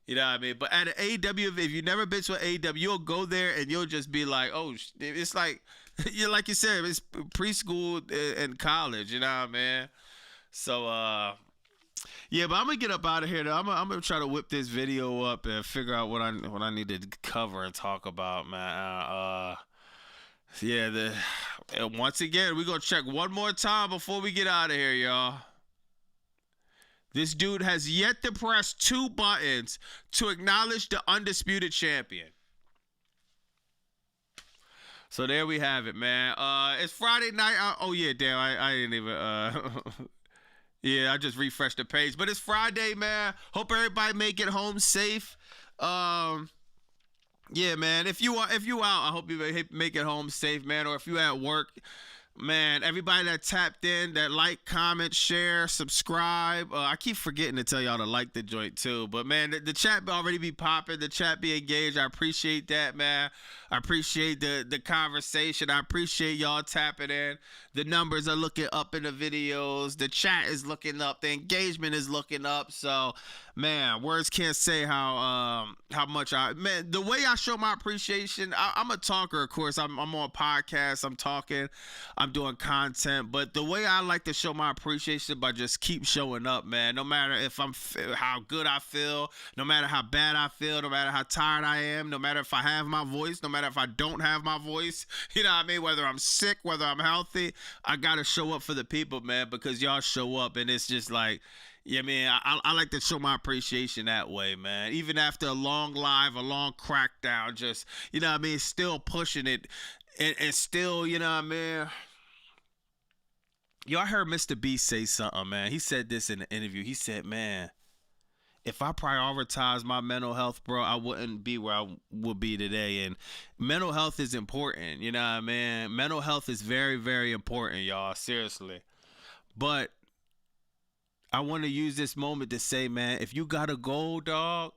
You know what I mean? But at an AEW, if you've never been to an AEW, you'll go there and you'll just be like, oh, it's like, like you said, it's preschool and college, you know what I mean? So, yeah, but I'm going to get up out of here, though. I'm going to try to whip this video up and figure out what I need to cover and talk about, man. And once again, we're going to check one more time before we get out of here, y'all. This dude has yet to press 2 buttons to acknowledge the undisputed champion. So there we have it, man. It's Friday night. Damn, I didn't even... yeah, I just refreshed the page. But it's Friday, man. Hope everybody make it home safe. Yeah, man. If you out, I hope you make it home safe, man. Or if you at work... Man, everybody that tapped in, that like, comment, share, subscribe. I keep forgetting to tell y'all to like the joint too. But man, the chat already be popping. The chat be engaged. I appreciate that, man. I appreciate the conversation. I appreciate y'all tapping in. The numbers are looking up in the videos. The chat is looking up. The engagement is looking up. So, man, words can't say how much the way I show my appreciation. I'm a talker, of course. I'm on podcasts. I'm talking. I'm doing content. But the way I like to show my appreciation by just keep showing up, man. No matter if how good I feel, no matter how bad I feel, no matter how tired I am, no matter if I have my voice, no matter if I don't have my voice, you know what I mean? Whether I'm sick, whether I'm healthy, I gotta show up for the people, man, because y'all show up, and it's just like, yeah, man, I like to show my appreciation that way, man. Even after a long live, a long crackdown, just, you know what I mean, still pushing it, and still, you know what I mean. Yo, I heard Mr. B say something, man. He said this in the interview. He said, man, if I prioritize my mental health, bro, I wouldn't be where I would be today. And mental health is important, you know what I mean? Mental health is very, very important, y'all, seriously. But I want to use this moment to say, man, if you got a goal, dog,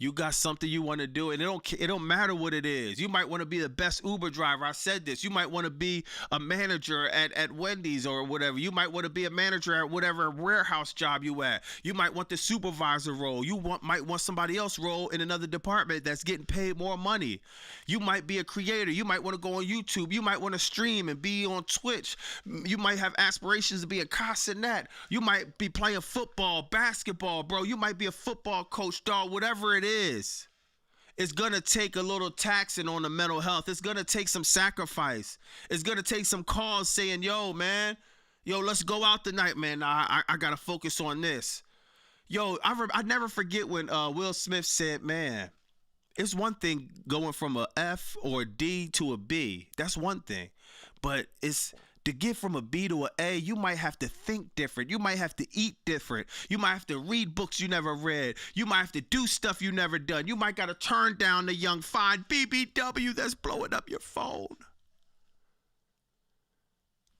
You got something you want to do, and it don't matter what it is. You might want to be the best Uber driver. I said this. You might want to be a manager at Wendy's or whatever. You might want to be a manager at whatever warehouse job you at. You might want the supervisor role. Might want somebody else role in another department that's getting paid more money. You might be a creator. You might want to go on YouTube. You might want to stream and be on Twitch. You might have aspirations to be a cassinet. You might be playing football, basketball, bro. You might be a football coach, dog, whatever it is. It's gonna take a little taxing on the mental health. It's gonna take some sacrifice. It's gonna take some calls saying, yo, man, let's go out tonight, man. Nah, I gotta focus on this. Yo, I never forget when Will Smith said, man, it's one thing going from a F or a D to a B. That's one thing. But it's to get from a B to a A, you might have to think different. You might have to eat different. You might have to read books you never read. You might have to do stuff you never done. You might got to turn down the young fine BBW that's blowing up your phone.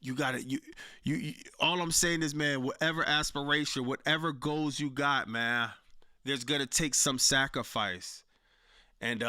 You got to, you all I'm saying is, man, whatever aspiration, whatever goals you got, man, there's going to take some sacrifice. And,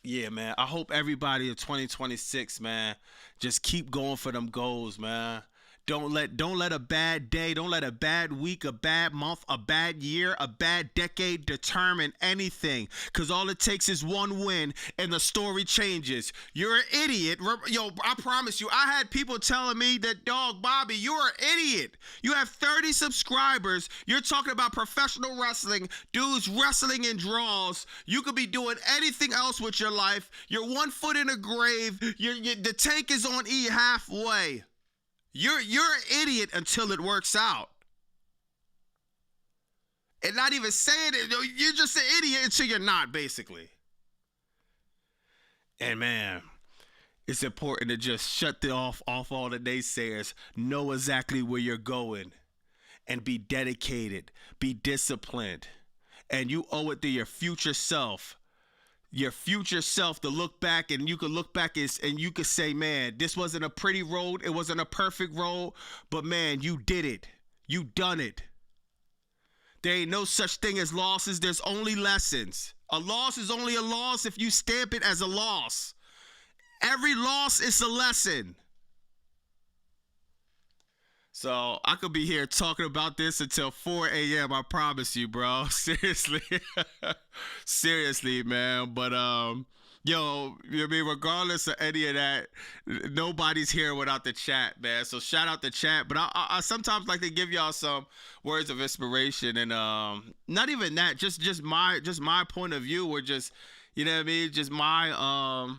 yeah, man, I hope everybody in 2026, man, just keep going for them goals, man. Don't let a bad day, don't let a bad week, a bad month, a bad year, a bad decade determine anything. Because all it takes is one win and the story changes. You're an idiot. Yo, I promise you, I had people telling me that, dog, Bobby, you're an idiot. You have 30 subscribers. You're talking about professional wrestling, dudes wrestling in draws. You could be doing anything else with your life. You're 1 foot in a grave. The tank is on E halfway. You're an idiot until it works out. And not even saying it, you're just an idiot until you're not, basically. And man, it's important to just shut off all the naysayers, know exactly where you're going, and be dedicated, be disciplined. And you owe it to your future self. Your future self to look back, and you could look back and you could say, man, this wasn't a pretty road. It wasn't a perfect road, but man, you did it. You done it. There ain't no such thing as losses. There's only lessons. A loss is only a loss if you stamp it as a loss. Every loss is a lesson. So I could be here talking about this until 4 a.m. I promise you, bro. Seriously. Seriously, man. But, yo, I mean, regardless of any of that, nobody's here without the chat, man. So shout out the chat. But I sometimes like to give y'all some words of inspiration, and not even that, just my point of view, or just, you know what I mean, just my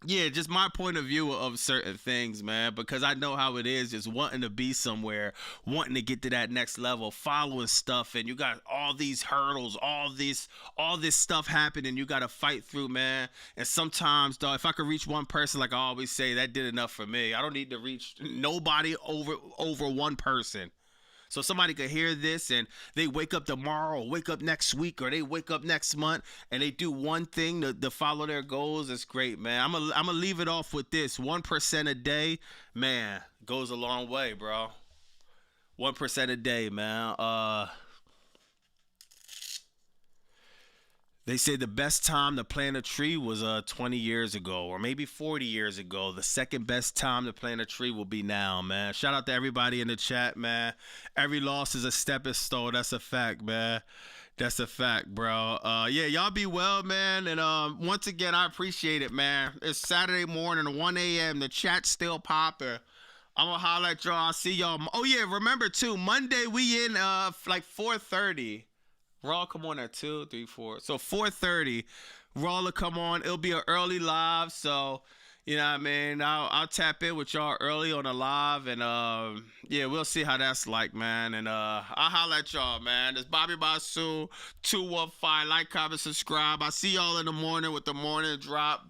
just my point of view of certain things, man, because I know how it is, just wanting to be somewhere, wanting to get to that next level, following stuff, and you got all these hurdles, all this stuff happening, you got to fight through, man. And sometimes, dog, if I could reach one person, like I always say, that did enough for me. I don't need to reach nobody over one person. So somebody could hear this and they wake up tomorrow, or wake up next week, or they wake up next month and they do one thing to follow their goals. It's great, man. I'm gonna leave it off with this. 1% a day, man, goes a long way, bro. 1% a day, man. They say the best time to plant a tree was 20 years ago, or maybe 40 years ago. The second best time to plant a tree will be now, man. Shout out to everybody in the chat, man. Every loss is a stepping stone. That's a fact, man. That's a fact, bro. Yeah, y'all be well, man. And once again, I appreciate it, man. It's Saturday morning, 1 a.m. The chat's still popping. I'm gonna holler at y'all. I'll see y'all. Oh yeah, remember too, Monday we in like 4:30. Raw come on at 2, 3, 4. So 4:30, Raw will come on. It'll be an early live, so you know what I mean. I'll tap in with y'all early on the live, and yeah, we'll see how that's like, man. And I'll holler at y'all, man. It's Bobby Basu 215. Like, comment, subscribe. I see y'all in the morning with the morning drop.